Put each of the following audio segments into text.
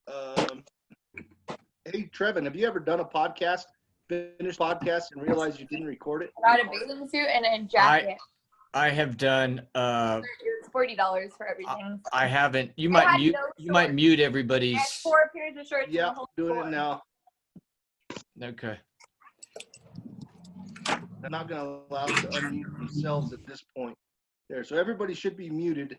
Um, hey, Trevon, have you ever done a podcast, finished podcast, and realized you didn't record it? Got a bathing suit and a jacket. I have done. It was $40 for everything. I haven't. You might mute. No you might mute I everybody's. had 4 pairs of shorts. Yeah, in the whole doing store. it now. Okay. I'm not going to allow them to unmute themselves at this point. There, so everybody should be muted.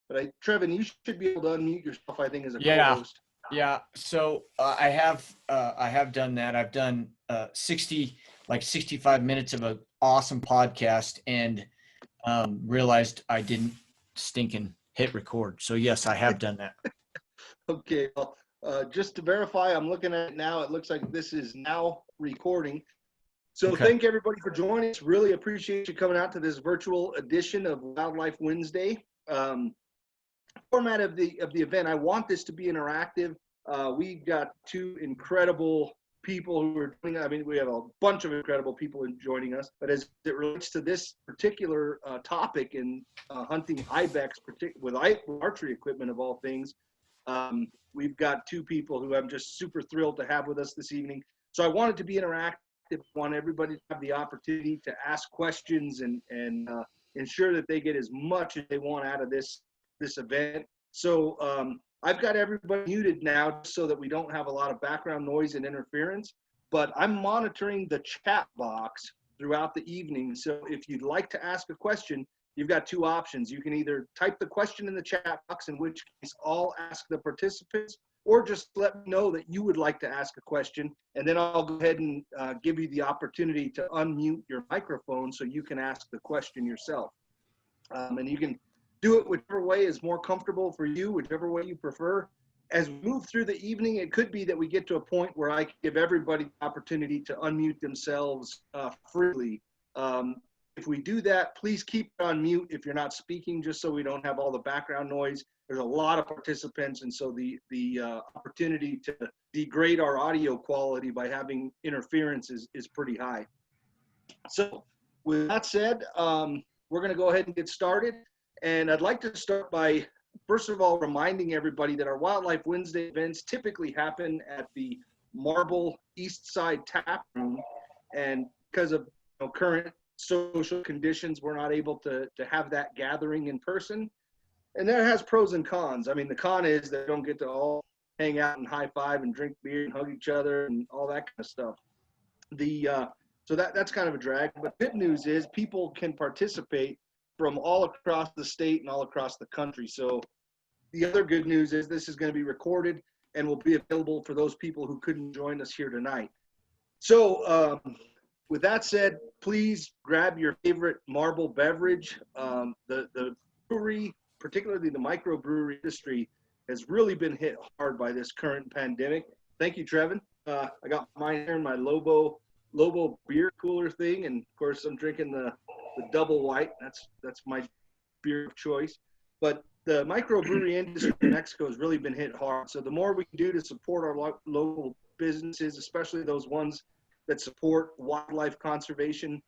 But Trevon, you should be able to unmute yourself, I think, as a co-host. Yeah. So I have done that. I've done 65 minutes of an awesome podcast and realized I didn't stinking hit record. So yes, I have done that. Okay. Well, just to verify, I'm looking at it now. It looks like this is now recording. So Thank everybody for joining us. Really appreciate you coming out to this virtual edition of Wildlife Wednesday. Format of the event, I want this to be interactive. We got 2 incredible people who are doing. I mean, we have a bunch of incredible people joining us. But as it relates to this particular topic in hunting Ibex, with archery equipment of all things, we've got 2 people who I'm just super thrilled to have with us this evening. So I want it to be interactive. I want everybody to have the opportunity to ask questions and ensure that they get as much as they want out of this event. So I've got everybody muted now so that we don't have a lot of background noise and interference, but I'm monitoring the chat box throughout the evening. So if you'd like to ask a question, you've got 2 options. You can either type the question in the chat box, in which case I'll ask the participants, or just let me know that you would like to ask a question, and then I'll go ahead and give you the opportunity to unmute your microphone so you can ask the question yourself. And you can do it whichever way is more comfortable for you, whichever way you prefer. As we move through the evening, it could be that we get to a point where I can give everybody the opportunity to unmute themselves freely. If we do that, please keep it on mute if you're not speaking, just so we don't have all the background noise. There's a lot of participants, and so the opportunity to degrade our audio quality by having interference is pretty high. So with that said, we're going to go ahead and get started. And I'd like to start by, first of all, reminding everybody that our Wildlife Wednesday events typically happen at the Marble East Side Tap Room. And because of current social conditions, we're not able to have that gathering in person. And that has pros and cons. I mean, the con is they don't get to all hang out and high five and drink beer and hug each other and all that kind of stuff. So that's kind of a drag. But good news is people can participate from all across the state and all across the country. So the other good news is this is going to be recorded and will be available for those people who couldn't join us here tonight. So with that said, please grab your favorite Marble beverage. The brewery, particularly the microbrewery industry, has really been hit hard by this current pandemic. Thank you, Trevon. I got mine here in my Lobo beer cooler thing, and of course I'm drinking the double white. That's my beer of choice. But the microbrewery industry in Mexico has really been hit hard. So the more we can do to support our local businesses, especially those ones that support wildlife conservation,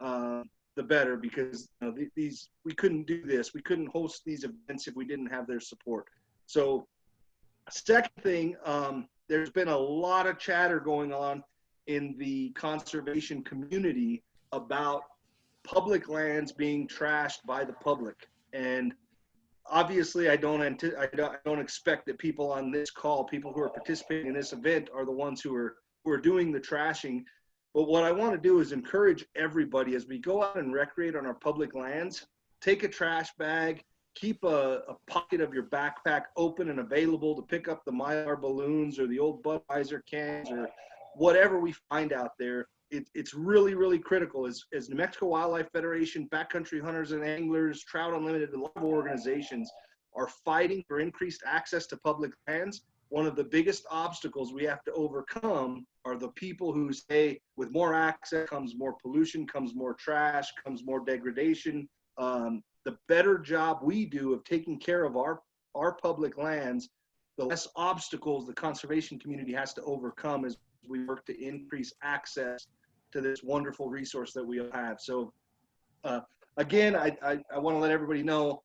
the better, because we couldn't do this. We couldn't host these events if we didn't have their support. So second thing, there's been a lot of chatter going on in the conservation community about public lands being trashed by the public. And obviously I don't expect that people on this call, people who are participating in this event, are the ones who are doing the trashing. But what I want to do is encourage everybody as we go out and recreate on our public lands, take a trash bag, keep a pocket of your backpack open and available to pick up the Mylar balloons or the old Budweiser cans or whatever we find out there. It's really, really critical. As New Mexico Wildlife Federation, Backcountry Hunters and Anglers, Trout Unlimited, a lot of organizations are fighting for increased access to public lands. One of the biggest obstacles we have to overcome are the people who say with more access comes more pollution, comes more trash, comes more degradation. The better job we do of taking care of our public lands, the less obstacles the conservation community has to overcome as we work to increase access to this wonderful resource that we have. So again, I want to let everybody know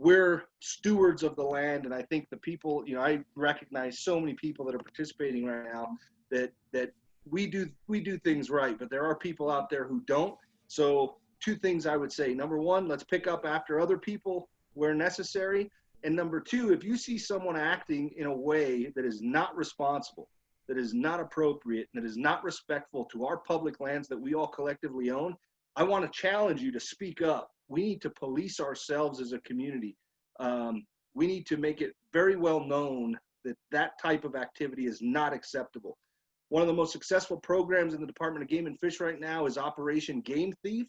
we're stewards of the land. And I think the people, you know, I recognize so many people that are participating right now that we do things right, but there are people out there who don't. So two things I would say. Number one, let's pick up after other people where necessary. And number two, if you see someone acting in a way that is not responsible, that is not appropriate, that is not respectful to our public lands that we all collectively own, I want to challenge you to speak up. We need to police ourselves as a community. We need to make it very well known that that type of activity is not acceptable. One of the most successful programs in the Department of Game and Fish right now is Operation Game Thief.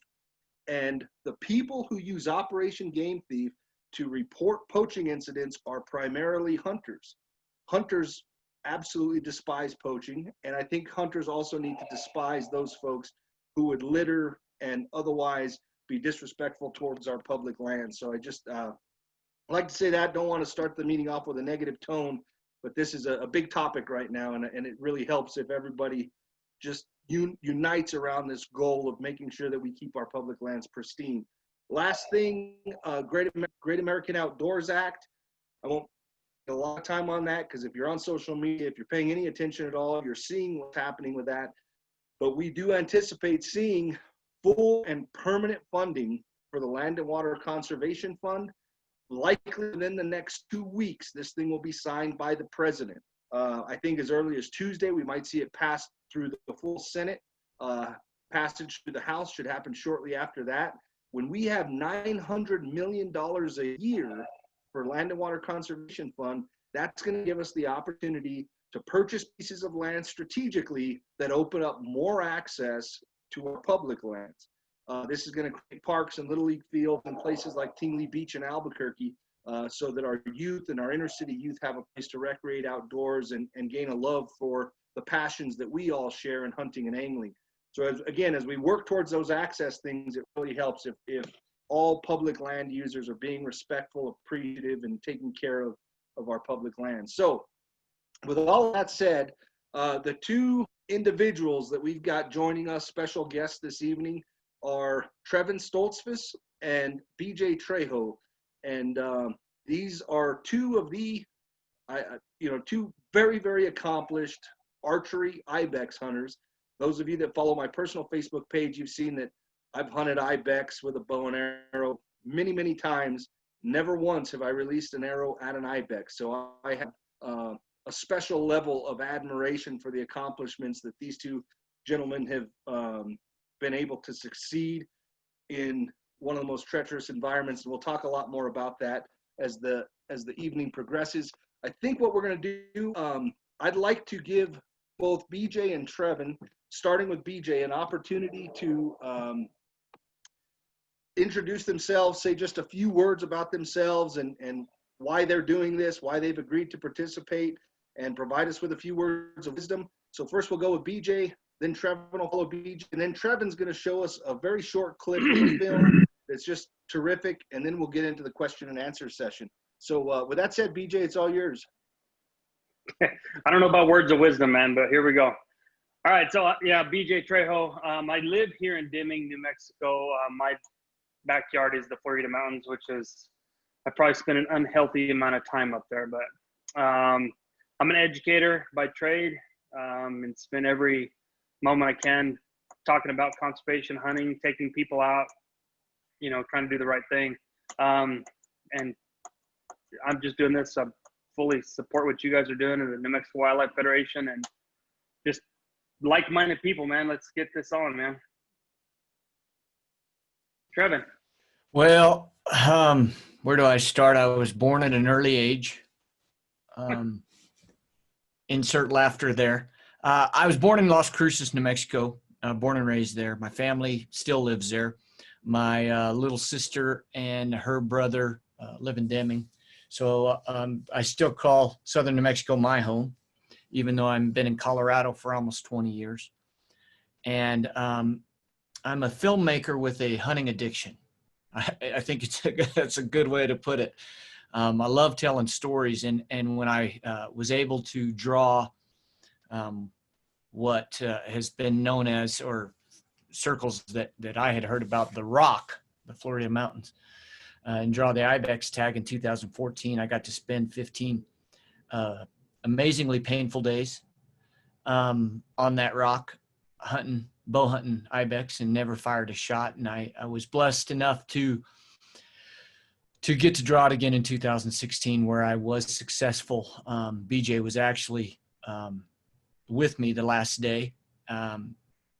And the people who use Operation Game Thief to report poaching incidents are primarily hunters. Hunters absolutely despise poaching, and I think hunters also need to despise those folks who would litter and otherwise be disrespectful towards our public land. So I just like to say that. Don't want to start the meeting off with a negative tone, but this is a big topic right now, and it really helps if everybody just unites around this goal of making sure that we keep our public lands pristine. Last thing, Great American Outdoors Act. I won't spend a lot of time on that because if you're on social media, if you're paying any attention at all, you're seeing what's happening with that. But we do anticipate seeing full and permanent funding for the Land and Water Conservation Fund. Likely within the next 2 weeks, this thing will be signed by the president. I think as early as Tuesday, we might see it pass through the full Senate. Passage through the House should happen shortly after that. When we have $900 million a year for Land and Water Conservation Fund, that's going to give us the opportunity to purchase pieces of land strategically that open up more access to our public lands. This is going to create parks and Little League fields in places like Tingley Beach and Albuquerque so that our youth and our inner city youth have a place to recreate outdoors and gain a love for the passions that we all share in hunting and angling. So as we work towards those access things, it really helps if all public land users are being respectful, appreciative, and taking care of our public land. So with all that said, the two individuals that we've got joining us, special guests this evening, are Trevon Stoltzfus and BJ Trejo. And these are two of the, two very, very accomplished archery Ibex hunters. Those of you that follow my personal Facebook page, you've seen that I've hunted Ibex with a bow and arrow many, many times. Never once have I released an arrow at an Ibex. So I have a special level of admiration for the accomplishments that these two gentlemen have been able to succeed in one of the most treacherous environments. And we'll talk a lot more about that as the evening progresses. I think what we're going to do, I'd like to give both BJ and Trevon, starting with BJ, an opportunity to introduce themselves, say just a few words about themselves and why they're doing this, why they've agreed to participate, and provide us with a few words of wisdom. So first we'll go with BJ, then Trevon will follow BJ, and then Trevon's going to show us a very short clip of film that's just terrific, and then we'll get into the question and answer session. So with that said, BJ, it's all yours. I don't know about words of wisdom, man, but here we go. All right, so yeah, BJ Trejo. I live here in Deming, New Mexico. My backyard is the Florida Mountains, which is, I probably spend an unhealthy amount of time up there, but I'm an educator by trade and spend every moment I can talking about conservation hunting, taking people out, trying to do the right thing. And I'm just doing this. I fully support what you guys are doing in the New Mexico Wildlife Federation and just like-minded people, man. Let's get this on, man. Trevon. Well, where do I start? I was born at an early age. Insert laughter there. I was born in Las Cruces, New Mexico, born and raised there. My family still lives there. My little sister and her brother live in Deming. So I still call Southern New Mexico my home, even though I've been in Colorado for almost 20 years. And I'm a filmmaker with a hunting addiction. I think that's a good way to put it. I love telling stories. And when I was able to draw what has been known as, or circles that I had heard about, the Rock, the Florida mountains, and draw the Ibex tag in 2014. I got to spend 15 amazingly painful days on that rock bow hunting Ibex, and never fired a shot. And I was blessed enough to get to draw it again in 2016, where I was successful. BJ was actually with me the last day.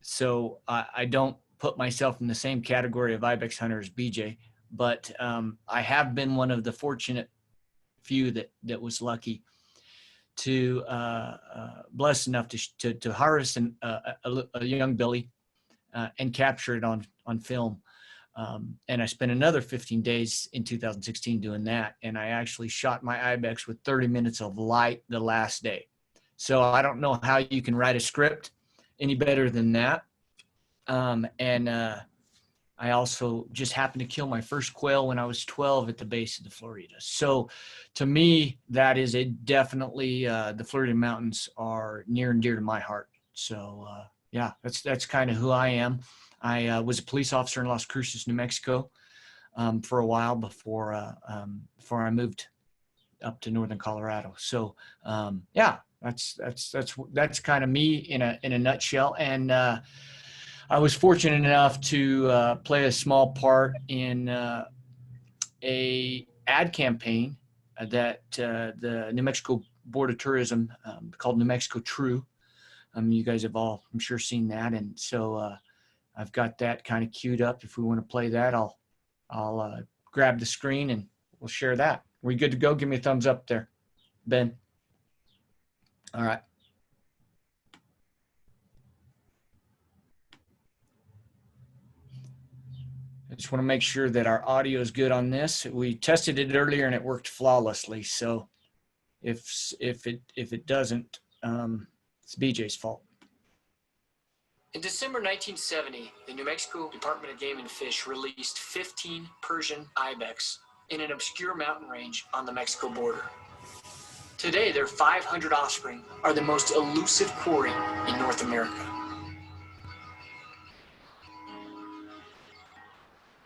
So I don't put myself in the same category of Ibex hunter as BJ, but I have been one of the fortunate few that was lucky to blessed enough to harvest a young billy and capture it on film. And I spent another 15 days in 2016 doing that. And I actually shot my Ibex with 30 minutes of light the last day. So I don't know how you can write a script any better than that. I also just happened to kill my first quail when I was 12 at the base of the Florida. So to me, that is definitely the Florida mountains are near and dear to my heart. So yeah, that's kind of who I am. I was a police officer in Las Cruces, New Mexico, for a while before I moved up to northern Colorado. So yeah, that's kind of me in a nutshell. And I was fortunate enough to play a small part in a ad campaign that the New Mexico Board of Tourism called New Mexico True. You guys have all, I'm sure, seen that, and so I've got that kind of queued up. If we want to play that, I'll grab the screen and we'll share that. We good to go? Give me a thumbs up there, Ben. All right. I just want to make sure that our audio is good on this. We tested it earlier and it worked flawlessly. So if it doesn't, it's BJ's fault. In December 1970, the New Mexico Department of Game and Fish released 15 Persian ibex in an obscure mountain range on the Mexico border. Today, their 500 offspring are the most elusive quarry in North America.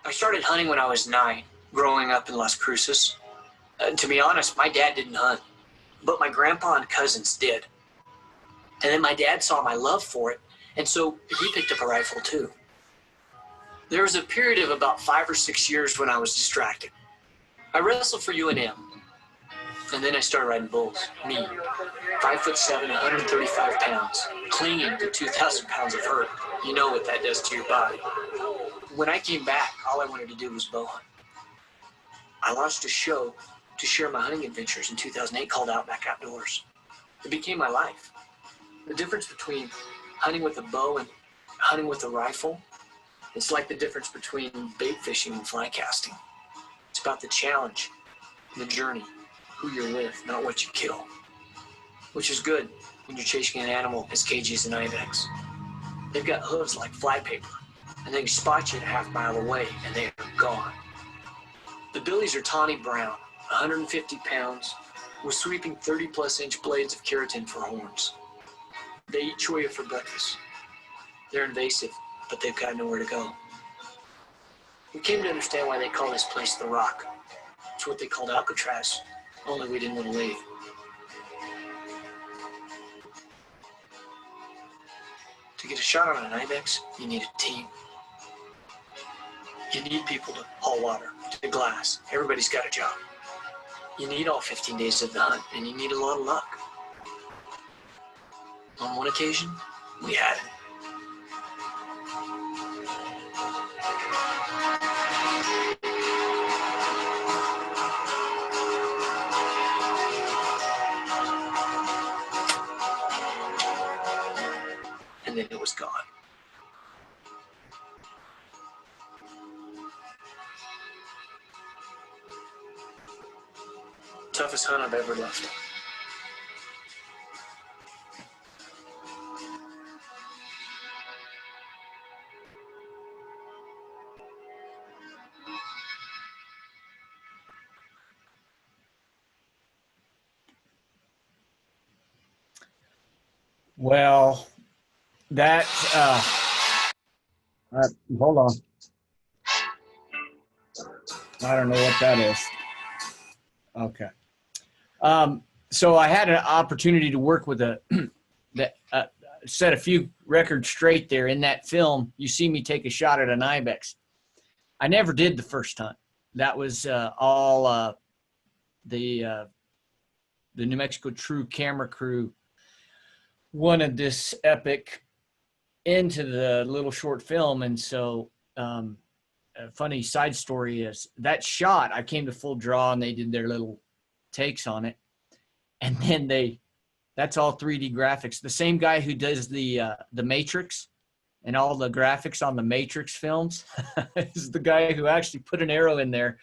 I started hunting when I was 9, growing up in Las Cruces. To be honest, my dad didn't hunt, but my grandpa and cousins did. And then my dad saw my love for it, and so he picked up a rifle too. There was a period of about 5 or 6 years when I was distracted. I wrestled for UNM, and then I started riding bulls. Me, 5'7", 135 pounds, clinging to 2,000 pounds of hurt. You know what that does to your body. When I came back, all I wanted to do was bow hunt. I launched a show to share my hunting adventures in 2008 called Outback Outdoors. It became my life. The difference between hunting with a bow and hunting with a rifle, it's like the difference between bait fishing and fly casting. It's about the challenge, the journey, who you're with, not what you kill. Which is good when you're chasing an animal as cagey as an ibex. They've got hooves like flypaper, and they can spot you a half mile away, and they are gone. The billies are tawny brown, 150 pounds, with sweeping 30-plus inch blades of keratin for horns. They eat choya for breakfast. They're invasive, but they've got nowhere to go. We came to understand why they call this place the Rock. It's what they called Alcatraz, only we didn't want to leave. To get a shot on an ibex, you need a team. You need people to haul water, to glass. Everybody's got a job. You need all 15 days of the hunt, and you need a lot of luck. On one occasion, we had it. And then it was gone. Toughest hunt I've ever left. Well, that, hold on. I don't know what that is. Okay. So I had an opportunity to work with that set a few records straight there in that film. You see me take a shot at an Ibex. I never did the first hunt. That was all the New Mexico True camera crew wanted this epic into the little short film. And so a funny side story is that shot, I came to full draw and they did their little takes on it. And then that's all 3D graphics. The same guy who does the Matrix and all the graphics on the Matrix films is the guy who actually put an arrow in there.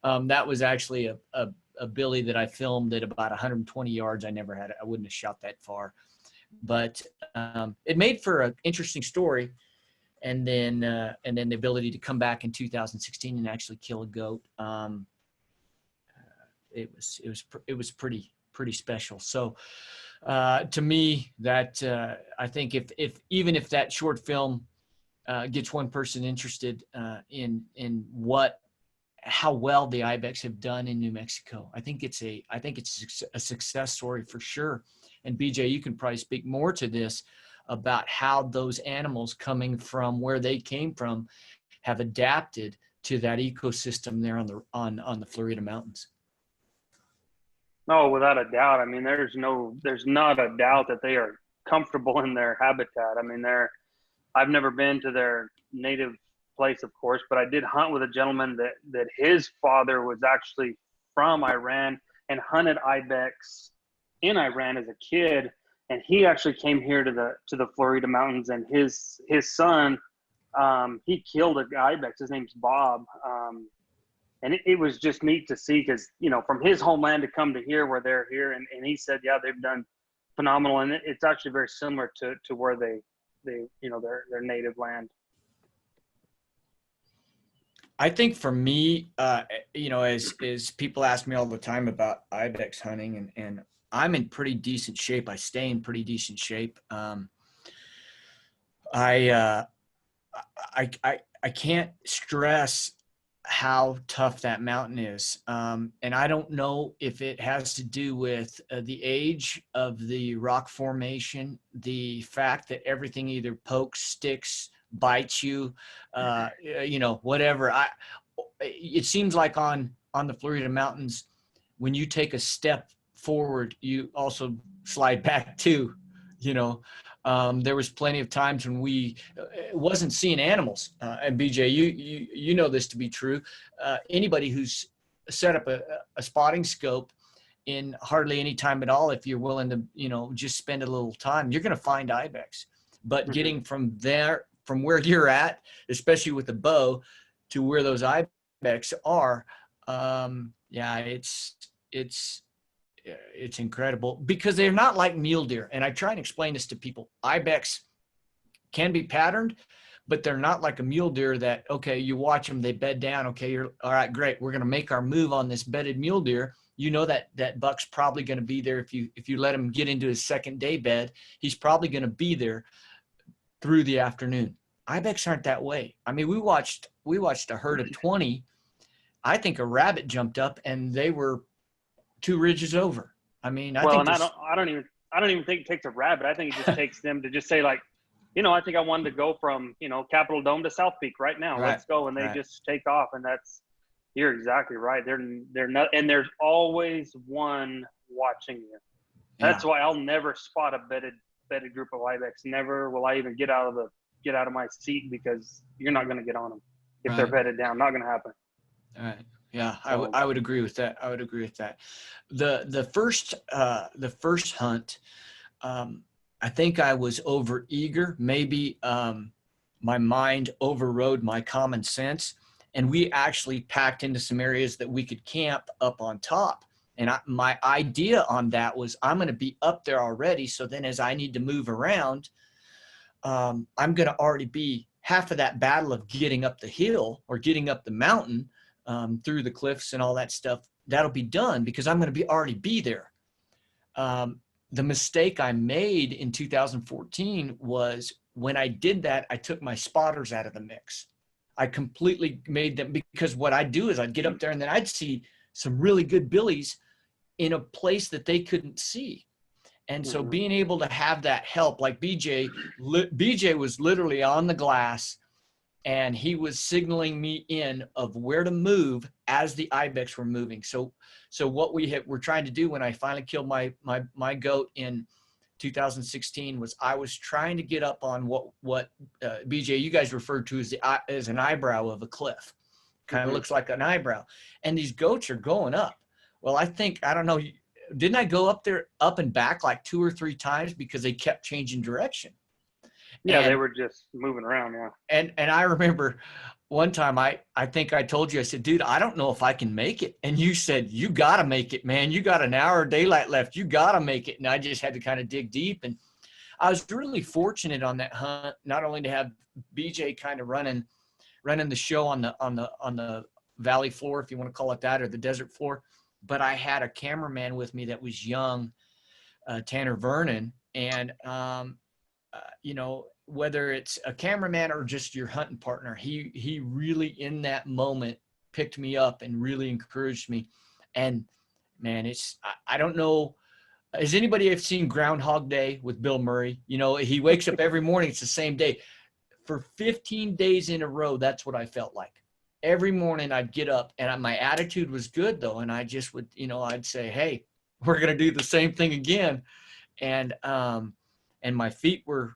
That was actually a billy that I filmed at about 120 yards. I wouldn't have shot that far, but it made for an interesting story. And then the ability to come back in 2016 and actually kill a goat. It was pretty special. So to me, that I think even if that short film gets one person interested in how well the Ibex have done in New Mexico, I think it's a success story for sure. And BJ, you can probably speak more to this about how those animals coming from where they came from have adapted to that ecosystem there on the Florida mountains. No, without a doubt. I mean, there's not a doubt that they are comfortable in their habitat. I mean, I've never been to their native place, of course, but I did hunt with a gentleman that his father was actually from Iran and hunted Ibex in Iran as a kid. And he actually came here to the Florida mountains, and his son, he killed an Ibex. His name's Bob. And it was just neat to see because, from his homeland to come to here where they're here. And he said, yeah, they've done phenomenal. And it's actually very similar to where they their native land. I think for me, as people ask me all the time about Ibex hunting, and I'm in pretty decent shape. I stay in pretty decent shape. I can't stress how tough that mountain is. And I don't know if it has to do with the age of the rock formation, the fact that everything either pokes, sticks, bites you, whatever. It seems like on the Florida mountains, when you take a step forward, you also slide back too. There was plenty of times when we wasn't seeing animals. And BJ, you know this to be true. Anybody who's set up a spotting scope in hardly any time at all, if you're willing to, just spend a little time, you're going to find Ibex. But getting from where you're at, especially with the bow, to where those Ibex are, it's incredible because they're not like mule deer. And I try and explain this to people. Ibex can be patterned, but they're not like a mule deer that, okay, you watch them, they bed down. Okay, you're all right, great. We're going to make our move on this bedded mule deer. That buck's probably going to be there. If you let him get into his second day bed, he's probably going to be there through the afternoon. Ibex aren't that way. I mean, we watched a herd of 20. I think a rabbit jumped up and they were 2 ridges over. I mean, I don't even think it takes a rabbit. I think it just takes them to just say, like, I think I wanted to go from, Capitol Dome to South Peak right now. Right. Let's go. And they just take off. And you're exactly right. They're not, and there's always one watching you. That's why I'll never spot a bedded group of Ibex. Never will I even get out of my seat, because you're not going to get on them if they're bedded down. Not going to happen. All right. Yeah, I would agree with that. The first hunt, I think I was over eager. Maybe my mind overrode my common sense, and we actually packed into some areas that we could camp up on top. And my idea on that was, I'm going to be up there already. So then as I need to move around, I'm going to already be half of that battle of getting up the hill or getting up the mountain through the cliffs and all that stuff. That'll be done because I'm going to already be there. The mistake I made in 2014 was when I did that, I took my spotters out of the mix. I completely made them, because what I'd do is I'd get up there and then I'd see some really good billies in a place that they couldn't see. And so being able to have that help, like BJ was literally on the glass and he was signaling me in of where to move as the Ibex were moving. So what we're trying to do when I finally killed my goat in 2016 was I was trying to get up on what BJ, you guys referred to as an eyebrow of a cliff. Kind of looks like an eyebrow. And these goats are going up. Well, I don't know, didn't I go up there up and back like 2 or 3 times because they kept changing direction? Yeah, they were just moving around. Yeah. And I remember one time I think I told you, I said, dude, I don't know if I can make it. And you said, you got to make it, man. You got an hour of daylight left. You got to make it. And I just had to kind of dig deep. And I was really fortunate on that hunt, not only to have BJ kind of running the show on the valley floor, if you want to call it that, or the desert floor, but I had a cameraman with me that was young, Tanner Vernon. And, you know, whether it's a cameraman or just your hunting partner, he really in that moment picked me up and really encouraged me. And man, I don't know. Has anybody ever seen Groundhog Day with Bill Murray? You know, he wakes up every morning. It's the same day. For 15 days in a row, that's what I felt like. Every morning I'd get up and my attitude was good though. And I just would, you know, I'd say, hey, we're going to do the same thing again. And my feet were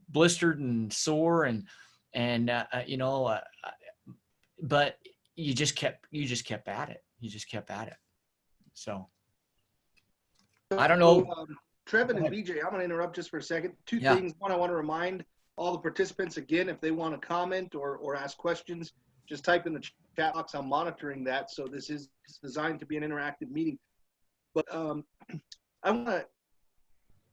blistered and sore and you know, but you just kept at it. You just kept at it. So I don't know. Trevon and BJ, I'm going to interrupt just for a second. Two things. One, I want to remind all the participants again, if they want to comment or ask questions, just type in the chat box. I'm monitoring that. So this is designed to be an interactive meeting. But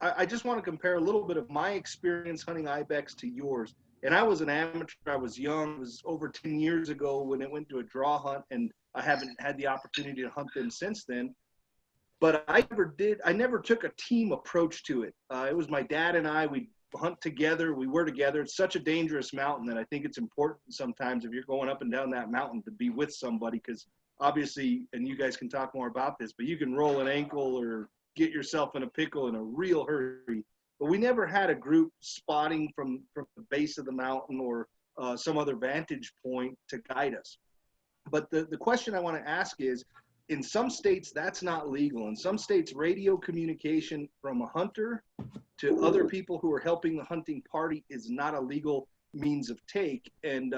I just want to compare a little bit of my experience hunting Ibex to yours. And I was an amateur. I was young. It was over 10 years ago when it went to a draw hunt, and I haven't had the opportunity to hunt them since then. But I never took a team approach to it. It was my dad and I. We hunt together. We were together. It's such a dangerous mountain that I think it's important sometimes if you're going up and down that mountain to be with somebody, because obviously, and you guys can talk more about this, but you can roll an ankle or get yourself in a pickle in a real hurry. But we never had a group spotting from the base of the mountain or some other vantage point to guide us. But the question I want to ask is, in some states, that's not legal. In some states, radio communication from a hunter to other people who are helping the hunting party is not a legal means of take. And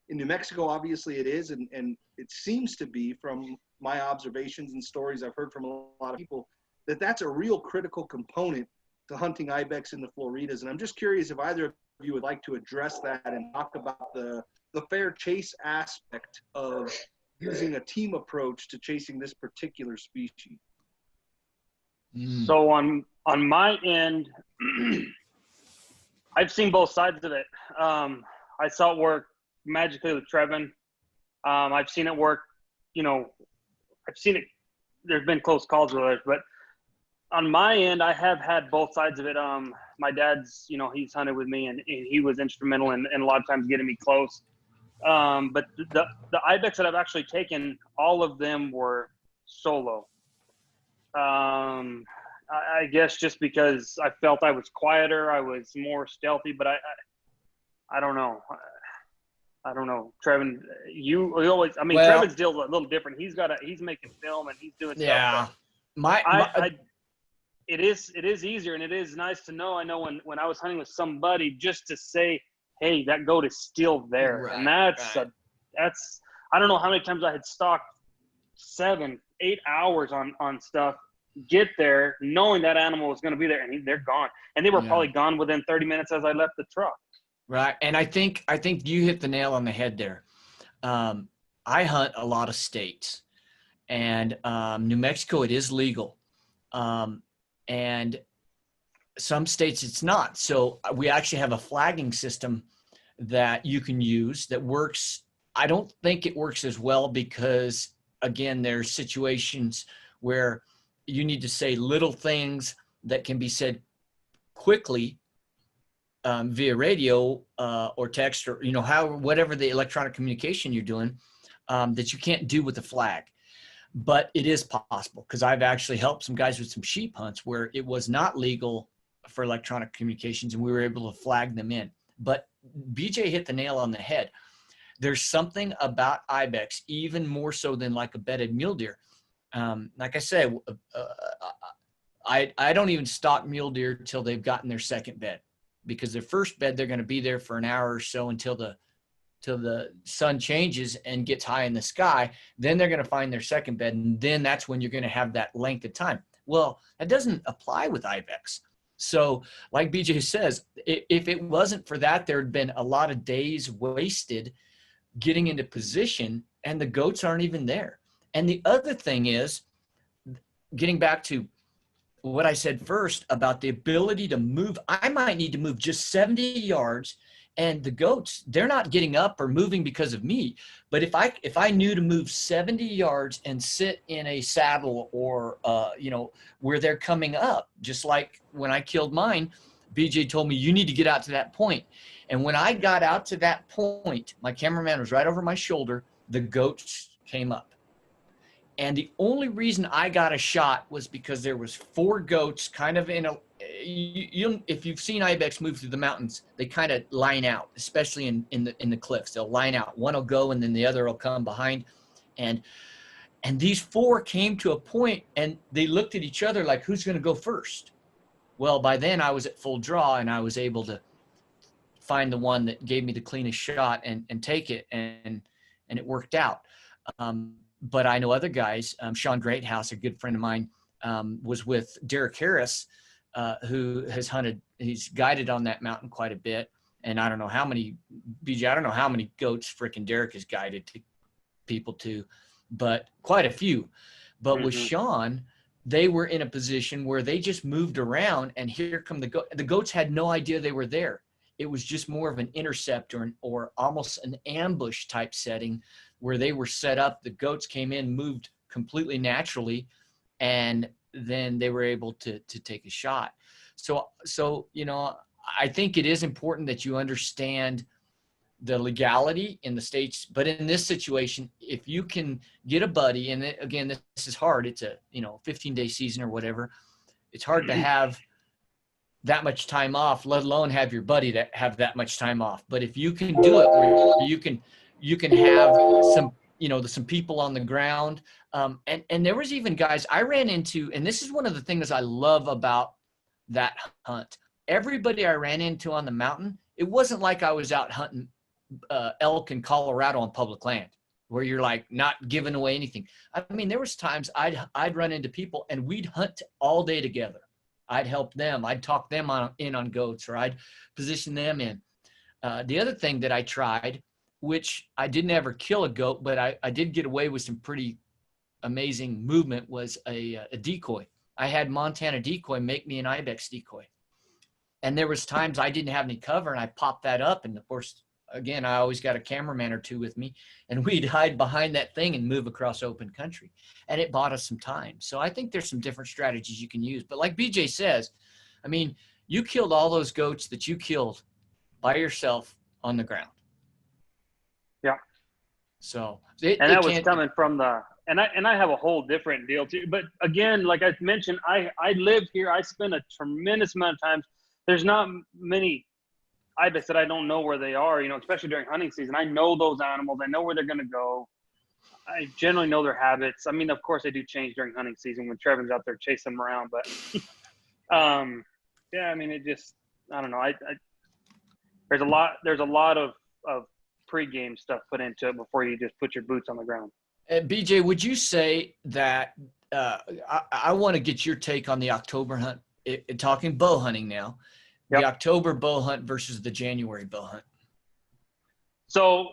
in New Mexico, obviously it is. And it seems to be, from my observations and stories I've heard from a lot of people, that's a real critical component to hunting Ibex in the Floridas. And I'm just curious if either of you would like to address that and talk about the fair chase aspect of using a team approach to chasing this particular species. So on my end, I've seen both sides of it. I saw it work magically with Trevon. I've seen it work, you know, there's been close calls with it, but on my end, I have had both sides of it. My dad's, you know, he's hunted with me and he was instrumental in a lot of times getting me close. But the Ibex that I've actually taken, all of them were solo. I guess just because I felt I was quieter, I was more stealthy, but I don't know. I don't know. Trevon, you always, I mean, Trevon's deal's a little different. He's making film and he's doing stuff. Yeah. It is easier, and it is nice to know. I know when I was hunting with somebody, just to say, hey, that goat is still there. Right, and that's I don't know how many times I had stalked 7-8 hours on stuff, get there knowing that animal was going to be there, and they're gone. And they were probably gone within 30 minutes as I left the truck. Right. And I think you hit the nail on the head there. I hunt a lot of states, and New Mexico, it is legal. And some states it's not. So we actually have a flagging system that you can use that works. I don't think it works as well because, again, there's situations where you need to say little things that can be said quickly via radio or text or, whatever the electronic communication you're doing, that you can't do with a flag. But it is possible, because I've actually helped some guys with some sheep hunts where it was not legal for electronic communications, and we were able to flag them in. But BJ hit the nail on the head. There's something about Ibex, even more so than like a bedded mule deer. Like I said, I don't even stalk mule deer till they've gotten their second bed, because their first bed, they're going to be there for an hour or so until the sun changes and gets high in the sky. Then they're going to find their second bed, and then that's when you're going to have that length of time. Well, that doesn't apply with Ibex. So like BJ says, if it wasn't for that, there'd been a lot of days wasted getting into position, and the goats aren't even there. And the other thing is, getting back to what I said first about the ability to move, I might need to move just 70 yards, and the goats, they're not getting up or moving because of me. But if I knew to move 70 yards and sit in a saddle or, where they're coming up, just like when I killed mine, BJ told me, you need to get out to that point. And when I got out to that point, my cameraman was right over my shoulder, the goats came up. And the only reason I got a shot was because there was 4 goats kind of in a, if you've seen Ibex move through the mountains, they kind of line out, especially in the cliffs. They'll line out. One will go and then the other will come behind. And these 4 came to a point and they looked at each other like, who's going to go first? Well, by then I was at full draw and I was able to find the one that gave me the cleanest shot and take it. And it worked out. But I know other guys, Sean Greathouse, a good friend of mine, was with Derek Harris, who has hunted, he's guided on that mountain quite a bit. And I don't know how many, BJ, I don't know how many goats frickin' Derek has guided to people to, but quite a few. But with Sean, they were in a position where they just moved around, and here come the goats. The goats had no idea they were there. It was just more of an intercept or almost an ambush type setting where they were set up. The goats came in, moved completely naturally, and then they were able to take a shot. So, I think it is important that you understand the legality in the states. But in this situation, if you can get a buddy, and again, this is hard. It's a 15-day season or whatever. It's hard to have that much time off, let alone have your buddy to have that much time off. But if you can do it, where you can have some people on the ground. And there was even guys I ran into, and this is one of the things I love about that hunt. Everybody I ran into on the mountain, it wasn't like I was out hunting elk in Colorado on public land where you're like not giving away anything. I mean, there was times I'd run into people and we'd hunt all day together. I'd help them. I'd talk them in on goats, or I'd position them in. The other thing that I tried, which I didn't ever kill a goat, but I did get away with some pretty amazing movement, was a decoy. I had Montana Decoy make me an Ibex decoy. And there was times I didn't have any cover, and I popped that up. And of course, again, I always got a cameraman or two with me, and we'd hide behind that thing and move across open country. And it bought us some time. So I think there's some different strategies you can use. But like BJ says, I mean, you killed all those goats that you killed by yourself on the ground. Yeah. So that was coming from the, and I have a whole different deal too. But again, like I mentioned, I live here. I spend a tremendous amount of time. There's not many Ibex that I don't know where they are, especially during hunting season. I know those animals. I know where they're going to go. I generally know their habits. I mean, of course, they do change during hunting season when Trevon's out there chasing them around. But, yeah, I mean, it just, I don't know. There's a lot of pregame stuff put into it before you just put your boots on the ground. BJ, would you say that I want to get your take on the October hunt, talking bow hunting now, the October bow hunt versus the January bow hunt? So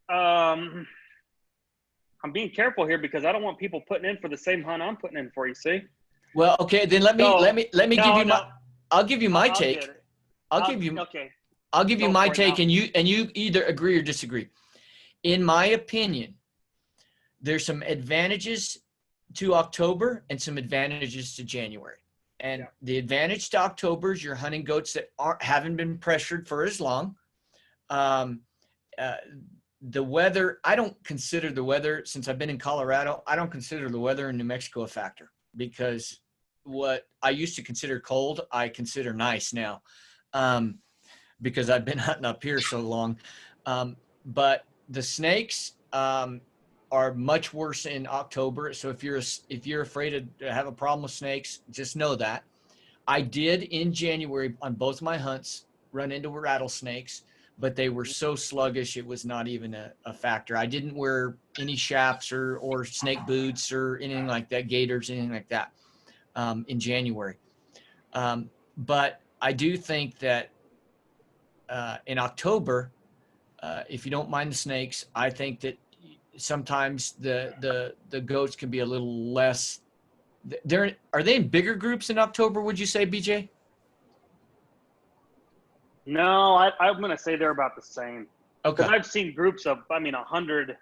I'm being careful here because I don't want people putting in for the same hunt I'm putting in for, you see? Well, okay, then let me give you I'll give you my take. I'll give you my take, and you either agree or disagree. In my opinion, there's some advantages to October and some advantages to January. And the advantage to October is you're hunting goats that haven't been pressured for as long. The weather, I don't consider the weather, since I've been in Colorado, I don't consider the weather in New Mexico a factor, because what I used to consider cold, I consider nice now, because I've been hunting up here so long. But the snakes are much worse in October. So if you're afraid to have a problem with snakes, just know that. I did in January on both my hunts run into rattlesnakes, but they were so sluggish it was not even a factor. I didn't wear any chaps or snake boots or anything like that, gaiters, anything like that in January. But I do think that in October, if you don't mind the snakes, I think that sometimes the goats can be a little less. Are they in bigger groups in October, would you say, BJ? No, I'm going to say they're about the same. Okay. Because I've seen groups of, 100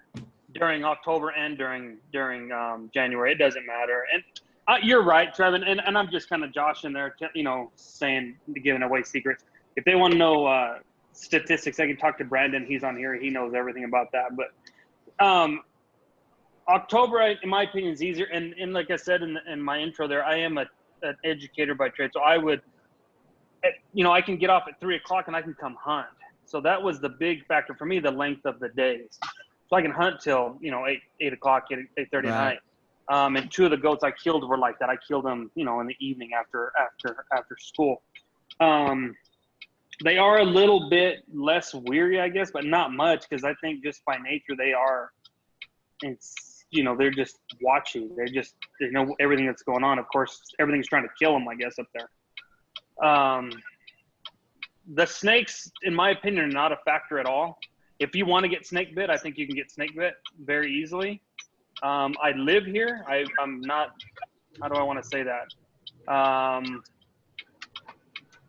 during October and during January. It doesn't matter. And you're right, Trevon. And I'm just kind of joshing there, saying, giving away secrets. If they want to know statistics, I can talk to Brandon. He's on here. He knows everything about that. But October, in my opinion, is easier. And like I said in my intro there, I am an educator by trade. So I would, I can get off at 3 o'clock and I can come hunt. So that was the big factor for me, the length of the days. So I can hunt till, 8 o'clock, 8:30 at night. And 2 of the goats I killed were like that. I killed them, in the evening after school. They are a little bit less weary, I guess, but not much, because I think just by nature they are, they're just watching. They know everything that's going on. Of course, everything's trying to kill them, I guess, up there. The snakes, in my opinion, are not a factor at all. If you want to get snake bit, I think you can get snake bit very easily. I live here. I'm not, how do I want to say that?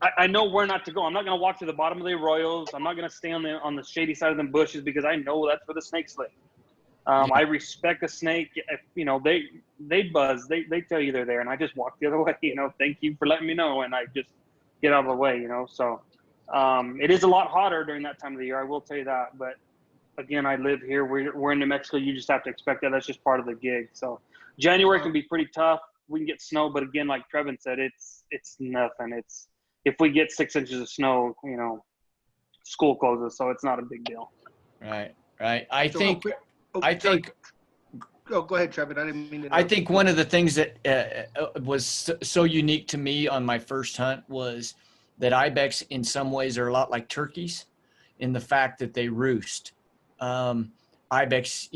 I know where not to go. I'm not going to walk to the bottom of the arroyos. I'm not going to stay on the shady side of them bushes, because I know that's where the snakes live. I respect a snake. If, they buzz, they tell you they're there, and I just walk the other way, thank you for letting me know. And I just get out of the way, so, it is a lot hotter during that time of the year. I will tell you that. But again, I live here. We're in New Mexico. You just have to expect that. That's just part of the gig. So January can be pretty tough. We can get snow, but again, like Trevon said, it's nothing. If we get 6 inches of snow, school closes, so it's not a big deal. Right. I think. Go ahead, Trevon. I didn't mean to. I think one of the things that was so unique to me on my first hunt was that Ibex, in some ways, are a lot like turkeys, in the fact that they roost. Ibex,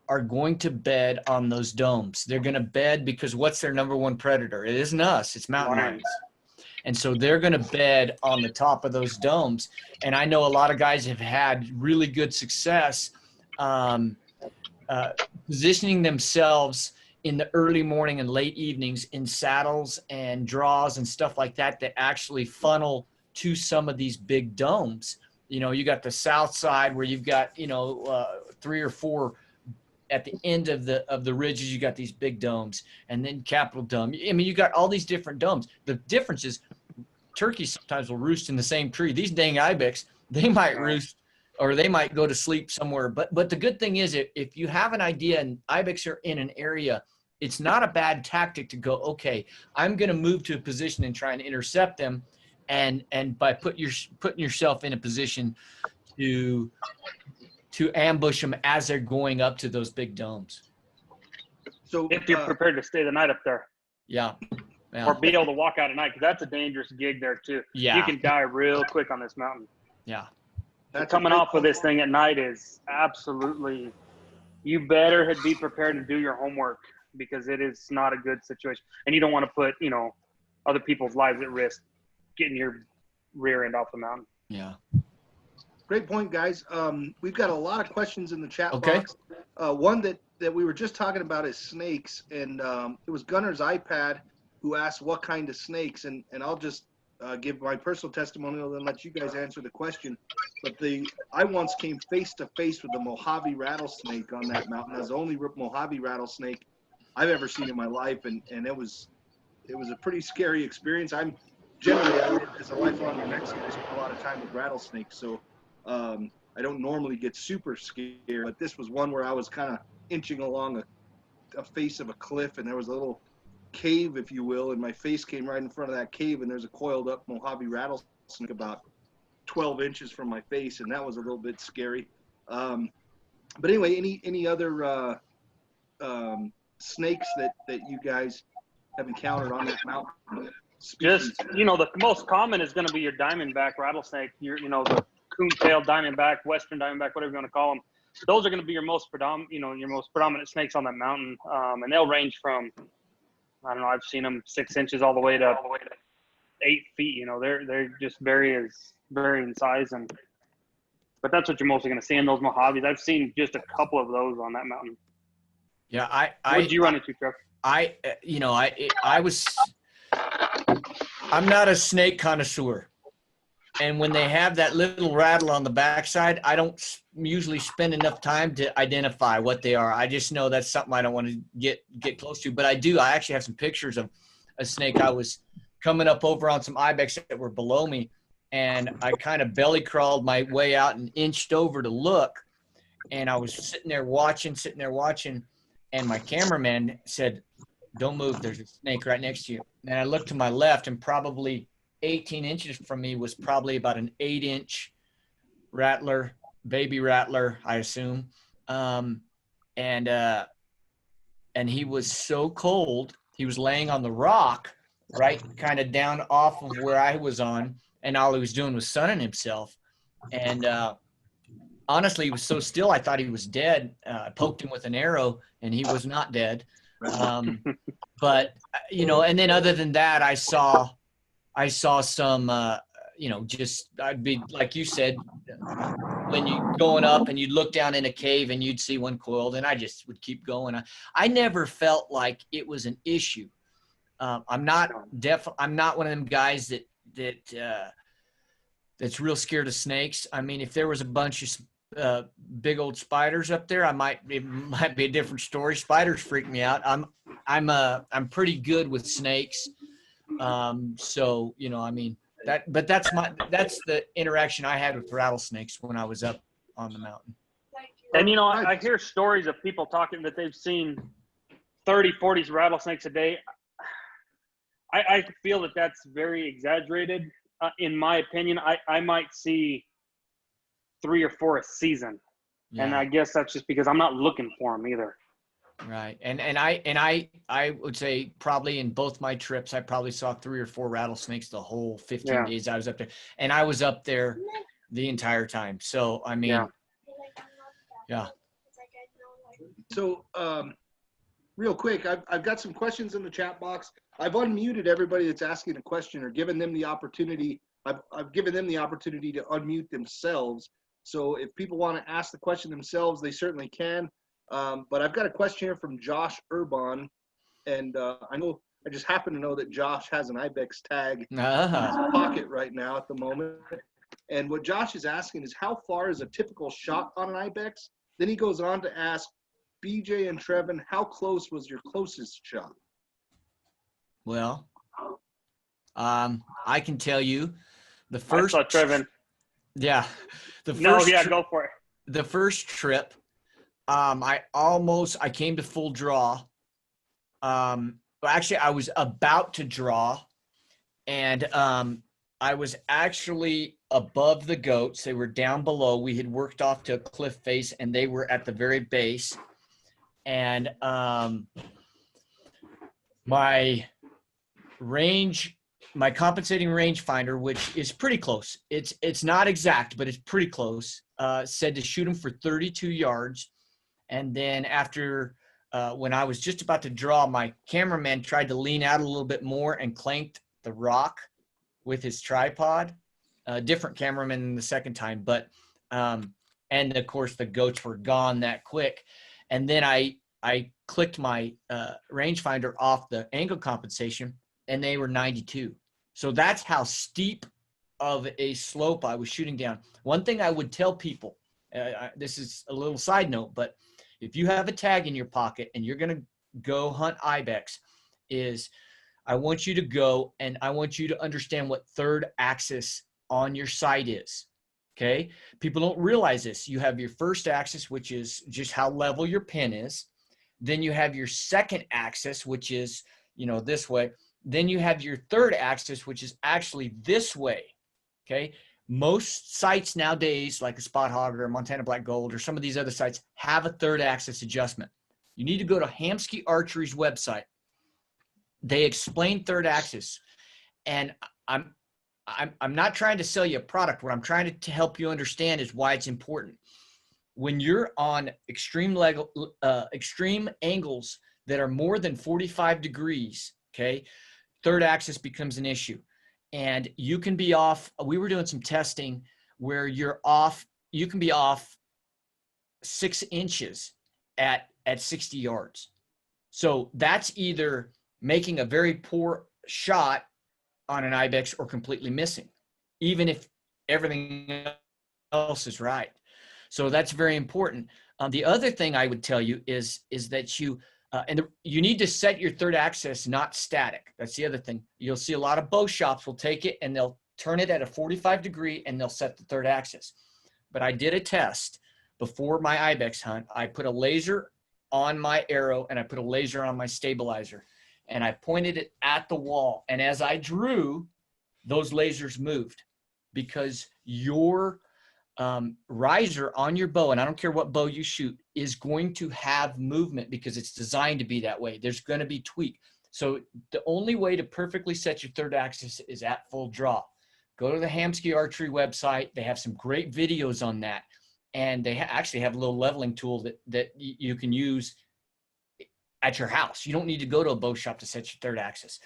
are going to bed on those domes. They're going to bed because what's their number one predator? It isn't us. It's mountain lions. And so they're going to bed on the top of those domes. And I know a lot of guys have had really good success positioning themselves in the early morning and late evenings in saddles and draws and stuff like that actually funnel to some of these big domes. You got the south side where you've got, 3 or 4 at the end of the ridges. You got these big domes, and then Capitol Dome. I mean, you got all these different domes. The difference is turkeys sometimes will roost in the same tree. These dang Ibex, they might roost, or they might go to sleep somewhere. But the good thing is, if you have an idea and Ibex are in an area, it's not a bad tactic to go, okay, I'm going to move to a position and try and intercept them. And by putting yourself in a position to ambush them as they're going up to those big domes. So if you're prepared to stay the night up there. Yeah. Or be able to walk out at night, because that's a dangerous gig there too. Yeah. You can die real quick on this mountain. Yeah. Coming off of this thing at night is absolutely, you better be prepared to do your homework, because it is not a good situation. And you don't want to put, other people's lives at risk getting your rear end off the mountain. Yeah. Great point, guys. We've got a lot of questions in the chat box. One that we were just talking about is snakes, and it was Gunner's iPad who asked what kind of snakes, and I'll just give my personal testimonial and let you guys answer the question. But I once came face to face with the Mojave rattlesnake on that mountain. That's the only Mojave rattlesnake I've ever seen in my life, and it was it was a pretty scary experience. I'm generally, as a lifelong New Mexican, I spend a lot of time with rattlesnakes, so I don't normally get super scared, but this was one where I was kind of inching along a face of a cliff, and there was a little cave, if you will, and my face came right in front of that cave, and there's a coiled up Mojave rattlesnake about 12 inches from my face, and that was a little bit scary. But anyway, any other snakes that you guys have encountered on that mountain? Just, the most common is going to be your diamondback rattlesnake, the coon-tailed diamondback, western diamondback, whatever you want to call them. Those are going to be your most predominant snakes on that mountain. And they'll range from, I don't know, I've seen them 6 inches all the way to 8 feet. They're just vary in size, but that's what you're mostly going to see in those Mojaves. I've seen just a couple of those on that mountain. Yeah, what did you run into, Trev? I'm not a snake connoisseur. And when they have that little rattle on the backside, I don't usually spend enough time to identify what they are. I just know that's something I don't want to get close to. But I actually have some pictures of a snake. I was coming up over on some Ibex that were below me, and I kind of belly crawled my way out and inched over to look. And I was sitting there watching, and my cameraman said, "Don't move, there's a snake right next to you." And I looked to my left, and probably 18 inches from me was probably about an 8-inch rattler, baby rattler, I assume. And he was so cold, he was laying on the rock, right, kind of down off of where I was on, and all he was doing was sunning himself. And honestly, he was so still, I thought he was dead. I poked him with an arrow, and he was not dead. But, and then other than that, I saw some, I'd be, like you said, when you going up and you'd look down in a cave and you'd see one coiled, and I just would keep going. I never felt like it was an issue. I'm not one of them guys that's real scared of snakes. I mean, if there was a bunch of big old spiders up there, it might be a different story. Spiders freak me out. I'm pretty good with snakes. So, but that's the interaction I had with rattlesnakes when I was up on the mountain. And, I hear stories of people talking that they've seen 30, 40 rattlesnakes a day. I feel that that's very exaggerated. In my opinion, I might see 3 or 4 a season. Yeah. And I guess that's just because I'm not looking for them either. Right. And I would say probably in both my trips, I probably saw 3 or 4 rattlesnakes the whole 15 days I was up there. And I was up there the entire time. So, I mean, yeah. So, real quick, I've got some questions in the chat box. I've unmuted everybody that's asking a question or given them the opportunity. I've given them the opportunity to unmute themselves. So if people want to ask the question themselves, they certainly can. But I've got a question here from Josh Urban, and I just happen to know that Josh has an Ibex tag in his pocket right now at the moment. And what Josh is asking is, how far is a typical shot on an Ibex? Then he goes on to ask, BJ and Trevon, how close was your closest shot? Well, I can tell you the first. I saw Trevon. Yeah. Go for it. The first trip, I came to full draw. Actually, I was about to draw, and I was actually above the goats. They were down below. We had worked off to a cliff face, and they were at the very base. And my compensating rangefinder, which is pretty close. It's not exact, but it's pretty close. Said to shoot him for 32 yards. And then after, when I was just about to draw, my cameraman tried to lean out a little bit more and clanked the rock with his tripod. Different cameraman than the second time, but, and of course the goats were gone that quick. And then I clicked my rangefinder off the angle compensation, and they were 92. So that's how steep of a slope I was shooting down. One thing I would tell people, this is a little side note, but if you have a tag in your pocket and you're going to go hunt Ibex, is I want you to go and I want you to understand what third axis on your sight is. Okay. People don't realize this. You have your first axis, which is just how level your pin is. Then you have your second axis, which is, this way. Then you have your third axis, which is actually this way. Okay. Most sites nowadays, like a Spot Hogger or Montana Black Gold or some of these other sites, have a third axis adjustment. You need to go to Hamsky Archery's website. They explain third axis, and I'm not trying to sell you a product. What I'm trying to help you understand is why it's important. When you're on extreme angles that are more than 45 degrees, okay, third axis becomes an issue. And you can be off. We were doing some testing where you're off. You can be off 6 inches at 60 yards. So that's either making a very poor shot on an Ibex or completely missing, even if everything else is right. So that's very important. The other thing I would tell you is that you need to set your third axis not static. That's the other thing. You'll see a lot of bow shops will take it and they'll turn it at a 45 degree and they'll set the third axis. But I did a test before my Ibex hunt. I put a laser on my arrow and I put a laser on my stabilizer and I pointed it at the wall. And as I drew, those lasers moved because your riser on your bow, and I don't care what bow you shoot, is going to have movement because it's designed to be that way. There's going to be tweak. So the only way to perfectly set your third axis is at full draw. Go to the Hamsky Archery website. They have some great videos on that. And they actually have a little leveling tool that you can use at your house. You don't need to go to a bow shop to set your third axis,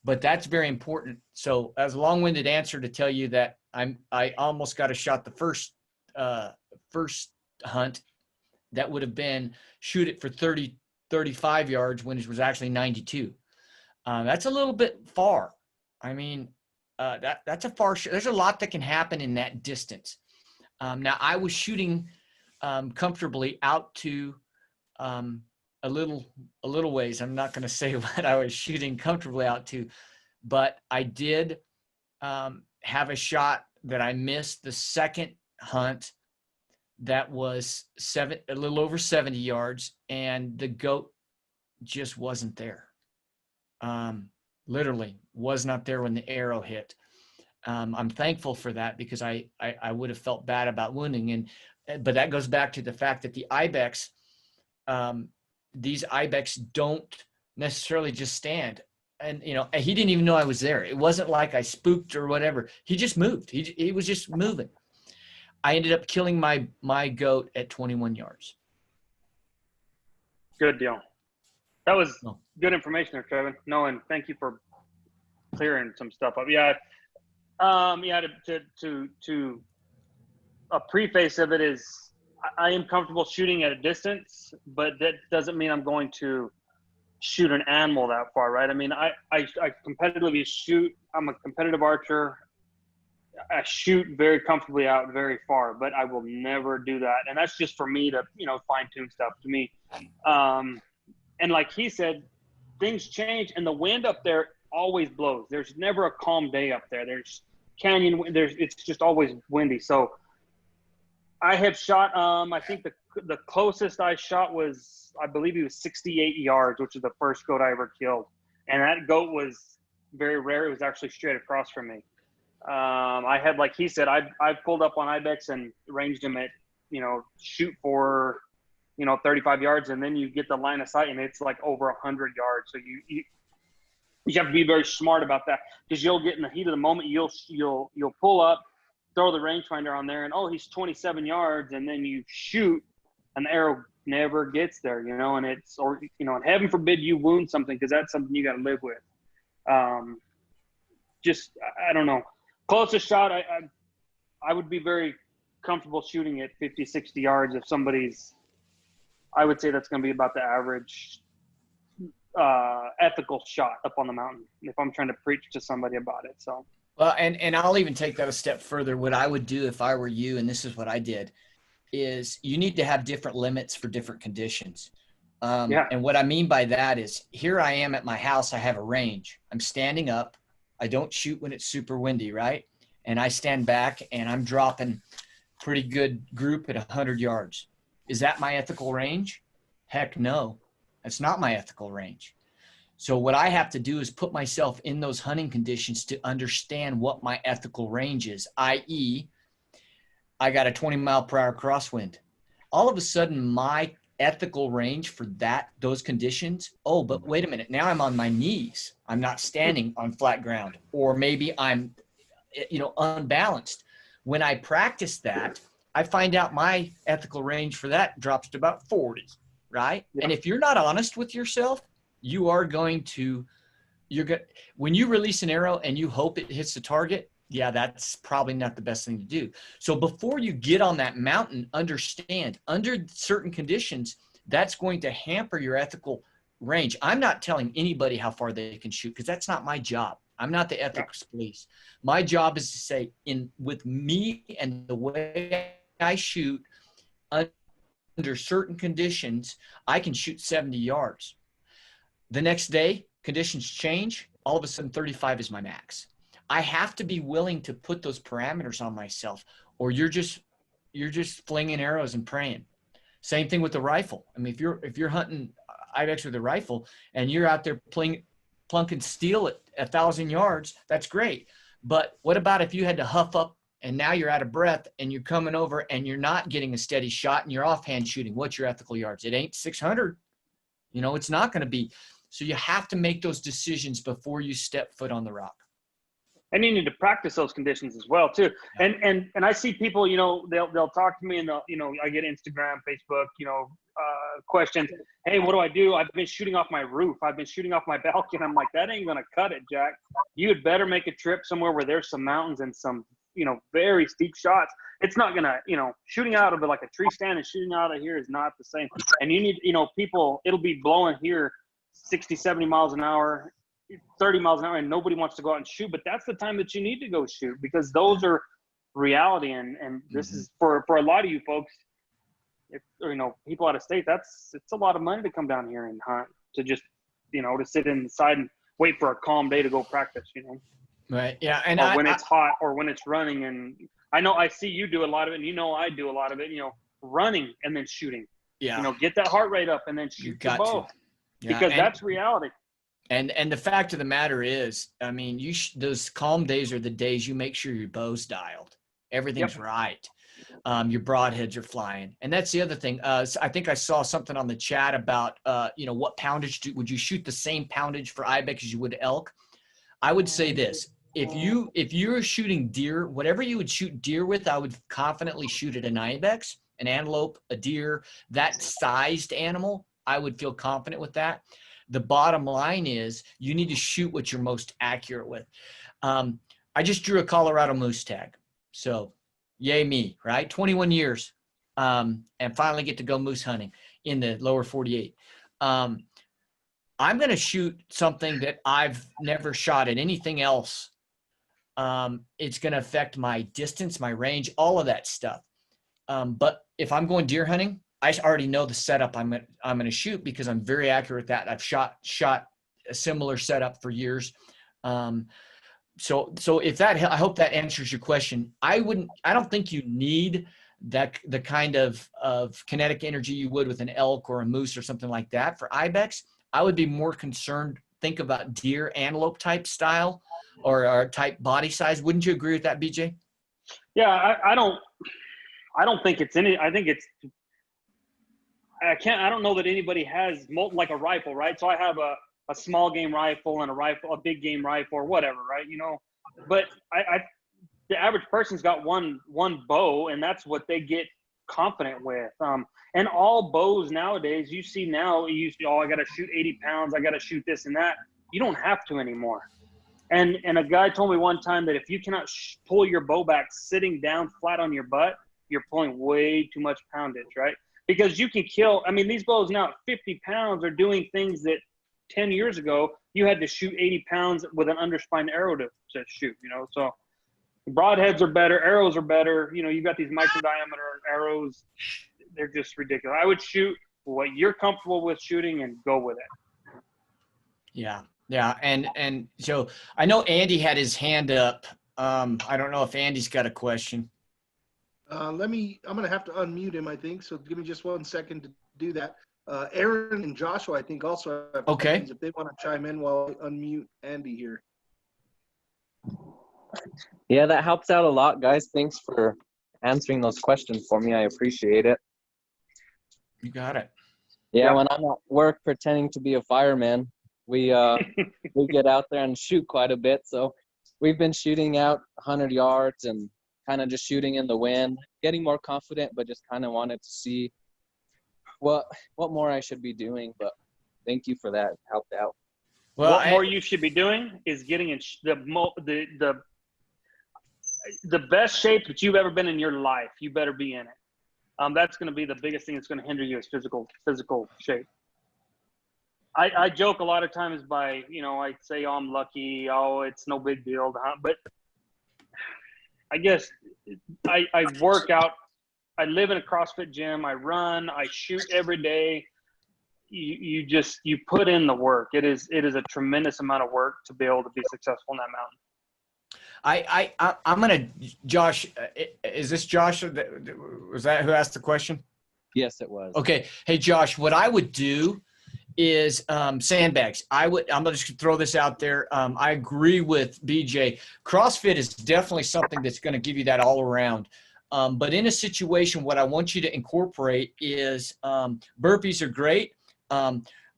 but that's very important. So as a long-winded answer to tell you that I almost got a shot the first hunt that would have been shoot it for 35 yards when it was actually 92. That's a little bit far. I mean, that's a far shot. There's a lot that can happen in that distance. Now I was shooting comfortably out to a little ways. I'm not going to say what I was shooting comfortably out to, but I did have a shot that I missed the second hunt that was a little over 70 yards, and the goat just wasn't there. Literally was not there when the arrow hit. I'm thankful for that because I would have felt bad about wounding. But that goes back to the fact that the Ibex, these Ibex don't necessarily just stand. And, he didn't even know I was there. It wasn't like I spooked or whatever. He just moved. He was just moving. I ended up killing my goat at 21 yards. Good deal. That was good information there, Trevon. No, and thank you for clearing some stuff up. Yeah. To a preface of it is I am comfortable shooting at a distance, but that doesn't mean I'm going to shoot an animal that far, right? I mean, I competitively shoot. I'm a competitive archer. I shoot very comfortably out very far, but I will never do that. And that's just for me to, fine tune stuff to me. And like he said, things change and the wind up there always blows. There's never a calm day up there. There's canyon, it's just always windy. So I have shot, I think the closest I shot was, I believe he was 68 yards, which is the first goat I ever killed. And that goat was very rare. It was actually straight across from me. I had, like he said, I pulled up on Ibex and ranged him at, shoot for, 35 yards. And then you get the line of sight and it's like over 100 yards. So you have to be very smart about that because you'll get in the heat of the moment. You'll pull up, throw the rangefinder on there and, he's 27 yards. And then you shoot, an arrow never gets there, and it's, or, and heaven forbid you wound something because that's something you got to live with. I don't know. Closest shot, I would be very comfortable shooting at 50, 60 yards if somebody's, I would say that's going to be about the average ethical shot up on the mountain if I'm trying to preach to somebody about it. So, well, and I'll even take that a step further. What I would do if I were you, and this is what I did, is you need to have different limits for different conditions. And what I mean by that is, here I am at my house. I have a range. I'm standing up. I don't shoot when it's super windy, right? And I stand back and I'm dropping pretty good group at 100 yards. Is that my ethical range? Heck no, that's not my ethical range. So what I have to do is put myself in those hunting conditions to understand what my ethical range is, i.e., I got a 20-mile-per-hour crosswind. All of a sudden, my ethical range for those conditions, oh, but wait a minute, now I'm on my knees. I'm not standing on flat ground, or maybe I'm, unbalanced. When I practice that, I find out my ethical range for that drops to about 40, right? Yeah. And if you're not honest with yourself, when you release an arrow and you hope it hits the target, yeah, that's probably not the best thing to do. So before you get on that mountain, understand under certain conditions, that's going to hamper your ethical range. I'm not telling anybody how far they can shoot because that's not my job. I'm not the ethics police. My job is to say, with me and the way I shoot under certain conditions, I can shoot 70 yards. The next day, conditions change. All of a sudden, 35 is my max. I have to be willing to put those parameters on myself, or you're just flinging arrows and praying. Same thing with the rifle. I mean, if you're hunting Ibex with a rifle and you're out there plunking steel at 1,000 yards, that's great. But what about if you had to huff up and now you're out of breath and you're coming over and you're not getting a steady shot and you're offhand shooting? What's your ethical yards? It ain't 600. It's not going to be. So you have to make those decisions before you step foot on the rock. And you need to practice those conditions as well too. And I see people, they'll talk to me and I get Instagram, Facebook, questions. Hey, what do I do? I've been shooting off my roof. I've been shooting off my balcony. I'm like, that ain't going to cut it, Jack. You had better make a trip somewhere where there's some mountains and some, very steep shots. It's not going to, shooting out of like a tree stand and shooting out of here is not the same. And you need, people, it'll be blowing here 60, 70 miles an hour, 30 miles an hour, and nobody wants to go out and shoot. But that's the time that you need to go shoot, because those are reality. And this is for a lot of you folks, people out of state, it's a lot of money to come down here and hunt, to just, to sit inside and wait for a calm day to go practice, Right. Yeah. And when it's hot or when it's running. And I know I see you do a lot of it, and I do a lot of it, running and then shooting. Yeah. Get that heart rate up and then shoot the bow. Yeah. Because that's reality. And the fact of the matter is, I mean, those calm days are the days you make sure your bow's dialed. Everything's right. Your broadheads are flying. And that's the other thing. I think I saw something on the chat about, what poundage would you shoot the same poundage for Ibex as you would elk? I would say this. If you're shooting deer, whatever you would shoot deer with, I would confidently shoot at an Ibex, an antelope, a deer, that sized animal. I would feel confident with that. The bottom line is you need to shoot what you're most accurate with. I just drew a Colorado moose tag. So yay me, right? 21 years and finally get to go moose hunting in the lower 48. I'm going to shoot something that I've never shot at anything else. It's going to affect my distance, my range, all of that stuff. But if I'm going deer hunting, I already know the setup I'm going to shoot because I'm very accurate at that. I've shot a similar setup for years. So if I hope that answers your question. I don't think you need the kind of kinetic energy you would with an elk or a moose or something like that. For Ibex, I would be more concerned, think about deer, antelope type style or type body size. Wouldn't you agree with that, BJ? Yeah, I don't think it's any, I think it's, I don't know that anybody has like a rifle, right? So I have a small game rifle and a big game rifle or whatever, right? But the average person's got one bow, and that's what they get confident with. And all bows nowadays, you see now, I got to shoot 80 pounds. I got to shoot this and that. You don't have to anymore. And a guy told me one time that if you cannot pull your bow back sitting down flat on your butt, you're pulling way too much poundage, right? Because you can kill, these bows now at 50 pounds are doing things that 10 years ago, you had to shoot 80 pounds with an underspine arrow to shoot, so broadheads are better, arrows are better. You've got these micro diameter arrows. They're just ridiculous. I would shoot what you're comfortable with shooting and go with it. Yeah. Yeah. And so I know Andy had his hand up. I don't know if Andy's got a question. I'm going to have to unmute him, I think. So give me just 1 second to do that. Aaron and Joshua, I think, also have questions if they want to chime in while I unmute Andy here. Yeah, that helps out a lot, guys. Thanks for answering those questions for me. I appreciate it. You got it. Yeah, when I'm at work pretending to be a fireman, we we get out there and shoot quite a bit. So we've been shooting out 100 yards and kind of just shooting in the wind, getting more confident, but just kind of wanted to see what more I should be doing. But thank you for that. It helped out. Well, what more you should be doing is getting in the best shape that you've ever been in your life. You better be in it. That's going to be the biggest thing that's going to hinder you is physical shape. I joke a lot of times by, I say, oh, I'm lucky. Oh, it's no big deal to hunt. But I guess I work out. I live in a CrossFit gym. I run. I shoot every day. You put in the work. It is a tremendous amount of work to be able to be successful in that mountain. I'm gonna, Josh. Is this Josh? Was that who asked the question? Yes, it was. Okay. Hey, Josh. What I would do is sandbags. I'm gonna just throw this out there. I agree with BJ. CrossFit is definitely something that's going to give you that all around. But in a situation, what I want you to incorporate is burpees are great.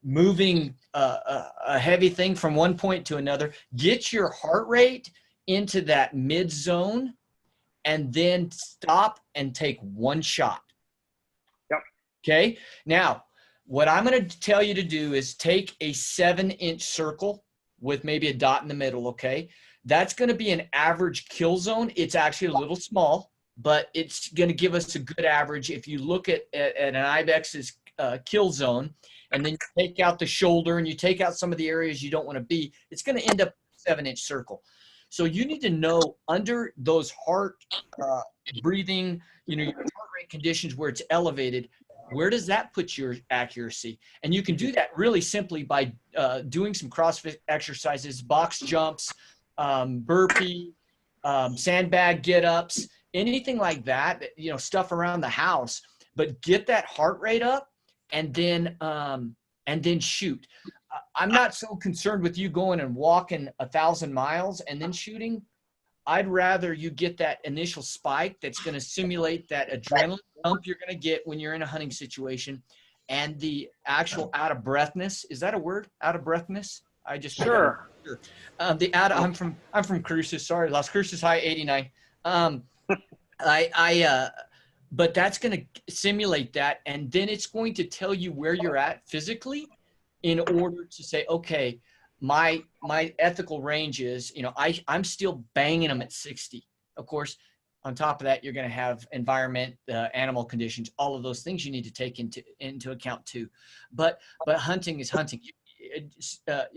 Moving a heavy thing from one point to another. Get your heart rate into that mid zone and then stop and take one shot. Yep. Okay. Now, what I'm going to tell you to do is take a 7-inch circle with maybe a dot in the middle. Okay. That's going to be an average kill zone. It's actually a little small, but it's going to give us a good average. If you look at an Ibex's kill zone, and then you take out the shoulder and you take out some of the areas you don't want to be, it's going to end up a 7-inch circle. So you need to know under those heart breathing, your heart rate conditions where it's elevated, where does that put your accuracy? And you can do that really simply by doing some CrossFit exercises, box jumps, burpee, sandbag get-ups, anything like that, stuff around the house. But get that heart rate up and then shoot. I'm not so concerned with you going and walking 1,000 miles and then shooting. I'd rather you get that initial spike that's going to simulate that adrenaline pump you're going to get when you're in a hunting situation, and the actual out of breathness. Is that a word? Out of breathness? I just sure. I'm from Cruces. Sorry, Las Cruces High 89. But that's going to simulate that, and then it's going to tell you where you're at physically in order to say, okay, my ethical range is, I'm still banging them at 60. Of course, on top of that, you're going to have environment, animal conditions, all of those things you need to take into account too. But hunting is hunting.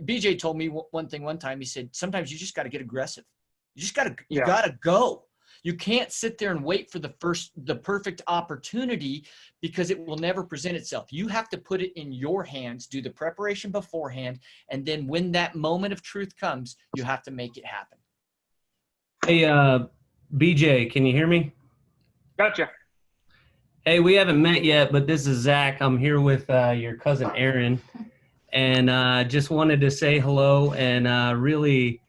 BJ told me one thing one time. He said, sometimes you just got to get aggressive. You got to go. You can't sit there and wait for the perfect opportunity, because it will never present itself. You have to put it in your hands, do the preparation beforehand, and then when that moment of truth comes, you have to make it happen. Hey, BJ, can you hear me? Gotcha. Hey, we haven't met yet, but this is Zach. I'm here with your cousin Aaron, and just wanted to say hello and really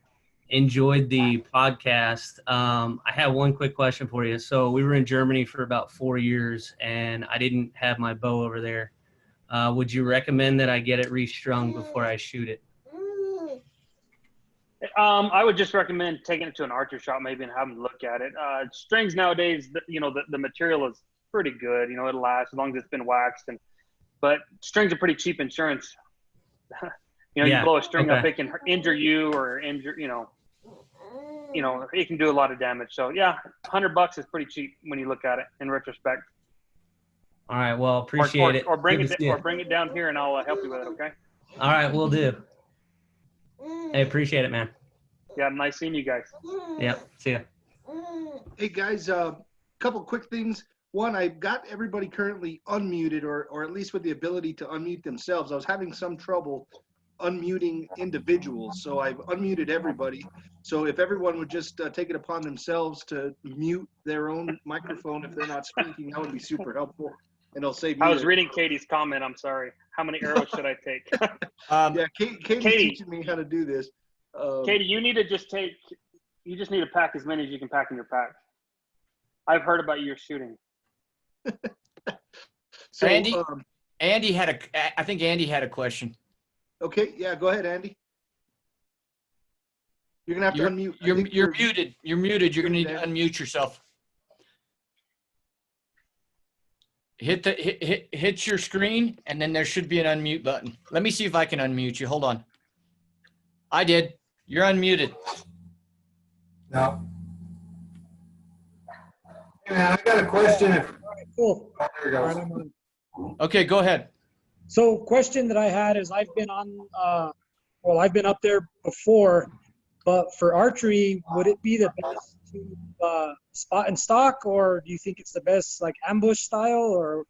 enjoyed the podcast. I have one quick question for you. So we were in Germany for about 4 years, and I didn't have my bow over there. Would you recommend that I get it restrung before I shoot it? I would just recommend taking it to an archer shop maybe and have them look at it. Strings nowadays, the material is pretty good. It'll last as long as it's been waxed. But strings are pretty cheap insurance. You blow a string up, it can injure you or injure, it can do a lot of damage. So yeah, $100 is pretty cheap when you look at it in retrospect. All right. Well, appreciate it. Or bring it down here and I'll help you with it. Okay. All right. We'll do. Hey, appreciate it, man. Yeah. Nice seeing you guys. Yep. See ya. Hey guys, a couple quick things. one, I've got everybody currently unmuted, or at least with the ability to unmute themselves. I was having some trouble unmuting individuals, so I've unmuted everybody. So if everyone would just take it upon themselves to mute their own microphone if they're not speaking, that would be super helpful. And it'll save me. I was reading Katie's comment. I'm sorry. How many arrows should I take? Yeah, Katie's Katie. teaching me how to do this. Katie, you need to just take. You just need to pack as many as you can pack in your pack. I've heard about your shooting. So, Andy had I think Andy had a question. Okay, yeah, go ahead, Andy. You're gonna have to unmute. You're muted. You're muted. You're gonna need to unmute yourself. Hit your screen, and then there should be an unmute button. Let me see if I can unmute you. Hold on. I did. You're unmuted. No. Hey man, I got a question. All right, cool. Oh, there you All right, go. I'm on. Okay, go ahead. So question that I had is I've been on, I've been up there before, but for archery, would it be the best to spot and stalk, or do you think it's the best like ambush style, or?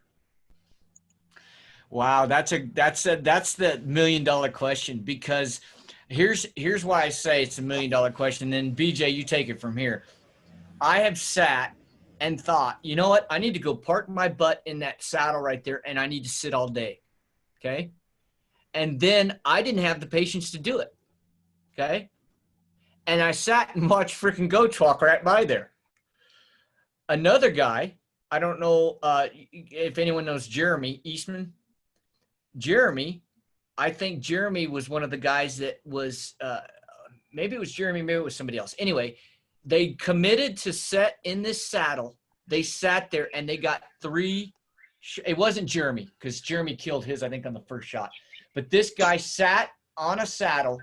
Wow, that's the $1 million question, because here's why I say it's $1 million question. Then BJ, you take it from here. I have sat and thought, you know what? I need to go park my butt in that saddle right there, and I need to sit all day. Okay. And then I didn't have the patience to do it. Okay. And I sat and watched freaking goats walk right by there. Another guy, I don't know if anyone knows Jeremy Eastman. Jeremy, I think Jeremy was one of the guys that was, maybe it was Jeremy, maybe it was somebody else. Anyway, they committed to set in this saddle. They sat there and they got 3. It wasn't Jeremy, because Jeremy killed his, I think, on the first shot. But this guy sat on a saddle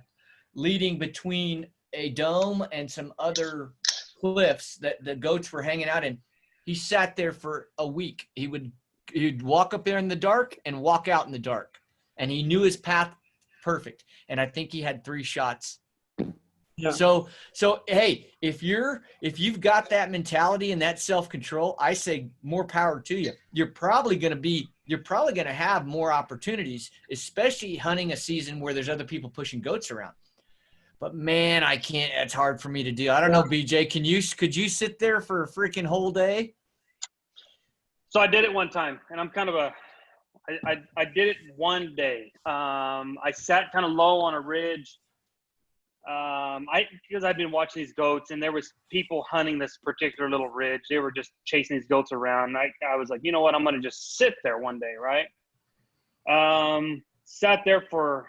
leading between a dome and some other cliffs that the goats were hanging out in. He sat there for a week. He'd walk up there in the dark and walk out in the dark. And he knew his path perfect. And I think he had 3 shots. Yeah. So hey, if you've got that mentality and that self-control, I say more power to you. You're probably going to have more opportunities, especially hunting a season where there's other people pushing goats around. But man, I can't. It's hard for me to do. I don't know, BJ. Could you sit there for a freaking whole day? So I did it one time, and I'm kind of I did it one day. I sat kind of low on a ridge. Because I've been watching these goats, and there was people hunting this particular little ridge. They were just chasing these goats around. I was like, you know what? I'm going to just sit there one day. Right. Sat there for,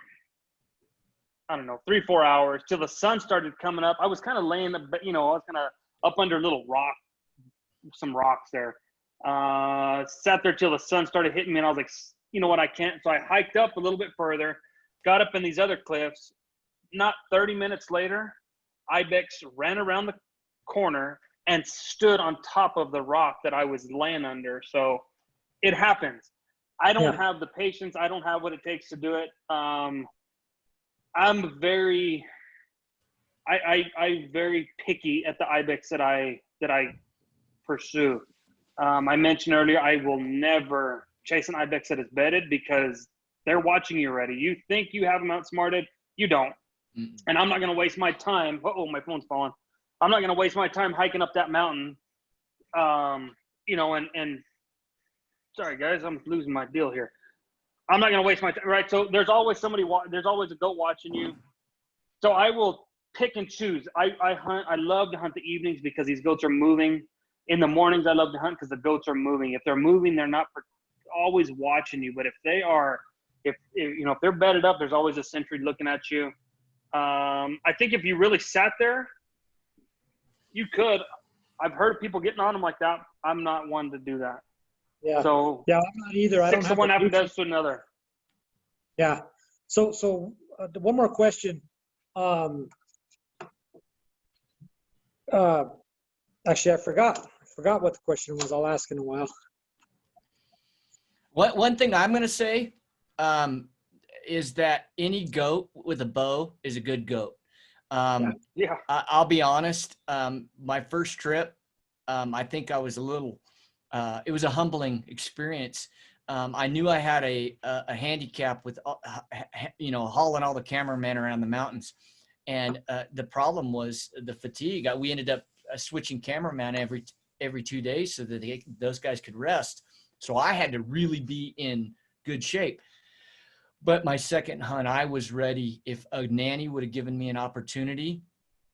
I don't know, 3-4 hours till the sun started coming up. I was kind of laying, I was kind of up under a little rock, some rocks there. Sat there till the sun started hitting me, and I was like, you know what? I can't. So I hiked up a little bit further, got up in these other cliffs. Not 30 minutes later, Ibex ran around the corner and stood on top of the rock that I was laying under. So it happens. I don't have the patience. I don't have what it takes to do it. I'm very picky at the Ibex that I pursue. I mentioned earlier, I will never chase an Ibex that is bedded, because they're watching you already. You think you have them outsmarted. You don't. And I'm not going to waste my time. Uh-oh, my phone's falling. I'm not going to waste my time hiking up that mountain. And sorry guys, I'm losing my deal here. I'm not going to waste my time. Right. So there's always there's always a goat watching you. So I will pick and choose. I hunt. I love to hunt the evenings because these goats are moving. In the mornings, I love to hunt because the goats are moving. If they're moving, they're not always watching you. But if they are, if they're bedded up, there's always a sentry looking at you. I think if you really sat there, you could. I've heard of people getting on them like that. I'm not one to do that. Yeah. So I'm not either. I don't 6 have to 1 the half a patience. dozen to another. Yeah. So one more question. Actually, I forgot what the question was. I'll ask in a while. One thing I'm going to say is that any goat with a bow is a good goat. I'll be honest. My first trip, I think I was a little it was a humbling experience. I knew I had a handicap with, hauling all the cameramen around the mountains. And the problem was the fatigue. We ended up switching cameraman every 2 days so that those guys could rest. So I had to really be in good shape. But my second hunt, I was ready. If a nanny would have given me an opportunity,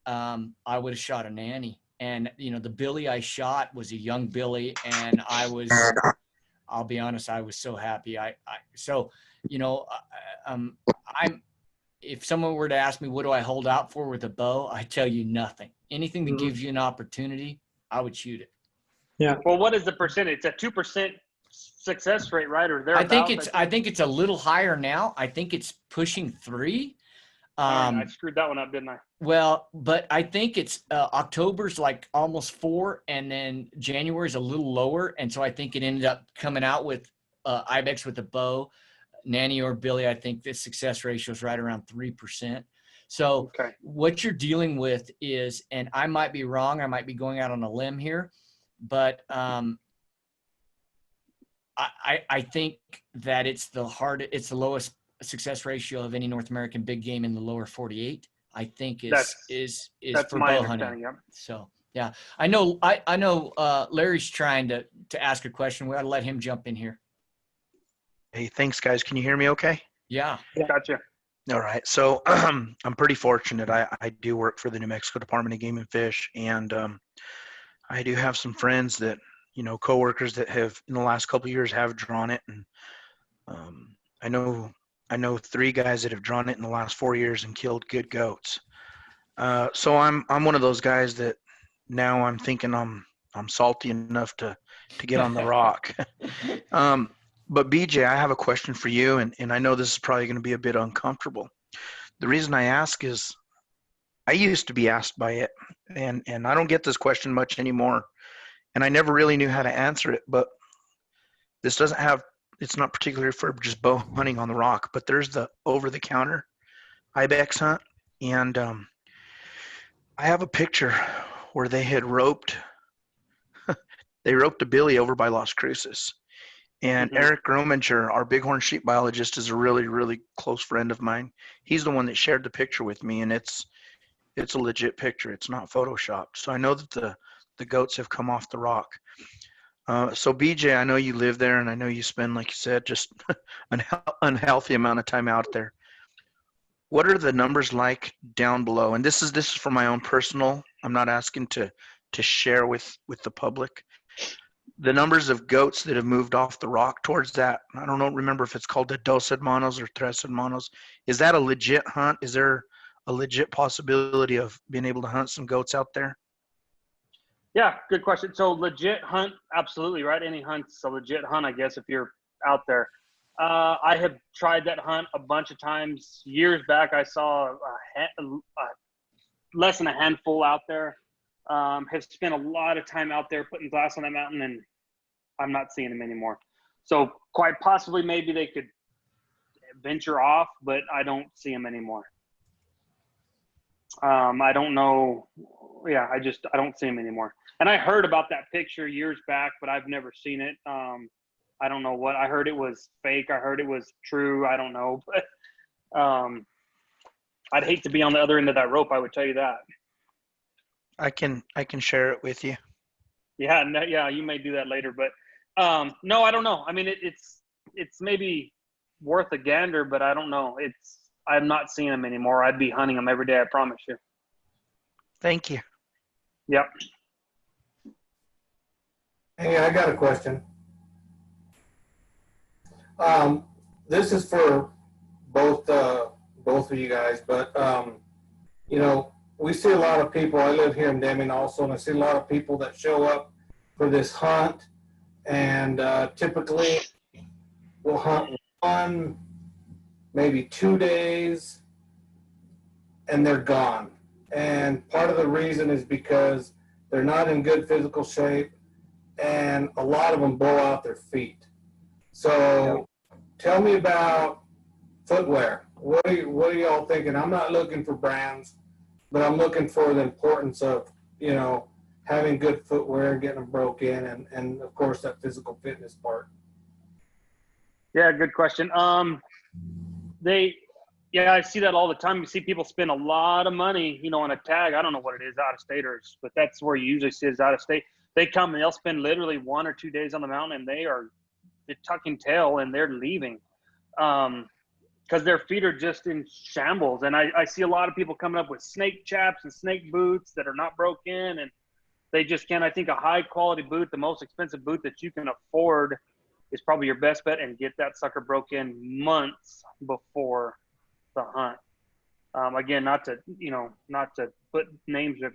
I would have shot a nanny. And, the billy I shot was a young billy. And I'll be honest, I was so happy. If someone were to ask me, what do I hold out for with a bow? I tell you nothing. Anything that gives you an opportunity, I would shoot it. Yeah. Well, what is the percentage? It's a 2% success rate, right? Or I think it's a little higher now. I think it's pushing 3. I screwed that one up, didn't I? Well, but I think it's October's like almost 4, and then January's a little lower, and so I think it ended up coming out with Ibex with a bow, nanny or billy. I think the success ratio is right around 3%. So what you're dealing with is, and I might be wrong, I might be going out on a limb here, but I think that it's the lowest success ratio of any North American big game in the lower 48. I think is for bow hunting. Yep. So yeah, I know Larry's trying to ask a question. We ought to let him jump in here. Hey, thanks guys. Can you hear me okay? Yeah. Gotcha. All right. So I'm pretty fortunate. I do work for the New Mexico Department of Game and Fish, and I do have some friends that, coworkers that have in the last couple of years have drawn it. And I know 3 guys that have drawn it in the last 4 years and killed good goats. So I'm one of those guys that now I'm thinking I'm salty enough to get on the rock. But BJ, I have a question for you, and I know this is probably going to be a bit uncomfortable. The reason I ask is I used to be asked by it, and I don't get this question much anymore, and I never really knew how to answer it. But it's not particularly for just bow hunting on the rock, but there's the over-the-counter Ibex hunt, and I have a picture where they had roped a billy over by Las Cruces. And Eric Rominger, our bighorn sheep biologist, is a really, really close friend of mine. He's the one that shared the picture with me, and it's a legit picture. It's not photoshopped. So I know that the goats have come off the rock. So BJ, I know you live there, and I know you spend, like you said, just an unhealthy amount of time out there. What are the numbers like down below? And this is for my own personal. I'm not asking to share with the public. The numbers of goats that have moved off the rock towards that, I don't remember if it's called the dos hermanos or tres hermanos. Is that a legit hunt? Is there a legit possibility of being able to hunt some goats out there? Yeah, good question. So legit hunt, absolutely, right? Any hunt's a legit hunt, I guess, if you're out there. I have tried that hunt a bunch of times. Years back, I saw less than a handful out there. Have spent a lot of time out there putting glass on that mountain, and I'm not seeing them anymore. So quite possibly maybe they could venture off, but I don't see them anymore. I don't know. Yeah, I don't see them anymore. And I heard about that picture years back, but I've never seen it. I don't know what. I heard it was fake. I heard it was true. I don't know. But I'd hate to be on the other end of that rope. I would tell you that. I can share it with you. Yeah, no, yeah, you may do that later, but no, I don't know. I mean, it's maybe worth a gander, but I don't know. I'm not seeing them anymore. I'd be hunting them every day, I promise you. Thank you. Yep. Hey, I got a question. This is for both of you guys, but we see a lot of people. I live here in Deming also, and I see a lot of people that show up for this hunt, and typically will hunt 1, maybe 2 days, and they're gone. And part of the reason is because they're not in good physical shape, and a lot of them blow out their feet. So tell me about footwear. What are y'all thinking? I'm not looking for brands, but I'm looking for the importance of, having good footwear, getting them broke in, and of course that physical fitness part. Yeah, good question. Yeah, I see that all the time. You see people spend a lot of money, on a tag. I don't know what it is, out of staters, but that's where you usually see is out of state. They come and they'll spend literally 1 or 2 days on the mountain, and they're tucking tail and they're leaving. Because their feet are just in shambles. And I see a lot of people coming up with snake chaps and snake boots that are not broken, and they just can't. I think a high quality boot, the most expensive boot that you can afford, is probably your best bet, and get that sucker broken months before the hunt. Again, not to put names of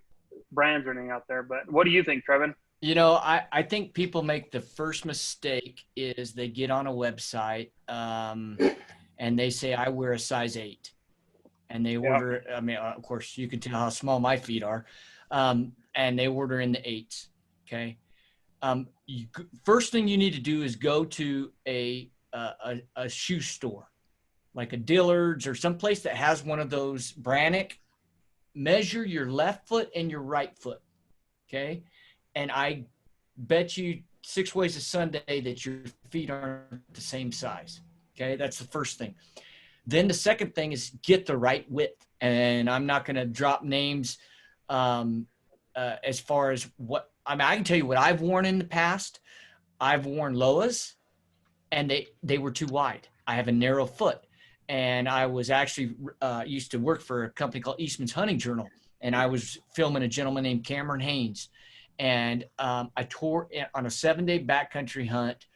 brands or anything out there, but what do you think, Trevon? I think people make the first mistake is they get on a website and they say, I wear a size 8. And they order, I mean, of course, you can tell how small my feet are. And they order in the 8s, okay? First thing you need to do is go to a shoe store, like a Dillard's or someplace that has one of those Brannick. Measure your left foot and your right foot, okay? And I bet you 6 ways to Sunday that your feet aren't the same size. Okay, that's the first thing. Then the second thing is get the right width. And I'm not going to drop names as far as what – I mean, I can tell you what I've worn in the past. I've worn Loas, and they were too wide. I have a narrow foot. And I was actually used to work for a company called Eastman's Hunting Journal, and I was filming a gentleman named Cameron Haynes. And I tore on a 7-day backcountry hunt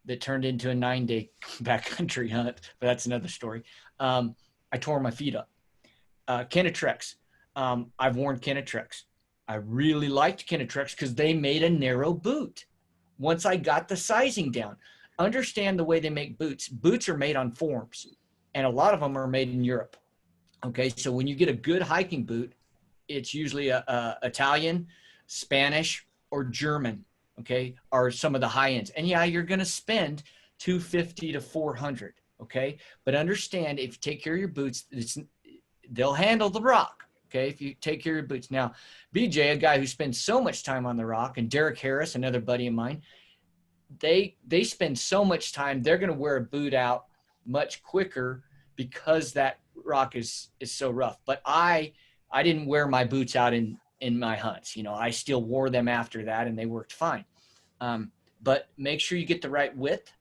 that turned into a 9-day backcountry hunt, but that's another story. I tore my feet up. Kenetrex. I've worn Kenetrex. I really liked Kenetrex because they made a narrow boot. Once I got the sizing down, understand the way they make boots. Boots are made on forms, and a lot of them are made in Europe. Okay, so when you get a good hiking boot, it's usually Italian, Spanish, or German, okay, are some of the high ends. And yeah, you're going to spend $250 to $400, okay? But understand, if you take care of your boots, they'll handle the rock, okay, if you take care of your boots. Now, BJ, a guy who spends so much time on the rock, and Derek Harris, another buddy of mine, they spend so much time, they're going to wear a boot out much quicker because that rock is so rough. But I didn't wear my boots out in my hunts. I still wore them after that, and they worked fine. But make sure you get the right width.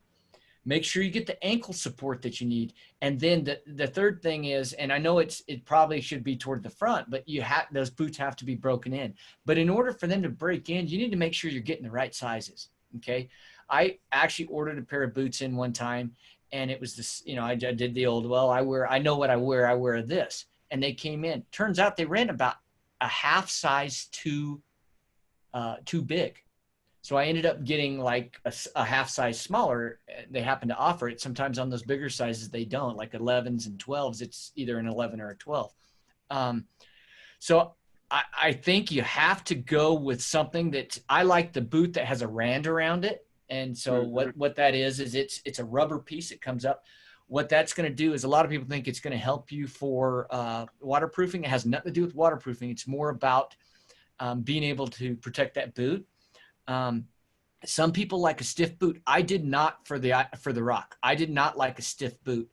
Make sure you get the ankle support that you need. And then the third thing is, and I know it probably should be toward the front, but those boots have to be broken in. But in order for them to break in, you need to make sure you're getting the right sizes. Okay. I actually ordered a pair of boots in one time, and it was this, I did the old, I know what I wear this. And they came in. Turns out they ran about a half size too big. So I ended up getting like a half size smaller. They happen to offer it. Sometimes on those bigger sizes, they don't, like 11s and 12s. It's either an 11 or a 12. So I think you have to go with something that I like the boot that has a rand around it. And so what that is it's a rubber piece that comes up. What that's going to do is, a lot of people think it's going to help you for waterproofing. It has nothing to do with waterproofing. It's more about being able to protect that boot. Some people like a stiff boot. I did not for the rock. I did not like a stiff boot.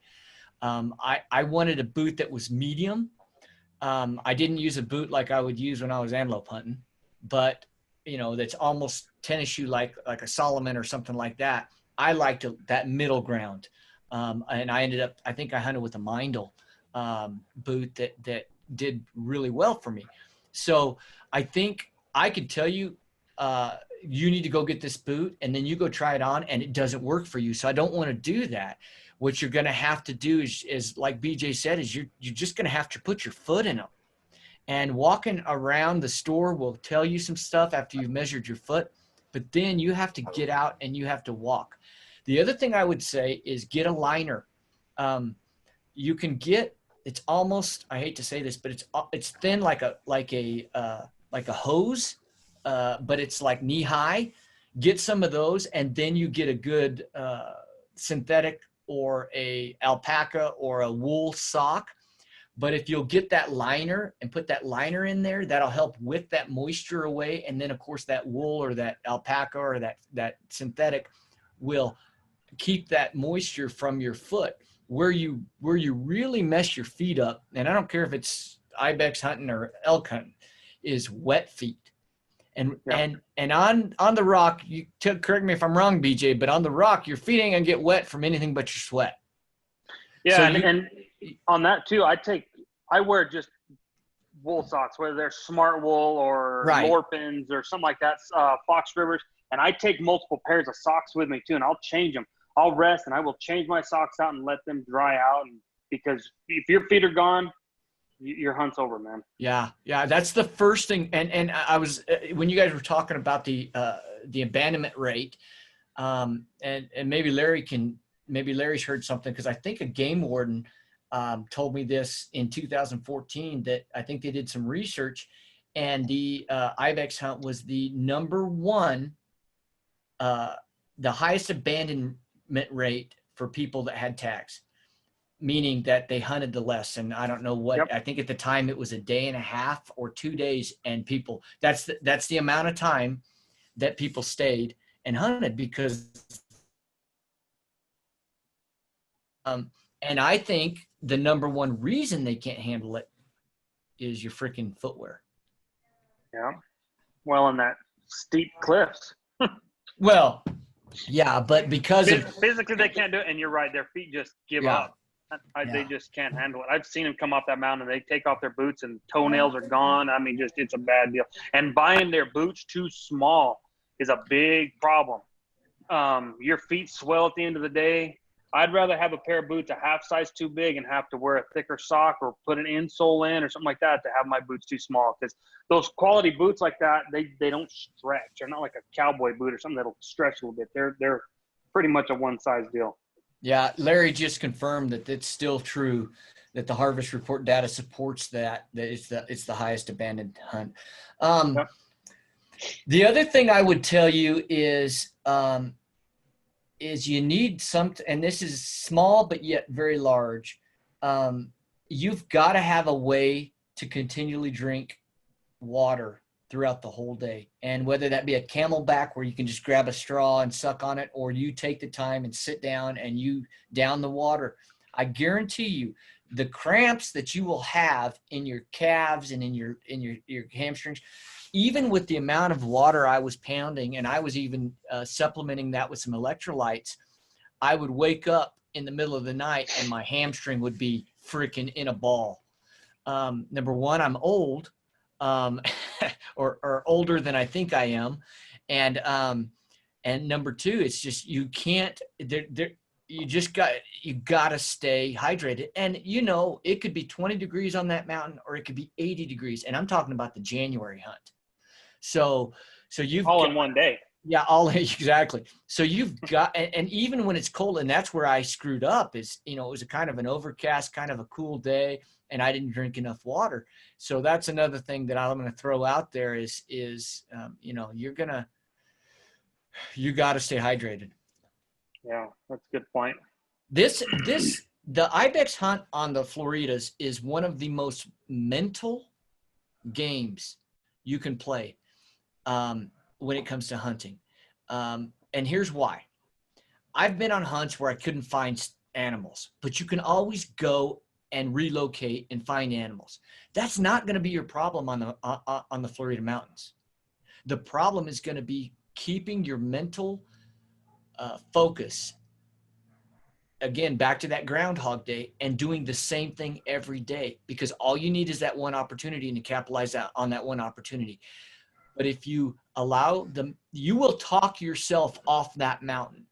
I wanted a boot that was medium. I didn't use a boot like I would use when I was antelope hunting, but that's almost tennis shoe like a Solomon or something like that. I liked that middle ground. And I ended up, I think I hunted with a Mindel boot that did really well for me. So I think I could tell you, you need to go get this boot, and then you go try it on and it doesn't work for you. So I don't want to do that. What you're going to have to do is like BJ said, is you're just going to have to put your foot in them. And walking around the store will tell you some stuff after you've measured your foot, but then you have to get out and you have to walk. The other thing I would say is get a liner. You can get, it's almost, I hate to say this, but it's thin like a hose, but it's like knee high. Get some of those, and then you get a good synthetic or a alpaca or a wool sock. But if you'll get that liner and put that liner in there, that'll help whip that moisture away. And then, of course, that wool or that alpaca or that synthetic will keep that moisture from your foot. Where you really mess your feet up, and I don't care if it's ibex hunting or elk hunting, is wet feet. And on the rock, correct me if I'm wrong, BJ, but on the rock, your feet ain't gonna get wet from anything but your sweat. Yeah, So and on that too, I wear just wool socks, whether they're Smart Wool or Lorpins or something like that, Fox Rivers, and I take multiple pairs of socks with me too, and I'll change them. I'll rest and I will change my socks out and let them dry out, because if your feet are gone, your hunt's over, man. Yeah, that's the first thing. And I was when you guys were talking about the abandonment rate, and maybe Larry's heard something, because I think a game warden told me this in 2014, that I think they did some research, and the ibex hunt was the number one, the highest abandonment rate for people that had tags, meaning that they hunted the less. And I don't know what, I think at the time it was a day and a half or 2 days, and people, that's the amount of time that people stayed and hunted, because and I think the number one reason they can't handle it is your freaking footwear. Yeah. Well, on that steep cliffs. Well, yeah, but because physically they can't do it, and you're right, their feet just give up. They just can't handle it. I've seen them come off that mountain, they take off their boots and toenails are gone. I mean, just, it's a bad deal. And buying their boots too small is a big problem. Your feet swell at the end of the day. I'd rather have a pair of boots a half size too big and have to wear a thicker sock or put an insole in or something like that to have my boots too small, because those quality boots like that, they don't stretch. They're not like a cowboy boot or something that'll stretch a little bit. They're pretty much a one size deal. Yeah, Larry just confirmed that it's still true, that the harvest report data supports that it's the highest abandoned hunt. The other thing I would tell you is you need something, and this is small but yet very large. You've got to have a way to continually drink water throughout the whole day. And whether that be a Camelback where you can just grab a straw and suck on it, or you take the time and sit down and you down the water, I guarantee you the cramps that you will have in your calves and in your hamstrings, even with the amount of water I was pounding, and I was even supplementing that with some electrolytes, I would wake up in the middle of the night and my hamstring would be freaking in a ball. Number one, I'm old, or older than I think I am. And number two, it's just, you can't, you got to stay hydrated. And it could be 20 degrees on that mountain, or it could be 80 degrees. And I'm talking about the January hunt. So you've all in one day. Yeah, exactly. So you've got, and even when it's cold, and that's where I screwed up, is, it was a kind of an overcast, kind of a cool day, and I didn't drink enough water. So that's another thing that I'm going to throw out there is you got to stay hydrated. Yeah, that's a good point. The ibex hunt on the Floridas is one of the most mental games you can play when it comes to hunting. And here's why. I've been on hunts where I couldn't find animals, but you can always go and relocate and find animals. That's not going to be your problem on the Florida mountains. The problem is going to be keeping your mental focus, again, back to that Groundhog Day, and doing the same thing every day, because all you need is that one opportunity and to capitalize on that one opportunity. But if you allow them, you will talk yourself off that mountain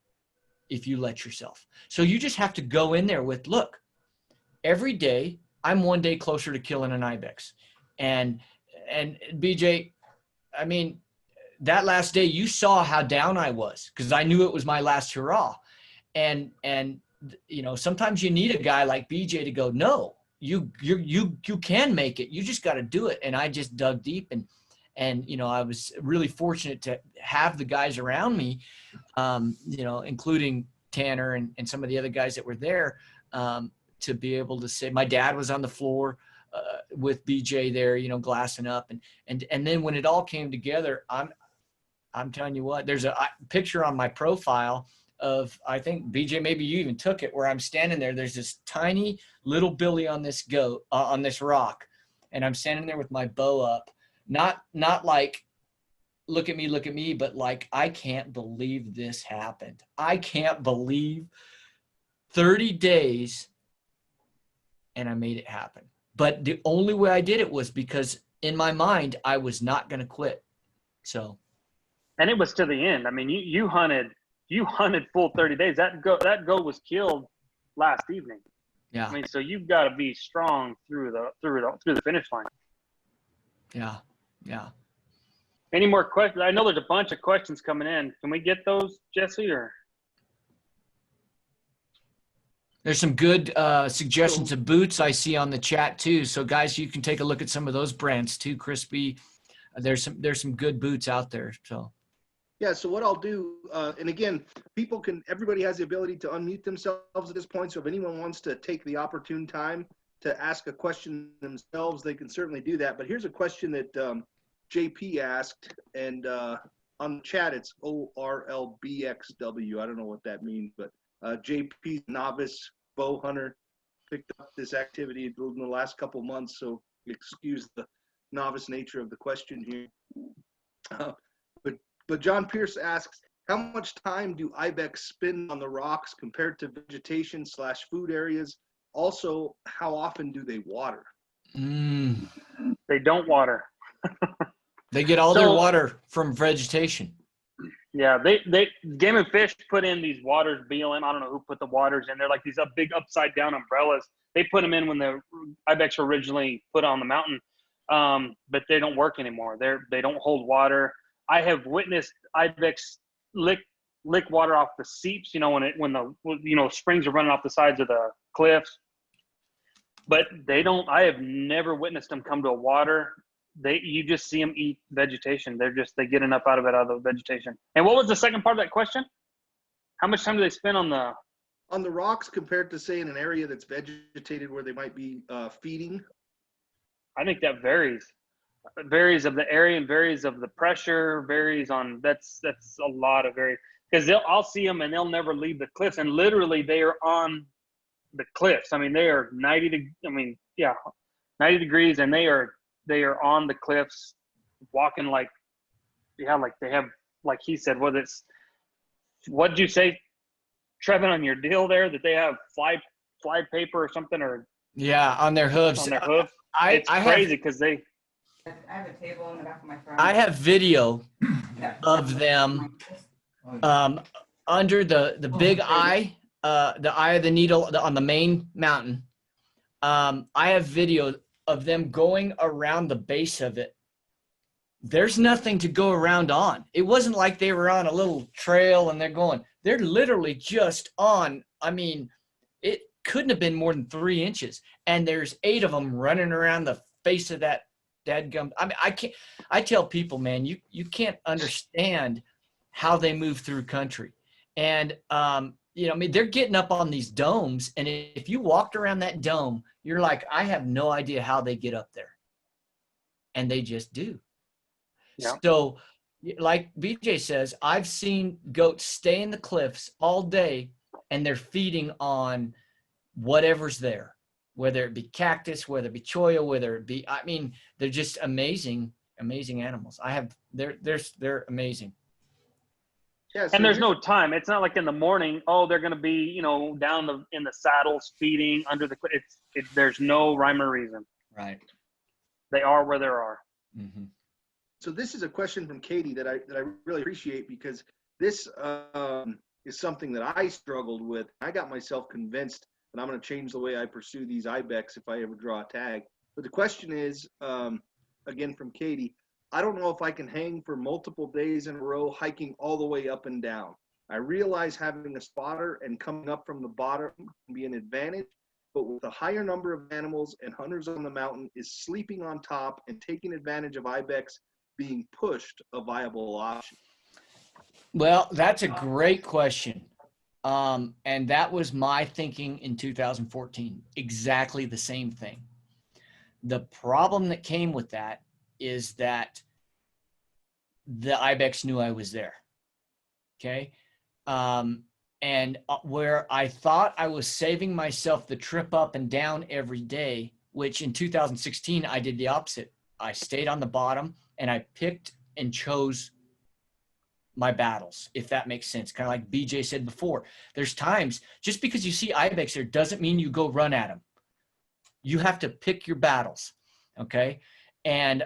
if you let yourself. So you just have to go in there with, look, every day I'm one day closer to killing an ibex. And BJ, I mean, that last day you saw how down I was, because I knew it was my last hurrah. And sometimes you need a guy like BJ to go, no, you can make it. You just got to do it. And I just dug deep, and I was really fortunate to have the guys around me, including Tanner and some of the other guys that were there, to be able to say, my dad was on the floor with BJ there, you know, glassing up. And then when it all came together, I'm telling you what, there's a picture on my profile of, I think BJ, maybe you even took it, where I'm standing there. There's this tiny little Billy on this on this rock. And I'm standing there with my bow up, not like, look at me, but like, I can't believe this happened. I can't believe 30 days and I made it happen. But the only way I did it was because in my mind, I was not going to quit. So. And it was to the end. I mean, you hunted full 30 days. That goat was killed last evening. Yeah. I mean, so you've got to be strong through the finish line. Yeah. Yeah. Any more questions? I know there's a bunch of questions coming in. Can we get those, Jesse, or? There's some good suggestions of boots I see on the chat too. So guys, you can take a look at some of those brands too, Crispy. There's some good boots out there. So. Yeah, so what I'll do, and again, everybody has the ability to unmute themselves at this point. So if anyone wants to take the opportune time to ask a question themselves, they can certainly do that. But here's a question that JP asked, and on the chat, it's ORLBXW. I don't know what that means, but JP, novice bow hunter, picked up this activity in the last couple months, so excuse the novice nature of the question here. But John Pierce asks, how much time do Ibex spend on the rocks compared to vegetation/food areas? Also, how often do they water? They don't water. They get all their water from vegetation. Yeah, they Game and Fish put in these waters, BLM. I don't know who put the waters in. They're like these big upside down umbrellas. They put them in when the Ibex were originally put on the mountain, but they don't work anymore. They don't hold water. I have witnessed Ibex lick water off the seeps, when the springs are running off the sides of the cliffs. But they don't. I have never witnessed them come to a water. You just see them eat vegetation. They get enough out of the vegetation. And what was the second part of that question? How much time do they spend on the rocks compared to, say, in an area that's vegetated where they might be feeding? I think that varies. It varies of the area and varies of the pressure, varies on, that's a lot of because I'll see them and they'll never leave the cliffs, and literally they are on the cliffs. I mean, they are 90 degrees, and they are on the cliffs walking like they have, like he said, what'd you say, Trevon, on your deal there, that they have fly paper or something, or yeah, on their hooves. It's crazy because they. I have a table in the back of my truck. I have video of them under the big eye, the eye of the needle on the main mountain. I have video of them going around the base of it. There's nothing to go around on. It wasn't like they were on a little trail and they're literally just on. I mean, it couldn't have been more than 3 inches. And there's 8 of them running around the face of that dadgum. I mean, I tell people, man, you can't understand how they move through country. And, they're getting up on these domes. And if you walked around that dome, you're like, I have no idea how they get up there. And they just do. Yeah. So like BJ says, I've seen goats stay in the cliffs all day and they're feeding on whatever's there, whether it be cactus, whether it be cholla, whether it be, they're just amazing animals. They're amazing. Yeah, so and there's no time. It's not like in the morning, they're going to be, down in the saddles feeding under the, there's no rhyme or reason. Right. They are where they are. Mm-hmm. So this is a question from Katie that I really appreciate, because this is something that I struggled with. I got myself convinced that I'm going to change the way I pursue these Ibex if I ever draw a tag. But the question is, again from Katie, I don't know if I can hang for multiple days in a row hiking all the way up and down. I realize having a spotter and coming up from the bottom can be an advantage, but with a higher number of animals and hunters on the mountain, is sleeping on top and taking advantage of Ibex being pushed a viable option? Well, that's a great question. And that was my thinking in 2014, exactly the same thing. The problem that came with that is that the Ibex knew I was there. Okay. And where I thought I was saving myself the trip up and down every day, which in 2016, I did the opposite. I stayed on the bottom and I picked and chose my battles, if that makes sense. Kind of like BJ said before, there's times just because you see Ibex there doesn't mean you go run at them. You have to pick your battles. Okay. And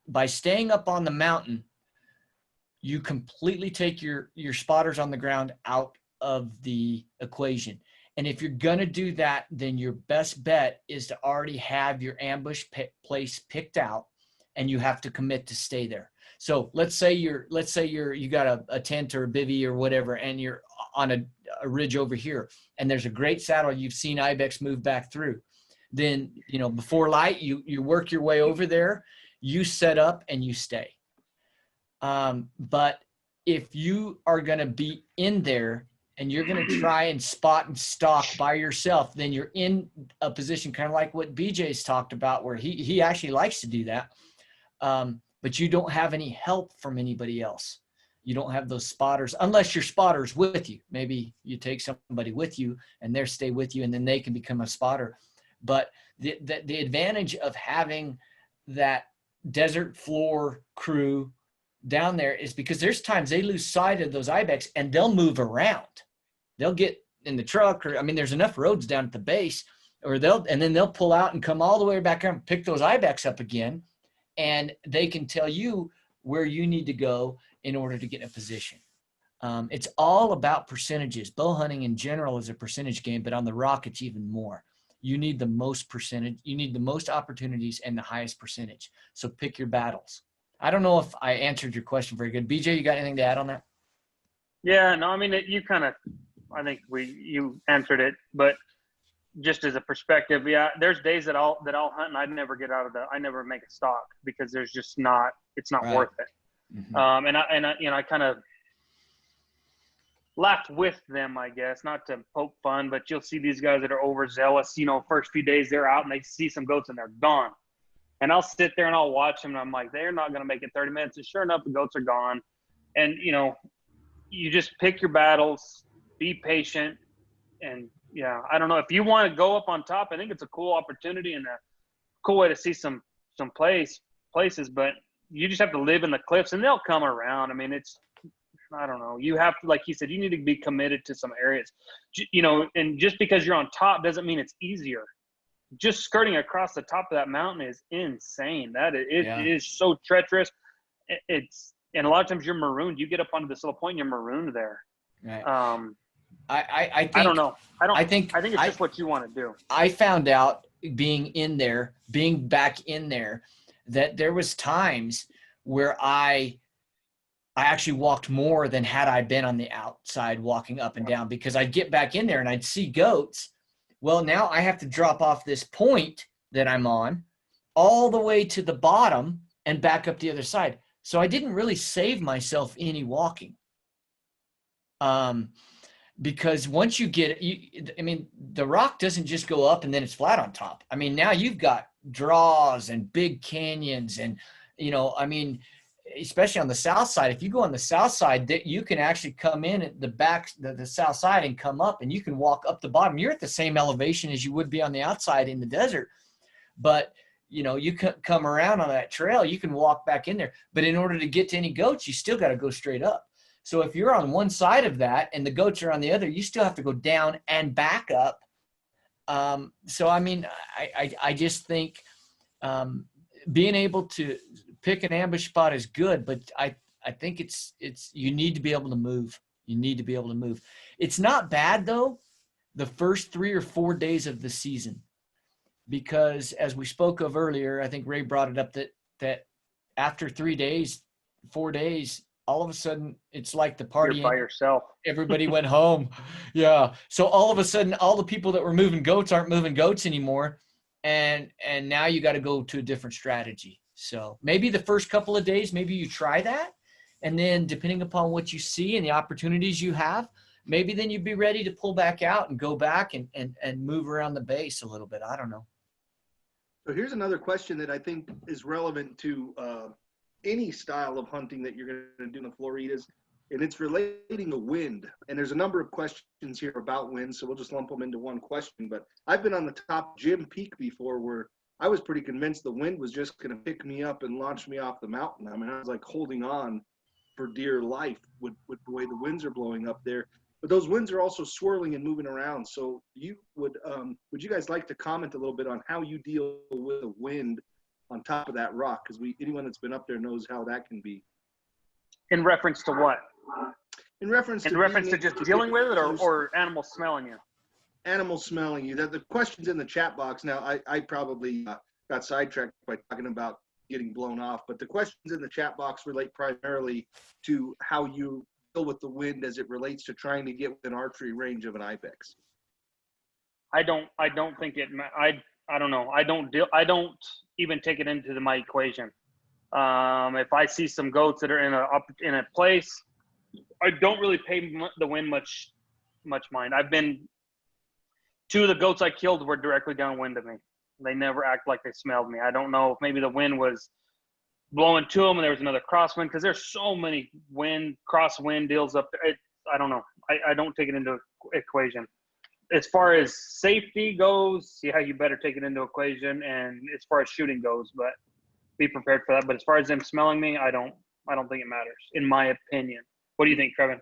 by staying up on the mountain, you completely take your spotters on the ground out of the equation. And if you're going to do that, then your best bet is to already have your ambush place picked out, and you have to commit to stay there. So let's say you got a tent or a bivvy or whatever, and you're on a ridge over here, and there's a great saddle. You've seen Ibex move back through. Then, before light, you work your way over there, you set up and you stay. But if you are going to be in there and you're going to try and spot and stalk by yourself, then you're in a position kind of like what BJ's talked about, where he actually likes to do that. But you don't have any help from anybody else. You don't have those spotters, unless your spotter's with you. Maybe you take somebody with you and they stay with you, and then they can become a spotter. But the advantage of having that desert floor crew down there is because there's times they lose sight of those Ibex and they'll move around. They'll get in the truck, or there's enough roads down at the base, and then they'll pull out and come all the way back up and pick those Ibex up again, and they can tell you where you need to go in order to get in a position. It's all about percentages. Bow hunting in general is a percentage game, but on the rock it's even more. You need the most percentage. You need the most opportunities and the highest percentage. So pick your battles. I don't know if I answered your question very good. BJ, you got anything to add on that? Yeah, no, I think you answered it, but just as a perspective, yeah, there's days that I'll hunt and I never make a stock because it's not Right. worth it. Mm-hmm. I kind of laughed with them, I guess, not to poke fun, but you'll see these guys that are overzealous, first few days they're out and they see some goats and they're gone. And I'll sit there and I'll watch them and I'm like, they're not going to make it 30 minutes. And sure enough, the goats are gone. And, you just pick your battles, be patient. And yeah, I don't know, if you want to go up on top, I think it's a cool opportunity and a cool way to see some places, but you just have to live in the cliffs and they'll come around. I don't know. You have to, like he said, you need to be committed to some areas, and just because you're on top doesn't mean it's easier. Just skirting across the top of that mountain is insane. It is so treacherous. And a lot of times you're marooned. You get up onto this little point, and you're marooned there. Right. I don't know. I think it's just what you want to do. I found out being back in there, that there was times where I actually walked more than had I been on the outside walking up and down, because I'd get back in there and I'd see goats. Well, now I have to drop off this point that I'm on all the way to the bottom and back up the other side. So I didn't really save myself any walking. Because once you get the rock doesn't just go up and then it's flat on top. Now you've got draws and big canyons and, especially on the south side. If you go on the south side, that you can actually come in at the south side and come up, and you can walk up the bottom. You're at the same elevation as you would be on the outside in the desert, but you can come around on that trail. You can walk back in there, but in order to get to any goats, you still got to go straight up. So if you're on one side of that and the goats are on the other, you still have to go down and back up. I just think being able to pick an ambush spot is good, but I think it's you need to be able to move. You need to be able to move. It's not bad though, the first 3 or 4 days of the season, because as we spoke of earlier, I think Ray brought it up that after 3 days, 4 days, all of a sudden it's like the party. You're by yourself. Everybody went home. Yeah. So all of a sudden, all the people that were moving goats aren't moving goats anymore. And now you got to go to a different strategy. So maybe the first couple of days, maybe you try that. And then depending upon what you see and the opportunities you have, maybe then you'd be ready to pull back out and go back and move around the base a little bit. I don't know. So here's another question that I think is relevant to any style of hunting that you're going to do in the Floridas, and it's relating to wind. And there's a number of questions here about wind, so we'll just lump them into one question. But I've been on the top Jim Peak before where I was pretty convinced the wind was just going to pick me up and launch me off the mountain. I mean, I was like holding on for dear life with the way the winds are blowing up there. But those winds are also swirling and moving around. So would you guys like to comment a little bit on how you deal with the wind on top of that rock? Because anyone that's been up there knows how that can be. In reference to what? In reference to just dealing with it, or animals smelling you? Animals smelling you. The question's in the chat box. Now, I probably got sidetracked by talking about getting blown off, but the questions in the chat box relate primarily to how you deal with the wind as it relates to trying to get within archery range of an Ibex. I don't think it. I don't know. I don't even take it into my equation. If I see some goats that are in a place, I don't really pay the wind much mind. Two of the goats I killed were directly downwind of me. They never act like they smelled me. I don't know if maybe the wind was blowing to them and there was another crosswind, because there's so many crosswind deals up there. I don't know. I don't take it into equation. As far as safety goes, yeah, you better take it into equation. And as far as shooting goes, but be prepared for that. But as far as them smelling me, I don't think it matters, in my opinion. What do you think, Trevon?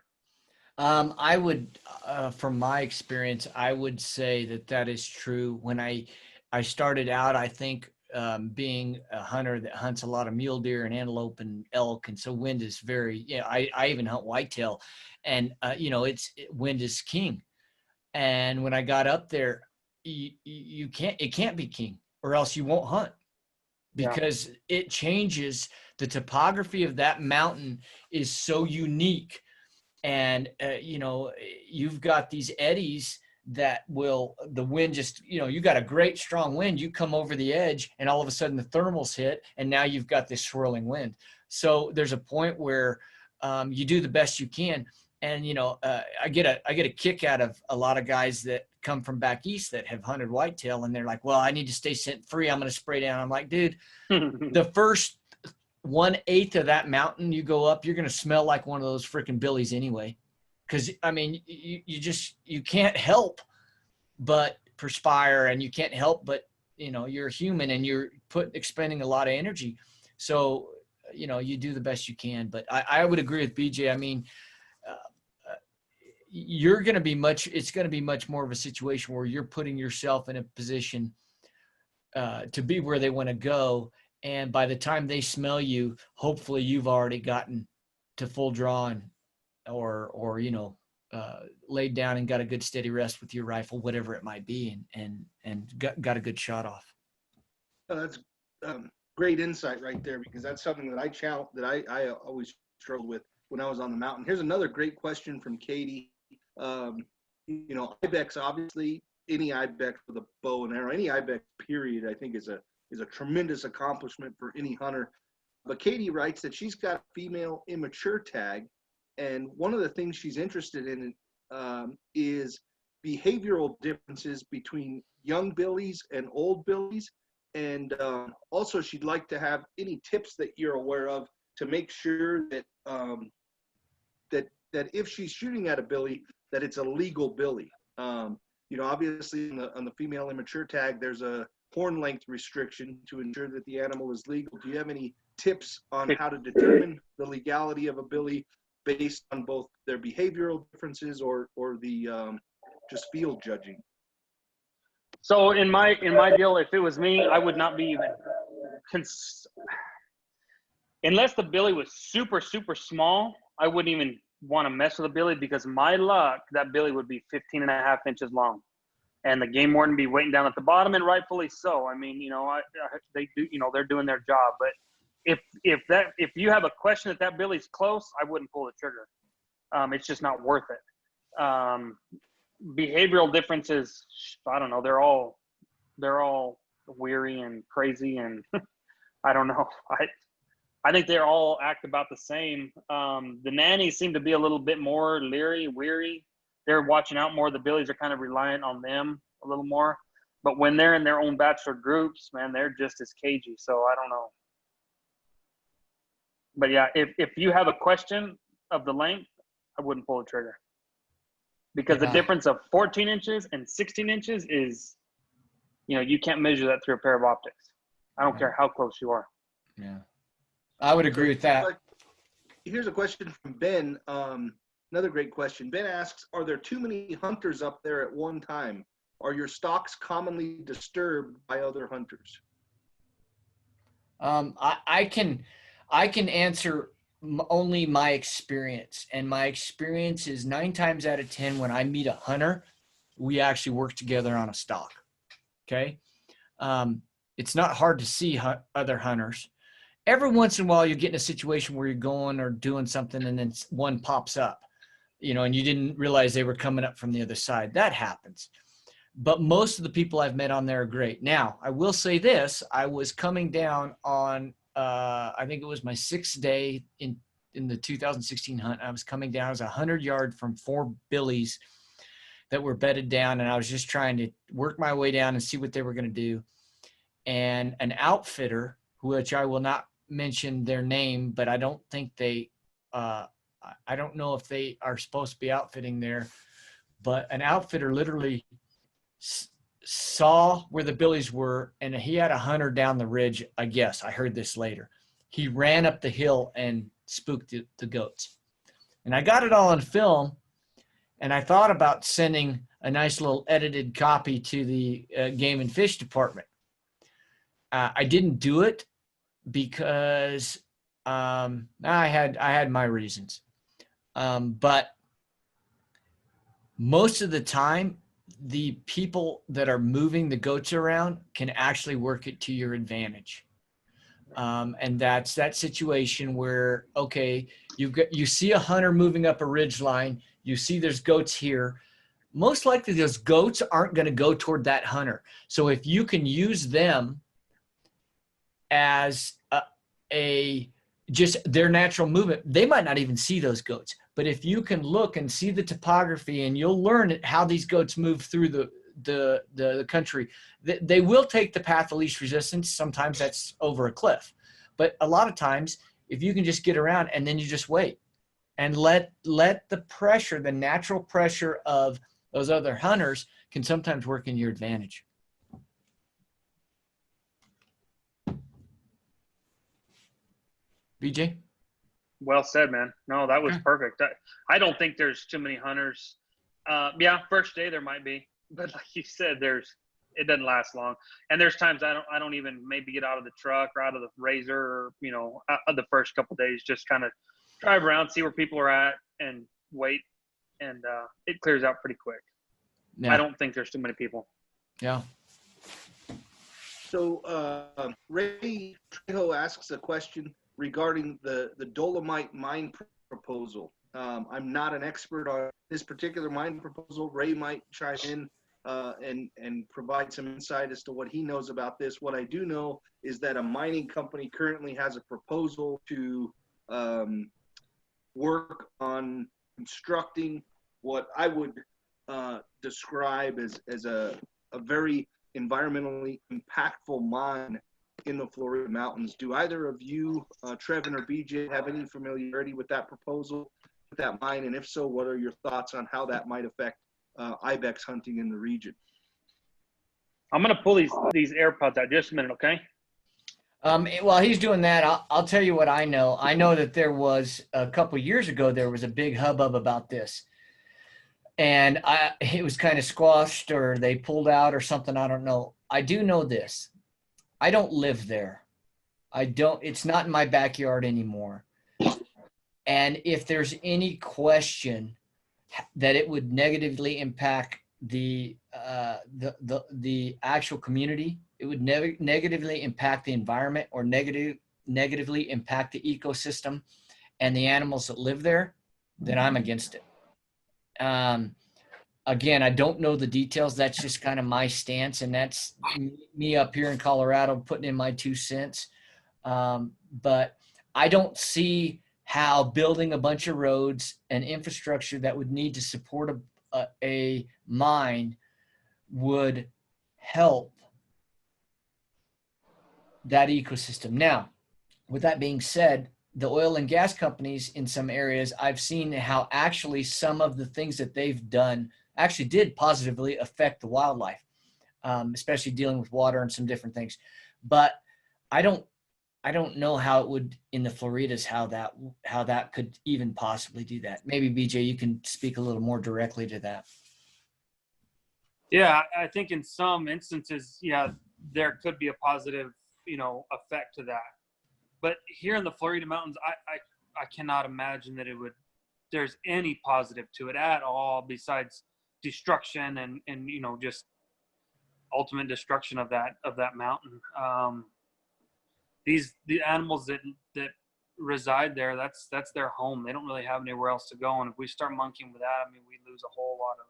I would, from my experience, I would say that is true. When I started out, I think being a hunter that hunts a lot of mule deer and antelope and elk, and so wind is very, I even hunt whitetail, and wind is king. And when I got up there, it can't be king, or else you won't hunt, because it changes. The topography of that mountain is so unique. And, you've got these eddies that the wind just, you got a great strong wind, you come over the edge and all of a sudden the thermals hit and now you've got this swirling wind. So there's a point where you do the best you can. And, I get a kick out of a lot of guys that come from back east that have hunted whitetail, and they're like, well, I need to stay scent free, I'm going to spray down. I'm like, dude, the first 1/8 of that mountain you go up, you're going to smell like one of those freaking billies anyway. Because, I mean, you can't help but perspire, and you can't help but, you're human and you're expending a lot of energy. So, you do the best you can. But I would agree with BJ. I mean, it's going to be much more of a situation where you're putting yourself in a position to be where they want to go. And by the time they smell you, hopefully you've already gotten to full drawn or laid down and got a good steady rest with your rifle, whatever it might be, and got a good shot off. That's great insight right there, because that's something that I always struggled with when I was on the mountain. Here's another great question from Katie. Ibex, obviously, any Ibex with a bow and arrow, any Ibex period, I think is a tremendous accomplishment for any hunter. But Katie writes that she's got a female immature tag, and one of the things she's interested in is behavioral differences between young billies and old billies. And also she'd like to have any tips that you're aware of to make sure that that if she's shooting at a billy, that it's a legal billy. Obviously on the female immature tag, there's a horn length restriction to ensure that the animal is legal. Do you have any tips on how to determine the legality of a billy based on both their behavioral differences or the just field judging? So in my deal, if it was me, I would not be even unless the billy was super, super small, I wouldn't even want to mess with a billy, because my luck, that billy would be 15.5 inches long. And the game warden be waiting down at the bottom, and rightfully so. I mean, they do, they're doing their job. But if you have a question that billy's close, I wouldn't pull the trigger. It's just not worth it. Behavioral differences, I don't know. They're all weary and crazy, and I don't know. I think they all act about the same. The nannies seem to be a little bit more leery, weary. they're watching out more. The billies are kind of reliant on them a little more. But when they're in their own bachelor groups, man, they're just as cagey. So I don't know. But yeah, if you have a question of the length, I wouldn't pull the trigger. Because the difference of 14 inches and 16 inches is, you can't measure that through a pair of optics. I don't care how close you are. Yeah. I would agree with that. Here's a question from Ben. Another great question. Ben asks, are there too many hunters up there at one time? Are your stocks commonly disturbed by other hunters? I can answer only my experience, and my experience is 9 times out of 10 when I meet a hunter, we actually work together on a stock. Okay, it's not hard to see other hunters. Every once in a while, you get in a situation where you're going or doing something, and then one pops up, and you didn't realize they were coming up from the other side. That happens. But most of the people I've met on there are great. Now, I will say this. I was coming down on, I think it was my 6th day in the 2016 hunt. I was coming down. I was 100 yards from 4 billies that were bedded down, and I was just trying to work my way down and see what they were going to do. And an outfitter, which I will not mention their name, but I don't think I don't know if they are supposed to be outfitting there, but an outfitter literally saw where the billies were, and he had a hunter down the ridge. I guess I heard this later. He ran up the hill and spooked the goats, and I got it all on film. And I thought about sending a nice little edited copy to the Game and Fish Department. I didn't do it because I had my reasons. But most of the time, the people that are moving the goats around can actually work it to your advantage. And that's that situation where, okay, you see a hunter moving up a ridge line, you see there's goats here. Most likely those goats aren't going to go toward that hunter. So if you can use them as just their natural movement, they might not even see those goats. But if you can look and see the topography, and you'll learn how these goats move through the country, they will take the path of least resistance. Sometimes that's over a cliff. But a lot of times, if you can just get around and then you just wait and let the pressure, the natural pressure of those other hunters can sometimes work in your advantage. BJ? Well said, man. No, that was perfect. I don't think there's too many hunters. Yeah, first day there might be, but like you said, it doesn't last long. And there's times I don't even maybe get out of the truck or out of the razor, or the first couple of days, just kind of drive around, see where people are at, and wait, and it clears out pretty quick. Yeah. I don't think there's too many people. Yeah. So Ray Trejo asks a question regarding the Dolomite mine proposal. I'm not an expert on this particular mine proposal. Ray might chime in and provide some insight as to what he knows about this. What I do know is that a mining company currently has a proposal to work on constructing what I would describe as a very environmentally impactful mine in the Florida mountains. Do either of you, Trevon or BJ, have any familiarity with that proposal, with that mine? And if so, what are your thoughts on how that might affect Ibex hunting in the region? I'm going to pull these AirPods out just a minute, okay? While he's doing that, I'll tell you what I know. I know that there was a couple years ago, there was a big hubbub about this. And it was kind of squashed, or they pulled out or something. I don't know. I do know this. I don't live there. It's not in my backyard anymore. And if there's any question that it would negatively impact the actual community, it would negatively impact the environment, or negatively impact the ecosystem and the animals that live there, then I'm against it. Again, I don't know the details. That's just kind of my stance, and that's me up here in Colorado putting in my 2 cents. But I don't see how building a bunch of roads and infrastructure that would need to support a mine would help that ecosystem. Now, with that being said, the oil and gas companies in some areas, I've seen how actually some of the things that they've done actually did positively affect the wildlife, especially dealing with water and some different things. But I don't know how it would in the Floridas, how that could even possibly do that. Maybe BJ, you can speak a little more directly to that. Yeah, I think in some instances, yeah, there could be a positive, effect to that. But here in the Florida mountains, I cannot imagine that there's any positive to it at all besides destruction and just ultimate destruction of that mountain. The animals that reside there, that's their home. They don't really have anywhere else to go. And if we start monkeying with that, I mean, we lose a whole lot of.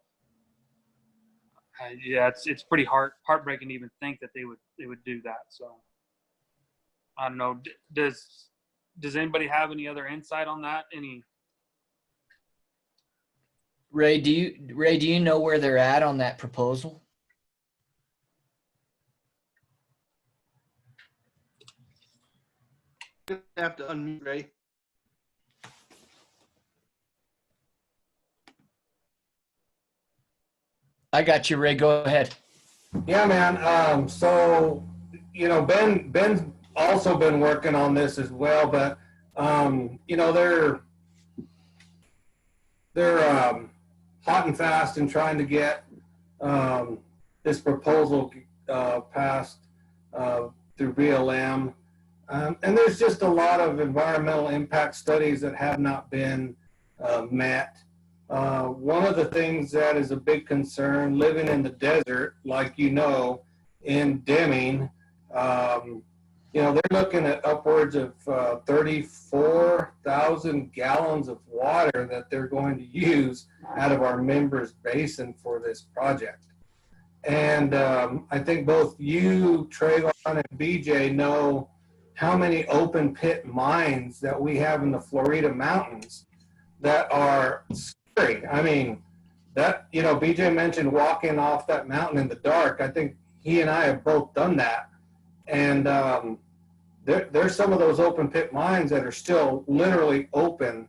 Yeah, it's pretty heartbreaking to even think that they would do that. So I don't know. Does anybody have any other insight on that? Ray, do you know where they're at on that proposal? Have to unmute Ray. I got you, Ray. Go ahead. Yeah, man. So, Ben's also been working on this as well, but they're hot and fast and trying to get this proposal passed through BLM. And there's just a lot of environmental impact studies that have not been met. One of the things that is a big concern, living in the desert, like in Deming, they're looking at upwards of 34,000 gallons of water that they're going to use out of our members basin for this project. And I think both you, Trevon, and BJ know how many open pit mines that we have in the Florida mountains that are scary. I mean, BJ mentioned walking off that mountain in the dark. I think he and I have both done that. And there's some of those open pit mines that are still literally open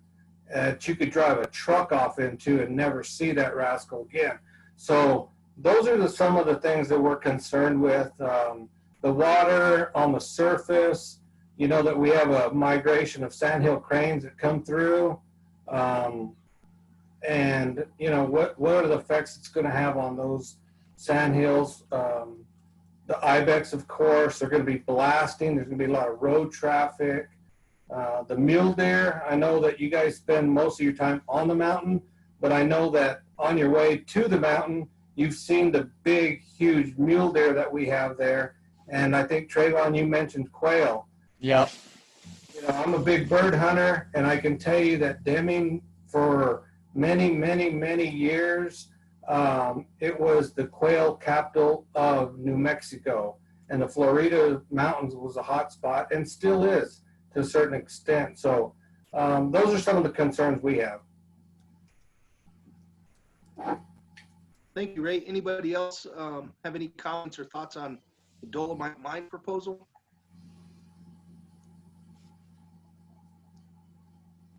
that you could drive a truck off into and never see that rascal again. So those are some of the things that we're concerned with. The water on the surface, that we have a migration of sandhill cranes that come through. And, what are the effects it's going to have on those sandhills? The Ibex, of course, they're going to be blasting. There's going to be a lot of road traffic. The mule deer, I know that you guys spend most of your time on the mountain, but I know that on your way to the mountain, you've seen the big, huge mule deer that we have there. And I think, Trevon, you mentioned quail. Yep. I'm a big bird hunter, and I can tell you that Deming, for many, many, many years, it was the quail capital of New Mexico, and the Florida mountains was a hot spot and still is to a certain extent. So those are some of the concerns we have. Thank you, Ray. Anybody else have any comments or thoughts on the Dolomite mine proposal?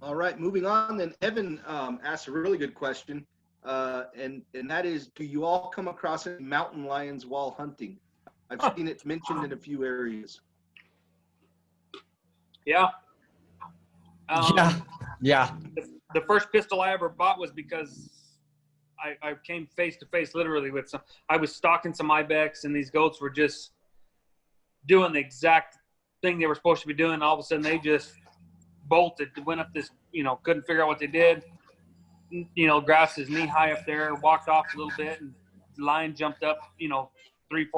All right, moving on. Then Evan asked a really good question. And that is, do you all come across any mountain lions while hunting? I've seen it mentioned in a few areas. Yeah. Yeah. The first pistol I ever bought was because I came face to face literally with some. I was stalking some Ibex, and these goats were just doing the exact thing they were supposed to be doing. All of a sudden, they just bolted, went up this, couldn't figure out what they did. Grass is knee high up there, walked off a little bit, and the lion jumped up, 3-4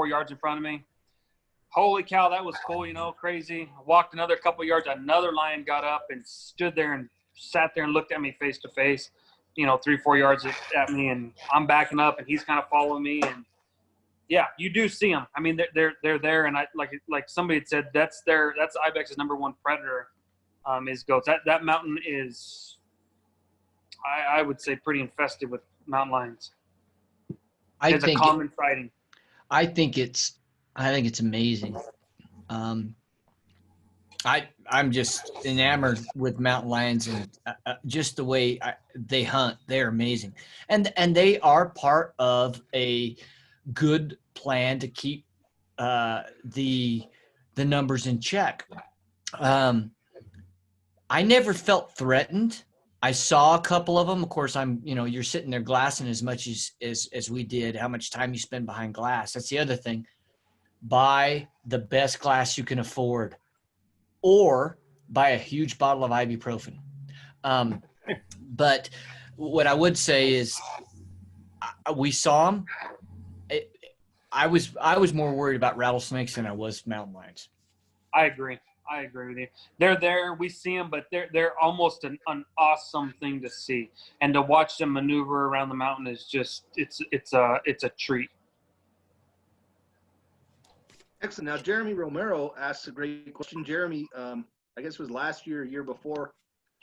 yards in front of me. Holy cow, that was cool, crazy. I walked another couple yards, another lion got up and stood there and sat there and looked at me face to face, 3-4 yards at me, and I'm backing up and he's kind of following me. And yeah, you do see them. I mean, they're there, and I like somebody had said, that's Ibex's number one predator, is goats. That mountain is, I would say, pretty infested mountain lions? I It's a think common sighting. I think it's amazing. I'm just enamored with mountain lions and just the way they hunt. They're amazing, and they are part of a good plan to keep the numbers in check. I never felt threatened. I saw a couple of them. Of course, you're sitting there glassing as much as we did. How much time you spend behind glass? That's the other thing. Buy the best glass you can afford, or buy a huge bottle of ibuprofen. But what I would say is, we saw them. I was more worried about rattlesnakes than I was mountain lions. I agree with you. They're there. We see them, but they're almost an awesome thing to see, and to watch them maneuver around the mountain is just it's a treat. Excellent. Now, Jeremy Romero asks a great question. Jeremy, I guess it was last year, or year before,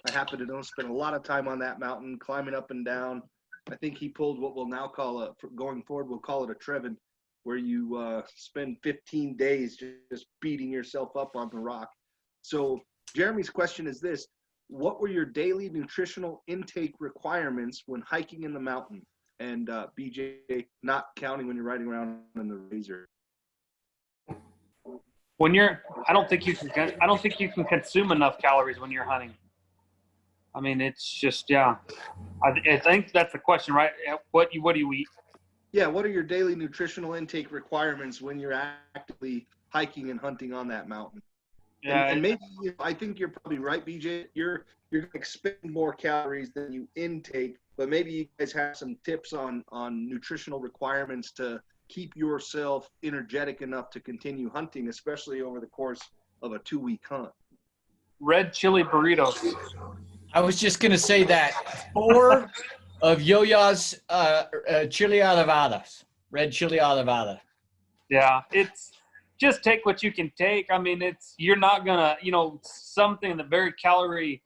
I happened to know, spent a lot of time on that mountain, climbing up and down. I think he pulled what we'll now call going forward, we'll call it a Trevon, where you spend 15 days just beating yourself up on the rock. So Jeremy's question is this: what were your daily nutritional intake requirements when hiking in the mountain? And BJ, not counting when you're riding around in the Razor. I don't think you can consume enough calories when you're hunting. I mean, it's just, yeah. I think that's the question, right? What do you eat? Yeah, what are your daily nutritional intake requirements when you're actively hiking and hunting on that mountain? Yeah, and maybe, I think you're probably right, BJ. You're going to expend more calories than you intake, but maybe you guys have some tips on nutritional requirements to keep yourself energetic enough to continue hunting, especially over the course of a 2-week hunt. Red chili burritos. I was just going to say that 4 of Yo-Yo's chili olivadas, red chili olivada. Yeah, it's just take what you can take. I mean, you're not gonna, something that very calorie,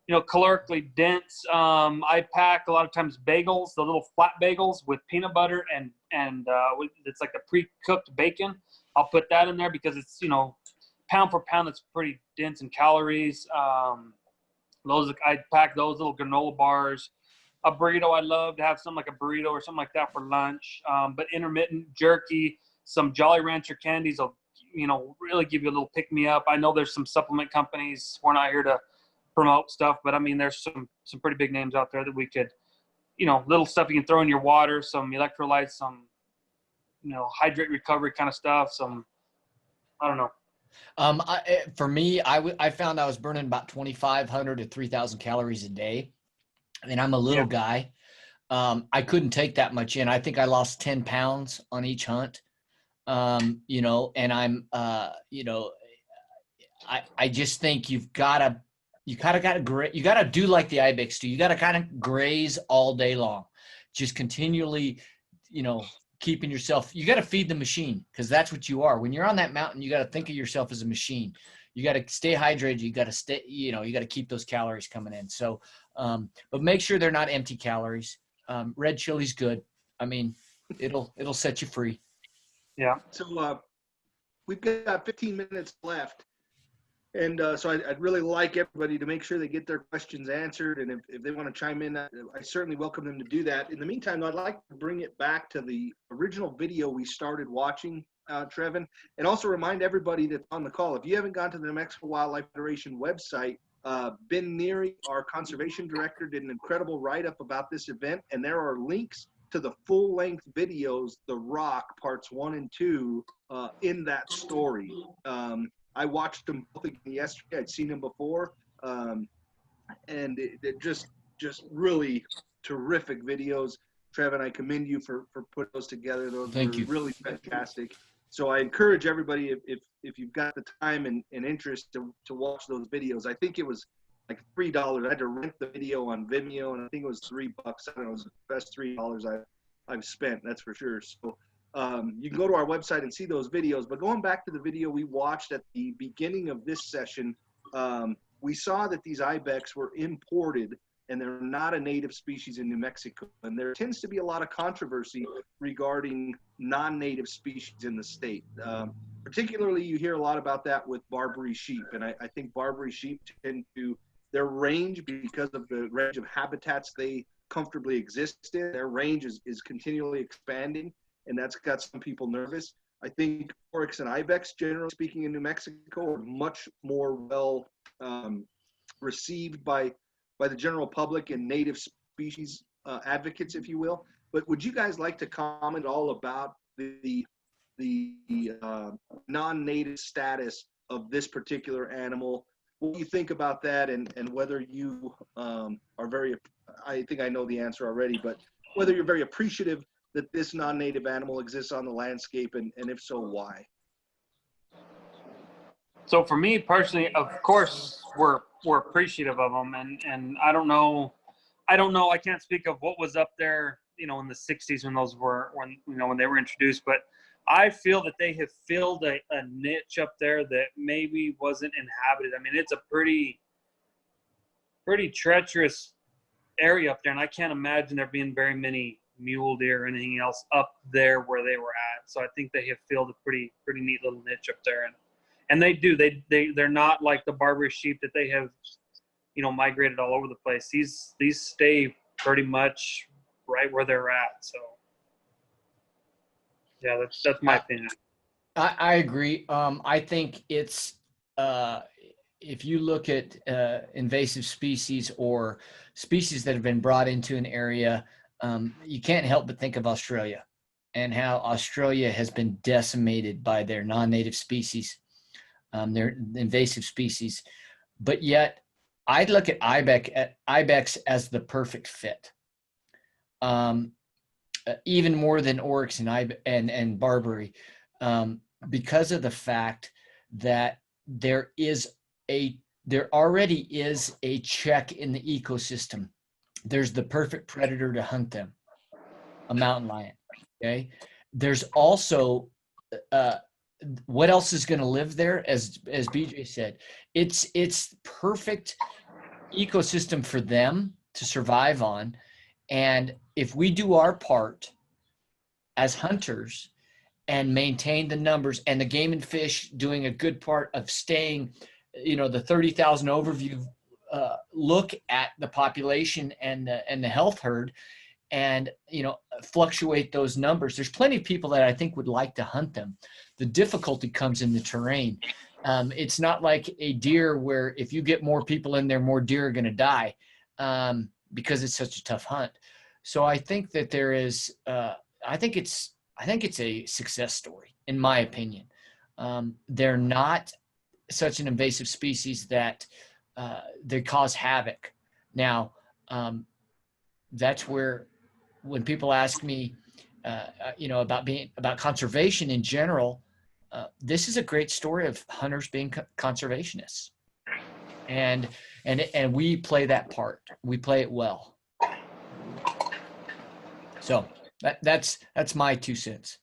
calorically dense. I pack a lot of times bagels, the little flat bagels with peanut butter and it's like the pre-cooked bacon. I'll put that in there because it's, pound for pound, it's pretty dense in calories. I pack those little granola bars. A burrito, I love to have something like a burrito or something like that for lunch. But intermittent jerky, some Jolly Rancher candies will, really give you a little pick me up. I know there's some supplement companies. We're not here to promote stuff, but I mean, there's some pretty big names out there that we could, little stuff you can throw in your water, some electrolytes, some, hydrate recovery kind of stuff. I don't know. For me, I found I was burning about 2,500 to 3,000 calories a day. And I'm a little guy. I couldn't take that much in. I think I lost 10 pounds on each hunt. And I'm, I just think you gotta do like the Ibex do. You gotta kind of graze all day long, just continually, keeping yourself. You gotta feed the machine, because that's what you are. When you're on that mountain, you gotta think of yourself as a machine. You gotta stay hydrated. You gotta stay. You gotta keep those calories coming in. So, but make sure they're not empty calories. Red chili's good. I mean, it'll set you free. Yeah. So we've got 15 minutes left. And so I'd really like everybody to make sure they get their questions answered. And if they want to chime in, I certainly welcome them to do that. In the meantime, I'd like to bring it back to the original video we started watching, Trevon, and also remind everybody that's on the call, if you haven't gone to the New Mexico Wildlife Federation website, Ben Neary, our conservation director, did an incredible write-up about this event, and there are links to the full-length videos, The Rock, parts 1 and 2, in that story. I watched them both again yesterday. I'd seen them before, and it just really terrific videos. Trevon, I commend you for putting those together. Those were really fantastic. So I encourage everybody, if you've got the time and interest to watch those videos. I think it was like $3. I had to rent the video on Vimeo, and I think it was $3. I don't know, it was the best $3 I've spent, that's for sure. So you can go to our website and see those videos. But going back to the video we watched at the beginning of this session, we saw that these Ibex were imported, and they're not a native species in New Mexico. And there tends to be a lot of controversy regarding non-native species in the state. Particularly, you hear a lot about that with Barbary sheep, and I think Barbary sheep tend to, their range, because of the range of habitats they comfortably exist in, their range is continually expanding, and that's got some people nervous. I think oryx and ibex, generally speaking, in New Mexico are much more well received by the general public and native species advocates, if you will. But would you guys like to comment all about the non-native status of this particular animal? What do you think about that, and whether you are very, I think I know the answer already, but whether you're very appreciative that this non-native animal exists on the landscape, and if so, why? So for me personally, of course, we're appreciative of them, and I don't know, I can't speak of what was up there, in the 60s when they were introduced, but I feel that they have filled a niche up there that maybe wasn't inhabited. I mean, it's a pretty treacherous area up there, and I can't imagine there being very many mule deer or anything else up there where they were at. So I think they have filled a pretty neat little niche up there, and they're not like the Barbary sheep that they have migrated all over the place. These stay pretty much right where they're at. So yeah, that's my opinion. I agree. I think it's if you look at invasive species or species that have been brought into an area, you can't help but think of Australia and how Australia has been decimated by their non-native species, their invasive species. But yet, I'd look at Ibex as the perfect fit, even more than oryx and Barbary, because of the fact that there already is a check in the ecosystem. There's the perfect predator to hunt them, a mountain lion. Okay. There's also what else is going to live there? As BJ said, it's perfect ecosystem for them to survive on. And if we do our part as hunters and maintain the numbers, and the game and fish doing a good part of staying, the 30,000 overview look at the population and the health herd, and fluctuate those numbers. There's plenty of people that I think would like to hunt them. The difficulty comes in the terrain. It's not like a deer where if you get more people in there, more deer are going to die because it's such a tough hunt. So I think that there is. I think it's a success story, in my opinion. They're not such an invasive species that they cause havoc. Now, that's where, when people ask me, about conservation in general, this is a great story of hunters being conservationists, and we play that part. We play it well. So that's my 2 cents.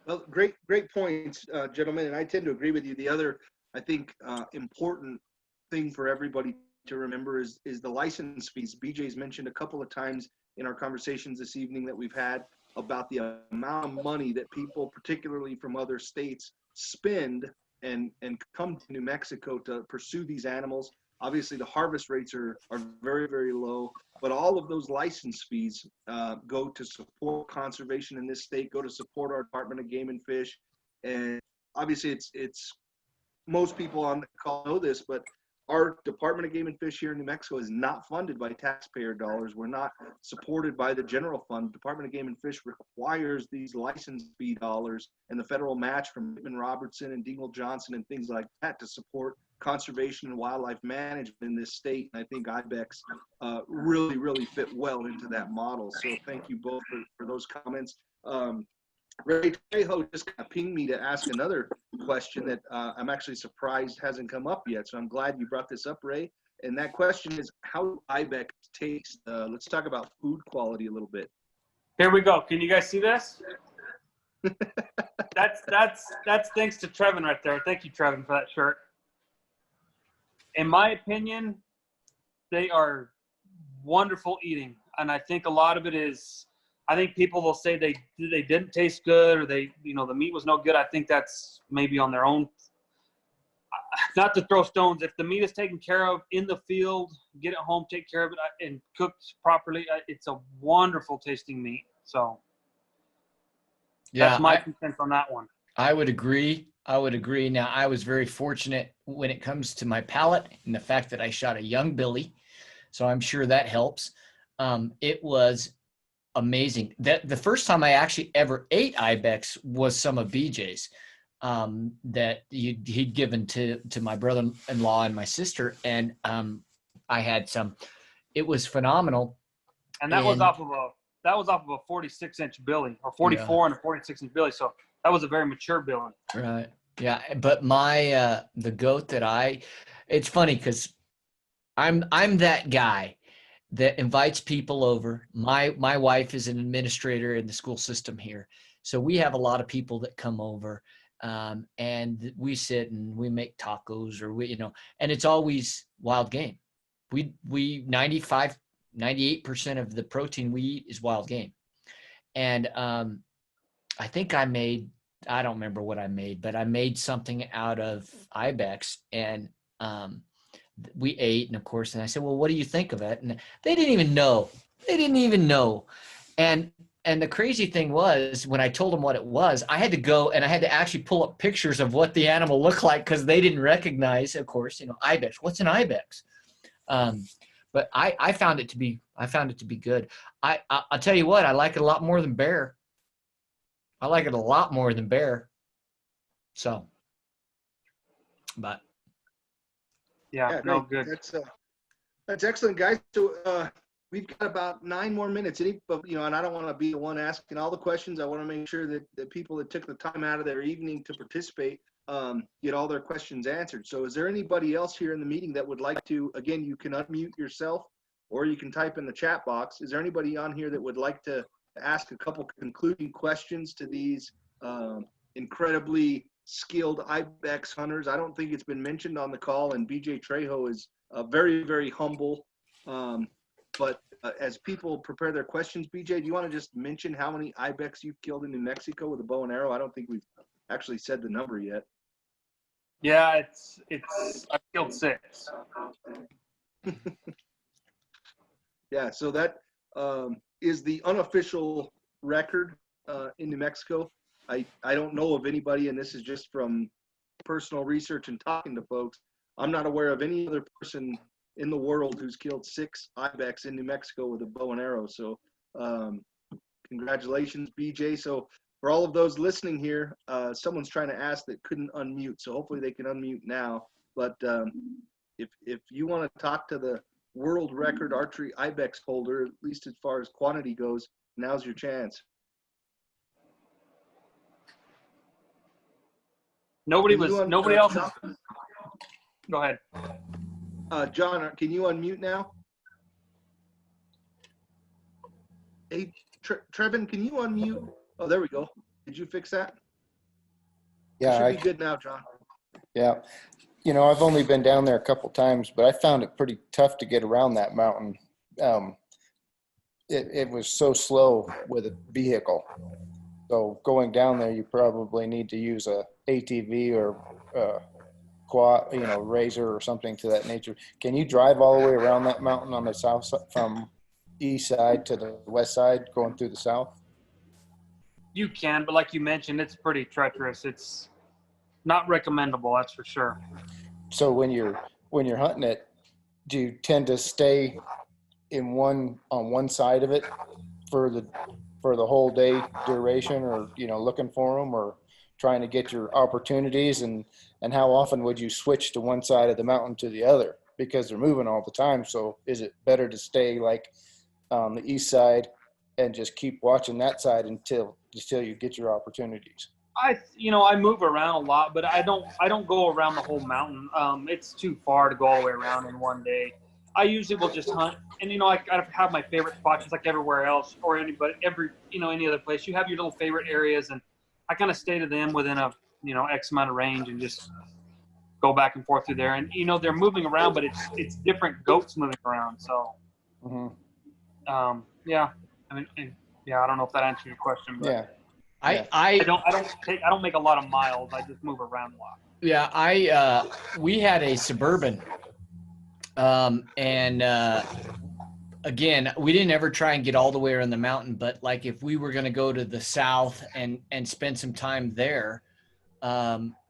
Well, great points, gentlemen, and I tend to agree with you. The other, I think, important thing for everybody to remember is the license fees. BJ's mentioned a couple of times in our conversations this evening that we've had about the amount of money that people, particularly from other states, spend and come to New Mexico to pursue these animals. Obviously, the harvest rates are very, very low, but all of those license fees go to support conservation in this state, go to support our Department of Game and Fish. And obviously, it's most people on the call know this, but our Department of Game and Fish here in New Mexico is not funded by taxpayer dollars. We're not supported by the general fund. Department of Game and Fish requires these license fee dollars and the federal match from Pittman Robertson and Dingle Johnson and things like that to support conservation and wildlife management in this state. And I think Ibex really, really fit well into that model. So thank you both for those comments. Ray Trejo just kind of pinged me to ask another question that I'm actually surprised hasn't come up yet. So I'm glad you brought this up, Ray. And that question is, how do Ibex taste? Let's talk about food quality a little bit. Here we go. Can you guys see this? That's thanks to Trevon right there. Thank you, Trevon, for that shirt. In my opinion, they are wonderful eating. And I think a lot of it is, I think people will say they didn't taste good, or the meat was no good. I think that's maybe on their own. Not to throw stones. If the meat is taken care of in the field, get it home, take care of it, and cooked properly, it's a wonderful tasting meat. So that's my 2 cents on that one. I would agree. Now, I was very fortunate when it comes to my palate and the fact that I shot a young billy, so I'm sure that helps. It was amazing. That the first time I actually ever ate Ibex was some of BJ's that he'd given to my brother-in-law and my sister, and I had some. It was phenomenal. And that was off of a 46-inch billy, or 44 and a 46-inch billy. So that was a very mature billy. Right. Yeah. But my the goat that it's funny because I'm that guy that invites people over. My wife is an administrator in the school system here, so we have a lot of people that come over, and we sit and we make tacos, or and it's always wild game. We 98% of the protein we eat is wild game, and I think I don't remember what I made, but I made something out of Ibex, and we ate, and of course, and I said, well, what do you think of it? And they didn't even know. And the crazy thing was, when I told them what it was, I had to go and I had to actually pull up pictures of what the animal looked like, because they didn't recognize, of course, Ibex. What's an Ibex? But I found it to be good. I'll tell you what, I like it a lot more than bear. So, but yeah, no, good. That's excellent, guys. So we've got about 9 more minutes. And I don't want to be the one asking all the questions. I want to make sure that the people that took the time out of their evening to participate get all their questions answered. So is there anybody else here in the meeting that would like to, again, you can unmute yourself or you can type in the chat box. Is there anybody on here that would like to ask a couple concluding questions to these incredibly skilled Ibex hunters? I don't think it's been mentioned on the call, and BJ Trejo is very, very humble. But as people prepare their questions, BJ, do you want to just mention how many Ibex you've killed in New Mexico with a bow and arrow? I don't think we've actually said the number yet. Yeah, I've killed 6. Yeah, so that is the unofficial record in New Mexico. I don't know of anybody, and this is just from personal research and talking to folks. I'm not aware of any other person in the world who's killed 6 Ibex in New Mexico with a bow and arrow. So congratulations, BJ. So for all of those listening here, someone's trying to ask that couldn't unmute. So hopefully they can unmute now. But if you want to talk to the world record archery Ibex holder, at least as far as quantity goes, now's your chance. Nobody else. Go ahead. John, can you unmute now? Hey, Trevon, can you unmute? Oh, there we go. Did you fix that? Yeah, should be good now, John. Yeah. I've only been down there a couple times, but I found it pretty tough to get around that mountain. It was so slow with a vehicle. So going down there, you probably need to use a ATV or quad, Razor or something to that nature. Can you drive all the way around that mountain on the south side, from east side to the west side, going through the south? You can, but like you mentioned, it's pretty treacherous. It's not recommendable, that's for sure. So when you're hunting it, do you tend to stay on one side of it for the whole day duration, or looking for them, or trying to get your opportunities, and how often would you switch to one side of the mountain to the other, because they're moving all the time? So is it better to stay like on the east side and just keep watching that side until you get your opportunities? I move around a lot, but I don't go around the whole mountain. It's too far to go all the way around in one day. I usually will just hunt, and I have my favorite spots, just like everywhere else, or any other place. You have your little favorite areas, and I kind of stay to them within a X amount of range, and just go back and forth through there. And you know, they're moving around, but it's different goats moving around. So, yeah. I mean, yeah. I don't know if that answers your question, but Yeah. I don't make a lot of miles. I just move around a lot. Yeah, we had a Suburban, and again, we didn't ever try and get all the way around the mountain, but like if we were going to go to the south and spend some time there,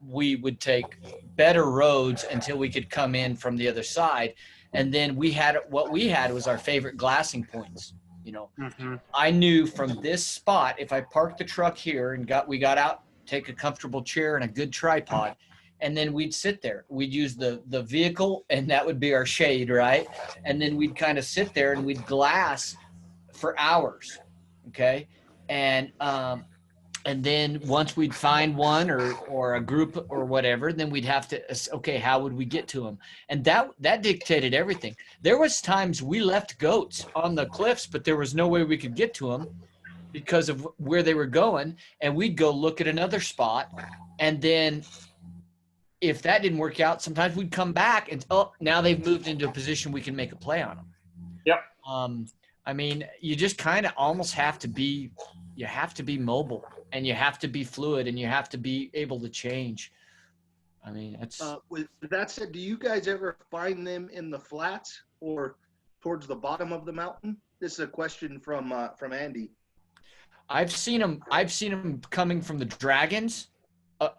we would take better roads until we could come in from the other side. And then what we had was our favorite glassing points. You know, I knew from this spot, if I parked the truck here and we got out, take a comfortable chair and a good tripod, and then we'd sit there. We'd use the vehicle, and that would be our shade, right? And then we'd kind of sit there and we'd glass for hours, okay? And then once we'd find one or a group or whatever, then we'd have to, okay, how would we get to them? And that dictated everything. There was times we left goats on the cliffs, but there was no way we could get to them because of where they were going. And we'd go look at another spot. And then if that didn't work out, sometimes we'd come back and, now they've moved into a position we can make a play on them. Yep. I mean, you just kind of almost have to be mobile, and you have to be fluid, and you have to be able to change. I mean, that's. With that said, do you guys ever find them in the flats or towards the bottom of the mountain? This is a question from Andy. I've seen them coming from the Dragons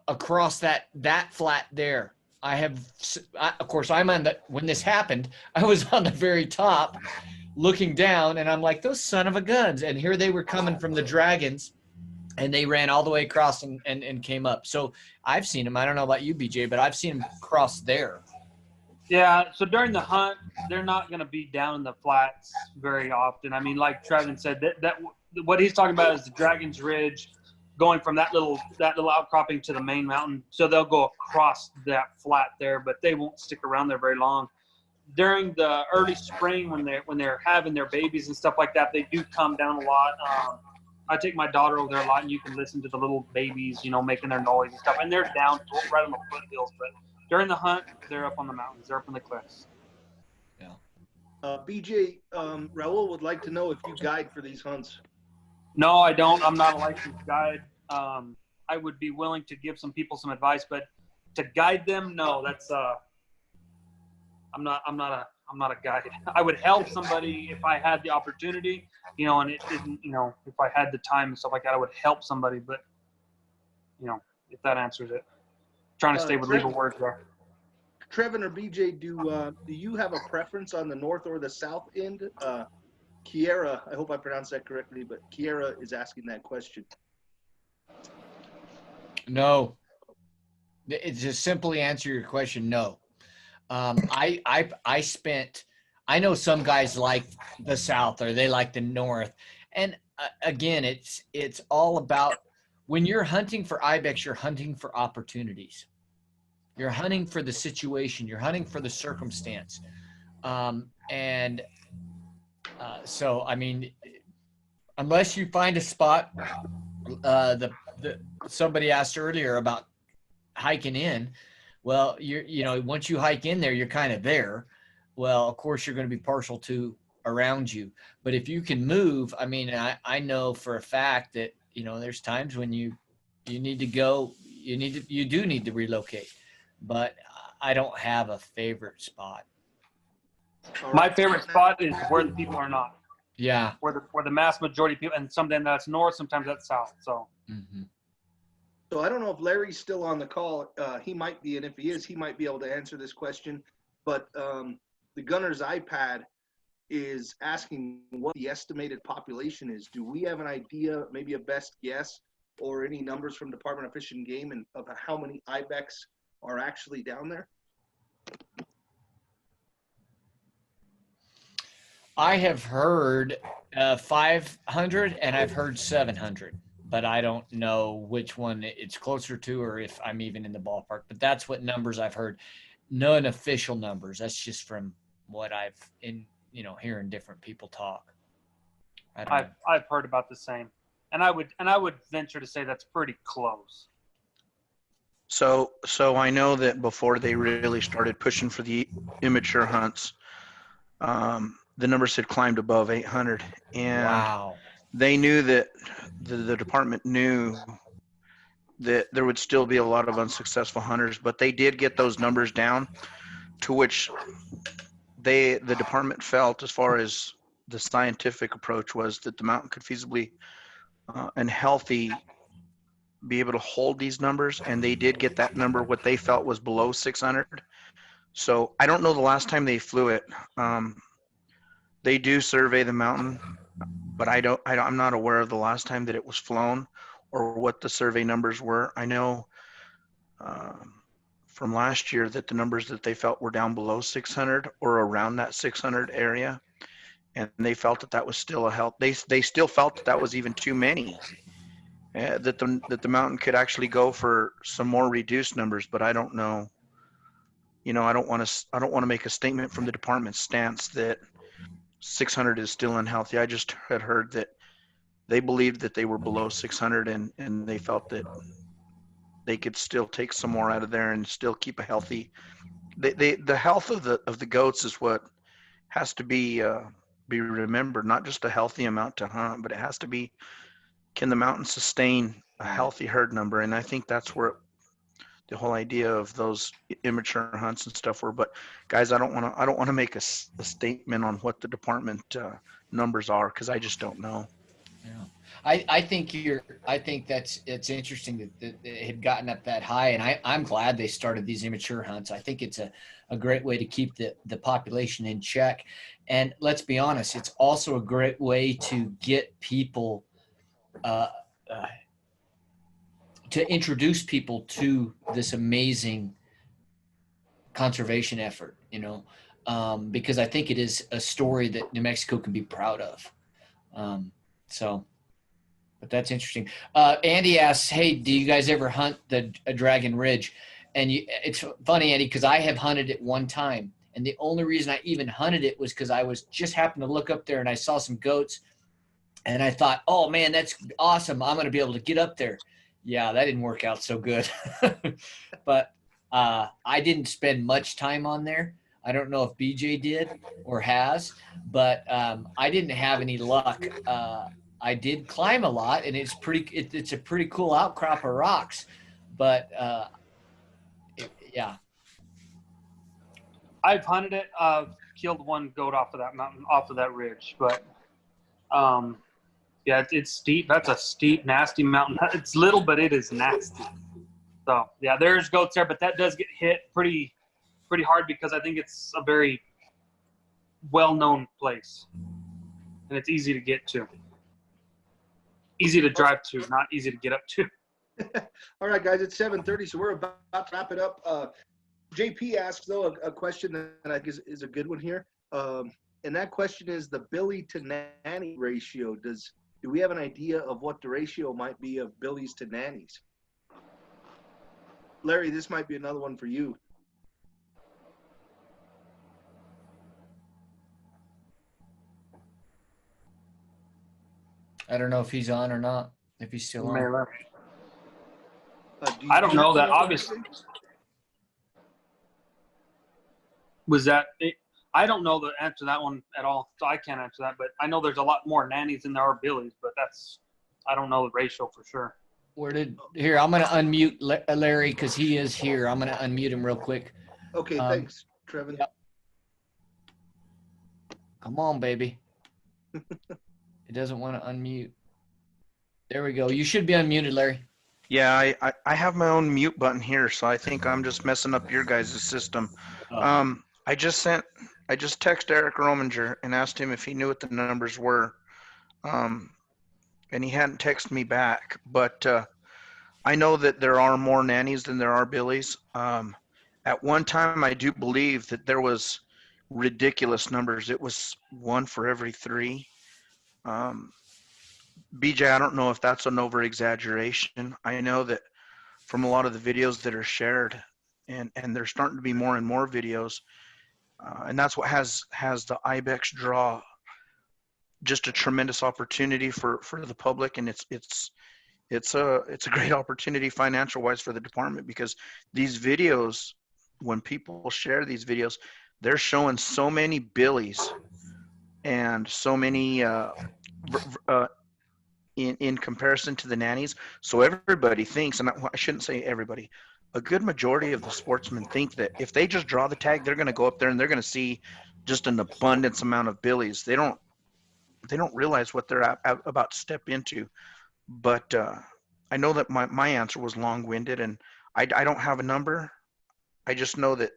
across that flat there. Of course, when this happened, I was on the very top looking down, and I'm like, those son of a guns. And here they were coming from the Dragons, and they ran all the way across and came up. So I've seen them. I don't know about you, BJ, but I've seen them cross there. Yeah, so during the hunt, they're not going to be down in the flats very often. I mean, like Trevon said, that what he's talking about is the Dragon's Ridge, going from that little outcropping to the main mountain. So they'll go across that flat there, but they won't stick around there very long. During the early spring, when they're having their babies and stuff like that, they do come down a lot. I take my daughter over there a lot, and you can listen to the little babies, you know, making their noise and stuff. And they're down right on the foothills, but during the hunt, they're up on the mountains. They're up on the cliffs. Yeah. BJ, Raul would like to know if you guide for these hunts. No, I don't. I'm not a licensed guide. I would be willing to give some people some advice, but to guide them, no. That's I'm not a guide. I would help somebody if I had the opportunity, you know, and it didn't, you know, if I had the time and stuff like that, I would help somebody. But, you know, if that answers it, trying to stay with legal words there. Trevon or BJ, do you have a preference on the north or the south end? Kiera, I hope I pronounced that correctly, but Kiera is asking that question. No. It's just simply answer your question. No. I know some guys like the south or they like the north, and again, it's all about when you're hunting for Ibex, you're hunting for opportunities. You're hunting for the situation. You're hunting for the circumstance, so I mean, unless you find a spot, somebody asked earlier about hiking in. Well, you know, once you hike in there, you're kind of there. Well, of course, you're going to be partial to around you. But if you can move, I mean, I know for a fact that, you know, there's times when you need to go, you do need to relocate. But I don't have a favorite spot. My favorite spot is where the people are not. Yeah. Where the mass majority of people, and sometimes that's north, sometimes that's south. So. Mm-hmm. So I don't know if Larry's still on the call. He might be, and if he is, he might be able to answer this question. But the Gunner's iPad is asking what the estimated population is. Do we have an idea, maybe a best guess, or any numbers from Department of Fish and Game and of how many Ibex are actually down there? I have heard 500 and I've heard 700. But I don't know which one it's closer to or if I'm even in the ballpark. But that's what numbers I've heard. None official numbers. That's just from what I've hearing different people talk. I've heard about the same, and I would venture to say that's pretty close. So I know that before they really started pushing for the immature hunts, the numbers had climbed above 800, and Wow. they knew that the department knew that there would still be a lot of unsuccessful hunters, but they did get those numbers down to which the department felt, as far as the scientific approach was, that the mountain could feasibly and healthy be able to hold these numbers, and they did get that number, what they felt was below 600. So I don't know the last time they flew it. They do survey the mountain, but I'm not aware of the last time that it was flown or what the survey numbers were. I know from last year that the numbers that they felt were down below 600 or around that 600 area, and they felt that that was still a help. They still felt that that was even too many. That the mountain could actually go for some more reduced numbers, but I don't know. You know, I don't want to make a statement from the department's stance that 600 is still unhealthy. I just had heard that they believed that they were below 600, and they felt that they could still take some more out of there and still keep a healthy. The health of the goats is what has to be remembered. Not just a healthy amount to hunt, but it has to be, can the mountain sustain a healthy herd number? And I think that's where the whole idea of those immature hunts and stuff were. But guys, I don't want to make a statement on what the department numbers are, because I just don't know. Yeah. I think it's interesting that it had gotten up that high, and I'm glad they started these immature hunts. I think it's a great way to keep the population in check. And let's be honest, it's also a great way to get people to introduce people to this amazing conservation effort, because I think it is a story that New Mexico can be proud of. But that's interesting. Andy asks, hey, do you guys ever hunt the Dragon Ridge? And it's funny, Andy, because I have hunted it one time. And the only reason I even hunted it was because I was just happened to look up there and I saw some goats. And I thought, oh, man, that's awesome. I'm going to be able to get up there. Yeah, that didn't work out so good. But I didn't spend much time on there. I don't know if BJ did or has, but I didn't have any luck. I did climb a lot, and it's a pretty cool outcrop of rocks. But yeah. I've hunted it. Killed one goat off of that mountain, off of that ridge, but yeah, it's steep. That's a steep, nasty mountain. It's little, but it is nasty. So yeah, there's goats there, but that does get hit pretty hard because I think it's a very well-known place, and it's easy to get to. Easy to drive to, not easy to get up to. All right, guys, it's 7:30, so we're about to wrap it up. JP asks, though, a question that I guess is a good one here. And that question is the Billy to nanny ratio. Do we have an idea of what the ratio might be of Billies to nannies? Larry, this might be another one for you. I don't know if he's on or not, if he's still on. I don't know that, obviously. Was that it? I don't know the answer to that one at all, so I can't answer that. But I know there's a lot more nannies than there are Billies, but I don't know the ratio for sure. Here, I'm going to unmute Larry because he is here. I'm going to unmute him real quick. Okay, thanks, Trevon. Yep. Come on, baby. It doesn't want to unmute. There we go. You should be unmuted, Larry. Yeah, I have my own mute button here, so I think I'm just messing up your guys' system. Oh. I just texted Eric Rominger and asked him if he knew what the numbers were. And he hadn't texted me back, but I know that there are more nannies than there are Billies. At one time, I do believe that there was ridiculous numbers. It was 1 for every 3. BJ, I don't know if that's an over-exaggeration. I know that from a lot of the videos that are shared, and there's starting to be more and more videos, and that's what has the Ibex draw just a tremendous opportunity for the public, and it's it's a great opportunity financial wise for the department, because these videos, when people share these videos, they're showing so many billies and so many in comparison to the nannies. So everybody thinks, and I shouldn't say everybody, a good majority of the sportsmen think that if they just draw the tag, they're going to go up there and they're going to see just an abundance amount of billies. They don't realize what they're about to step into. But I know that my answer was long-winded, and I don't have a number. I just know that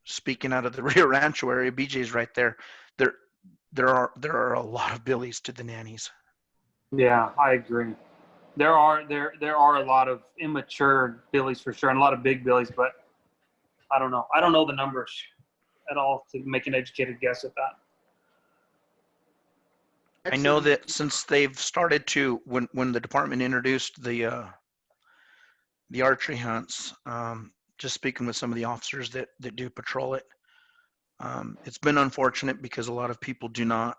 speaking out of the Rio Rancho area, BJ's right there. There are a lot of billies to the nannies. Yeah, I agree. There are a lot of immature billies for sure, and a lot of big billies, but I don't know. I don't know the numbers at all to make an educated guess at that. I know that since they've started to, when the department introduced the archery hunts, just speaking with some of the officers that do patrol it, it's been unfortunate because a lot of people do not,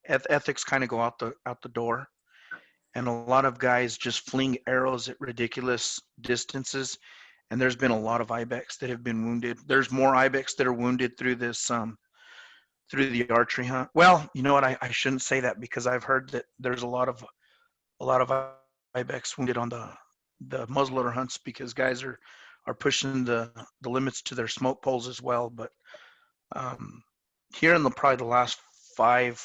ethics kind of go out the door, and a lot of guys just fling arrows at ridiculous distances. And there's been a lot of Ibex that have been wounded. There's more Ibex that are wounded through this through the archery hunt. Well, you know what? I shouldn't say that, because I've heard that there's a lot of Ibex wounded on the muzzleloader hunts, because guys are pushing the limits to their smoke poles as well. But here in probably the last five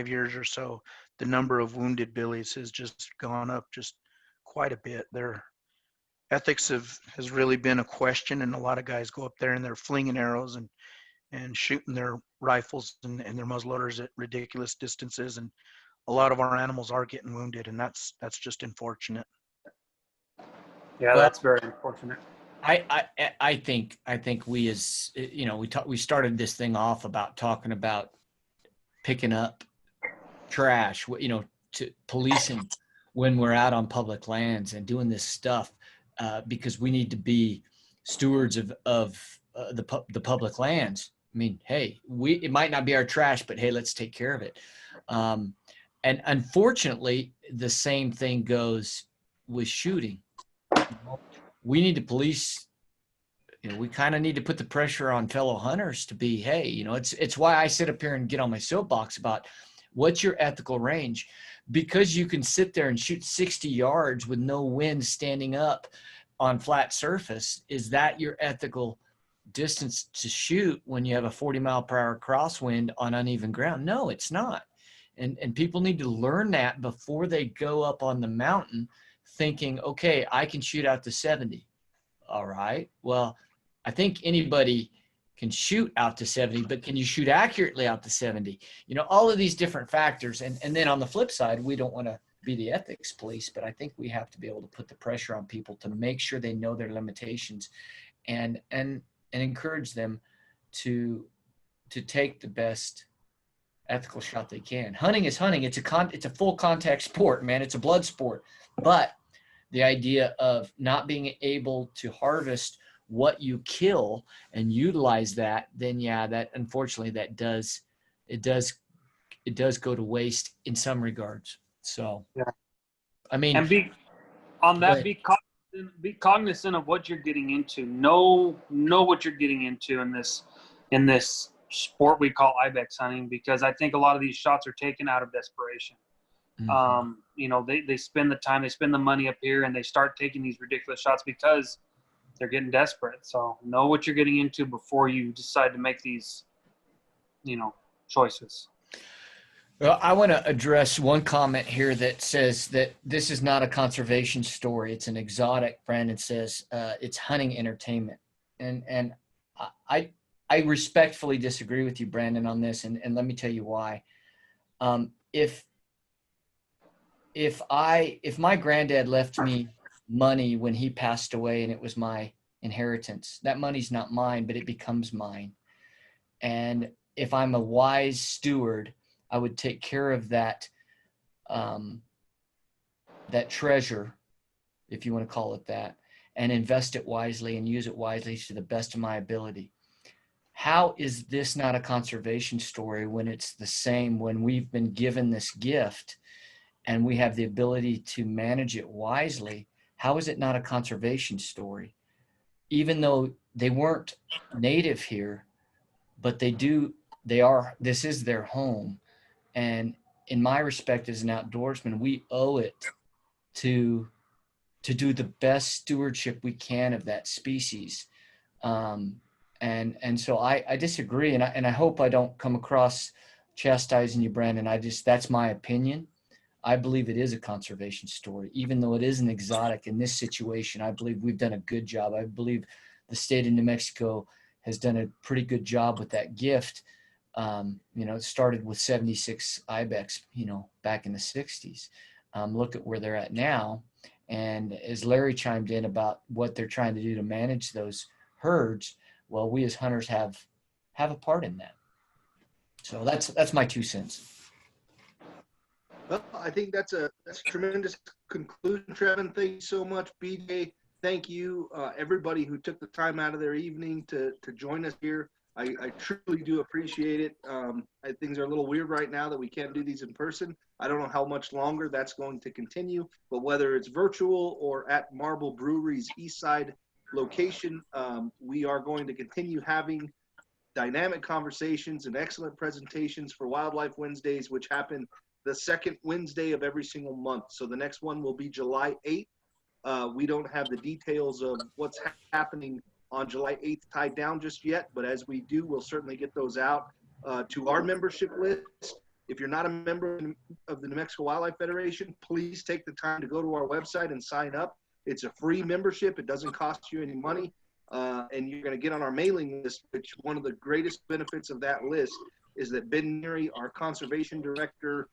years or so, the number of wounded billies has just gone up just quite a bit. Their ethics has really been a question, and a lot of guys go up there and they're flinging arrows and shooting their rifles and their muzzleloaders at ridiculous distances, and a lot of our animals are getting wounded, and that's just unfortunate. Yeah, that's very unfortunate. I think we, as you know, we started this thing off about talking about picking up trash, you know, to policing when we're out on public lands and doing this stuff, because we need to be stewards of the public lands. I mean, hey, it might not be our trash, but hey, let's take care of it. And unfortunately, the same thing goes with shooting. We need to police. You know, we kind of need to put the pressure on fellow hunters to be, hey, you know, it's why I sit up here and get on my soapbox about what's your ethical range, because you can sit there and shoot 60 yards with no wind standing up on flat surface. Is that your ethical distance to shoot when you have a 40-mile-per-hour crosswind on uneven ground? No, it's not. And people need to learn that before they go up on the mountain thinking, okay, I can shoot out to 70. All right. Well, I think anybody can shoot out to 70, but can you shoot accurately out to 70? You know, all of these different factors. And then on the flip side, we don't want to be the ethics police, but I think we have to be able to put the pressure on people to make sure they know their limitations and encourage them to take the best ethical shot they can. Hunting is hunting. It's a full contact sport, man. It's a blood sport. But the idea of not being able to harvest what you kill and utilize that, then yeah, that unfortunately that does go to waste in some regards. So yeah, I mean, and be cognizant of what you're getting into. Know what you're getting into in this sport we call Ibex hunting, because I think a lot of these shots are taken out of desperation. Mm-hmm. You know, they spend the time, they spend the money up here, and they start taking these ridiculous shots because they're getting desperate. So know what you're getting into before you decide to make these, you know, choices. Well, I want to address one comment here that says that this is not a conservation story. It's an exotic. Brandon says it's hunting entertainment. And I respectfully disagree with you, Brandon, on this. And let me tell you why. If my granddad left me money when he passed away and it was my inheritance, that money's not mine, but it becomes mine. And if I'm a wise steward, I would take care of that treasure, if you want to call it that, and invest it wisely and use it wisely to the best of my ability. How is this not a conservation story when it's the same, when we've been given this gift and we have the ability to manage it wisely, how is it not a conservation story? Even though they weren't native here, but this is their home. And in my respect as an outdoorsman, we owe it to do the best stewardship we can of that species. And so I disagree, and I hope I don't come across chastising you, Brandon. That's my opinion. I believe it is a conservation story, even though it is an exotic in this situation. I believe we've done a good job. I believe the state of New Mexico has done a pretty good job with that gift. It started with 76 Ibex, back in the 60s. Look at where they're at now. And as Larry chimed in about what they're trying to do to manage those herds, well, we as hunters have a part in that. So that's my 2 cents. Well, I think that's a tremendous conclusion, Trevon. Thank you so much, BJ. Thank you, everybody who took the time out of their evening to join us here. I truly do appreciate it. Things are a little weird right now that we can't do these in person. I don't know how much longer that's going to continue, but whether it's virtual or at Marble Brewery's East Side location, we are going to continue having dynamic conversations and excellent presentations for Wildlife Wednesdays, which happen the second Wednesday of every single month. So the next one will be July 8th. We don't have the details of what's happening on July 8th tied down just yet, but as we do, we'll certainly get those out to our membership list. If you're not a member of the New Mexico Wildlife Federation, please take the time to go to our website and sign up. It's a free membership. It doesn't cost you any money, and you're going to get on our mailing list, which one of the greatest benefits of that list is that Ben Neary, our conservation director,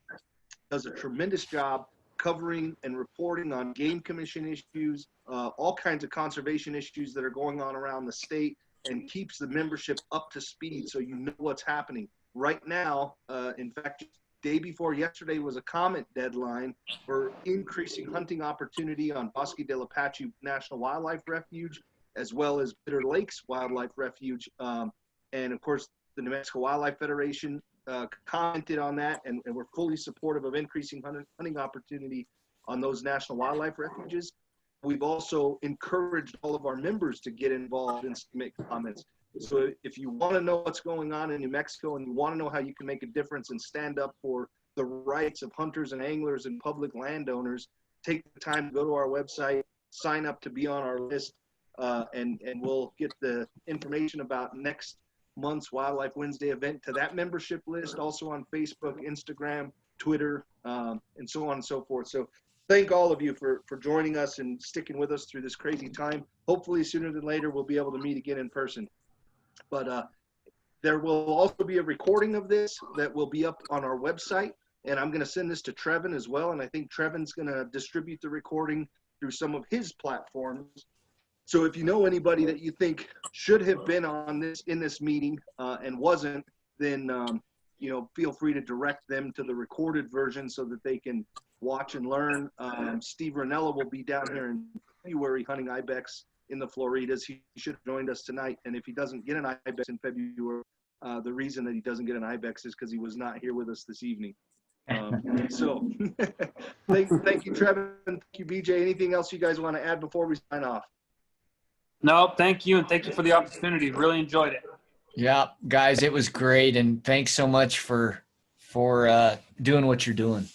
does a tremendous job covering and reporting on game commission issues, all kinds of conservation issues that are going on around the state, and keeps the membership up to speed so you know what's happening. Right now, in fact, day before yesterday was a comment deadline for increasing hunting opportunity on Bosque del Apache National Wildlife Refuge, as well as Bitter Lakes Wildlife Refuge. And of course, the New Mexico Wildlife Federation commented on that, and we're fully supportive of increasing hunting opportunity on those national wildlife refuges. We've also encouraged all of our members to get involved and submit comments. So if you want to know what's going on in New Mexico and you want to know how you can make a difference and stand up for the rights of hunters and anglers and public landowners, take the time to go to our website, sign up to be on our list, and we'll get the information about next month's Wildlife Wednesday event to that membership list, also on Facebook, Instagram, Twitter, and so on and so forth. So thank all of you for joining us and sticking with us through this crazy time. Hopefully sooner than later, we'll be able to meet again in person. But there will also be a recording of this that will be up on our website. And I'm going to send this to Trevon as well. And I think Trevon's going to distribute the recording through some of his platforms. So if you know anybody that you think should have been in this meeting and wasn't, then feel free to direct them to the recorded version so that they can watch and learn. Steve Ranella will be down here in February hunting Ibex in the Floridas. He should have joined us tonight. And if he doesn't get an Ibex in February, the reason that he doesn't get an Ibex is because he was not here with us this evening. So thank you, Trevon. Thank you, BJ. Anything else you guys want to add before we sign off? No, thank you. And thank you for the opportunity. Really enjoyed it. Yeah, guys, it was great. And thanks so much for doing what you're doing.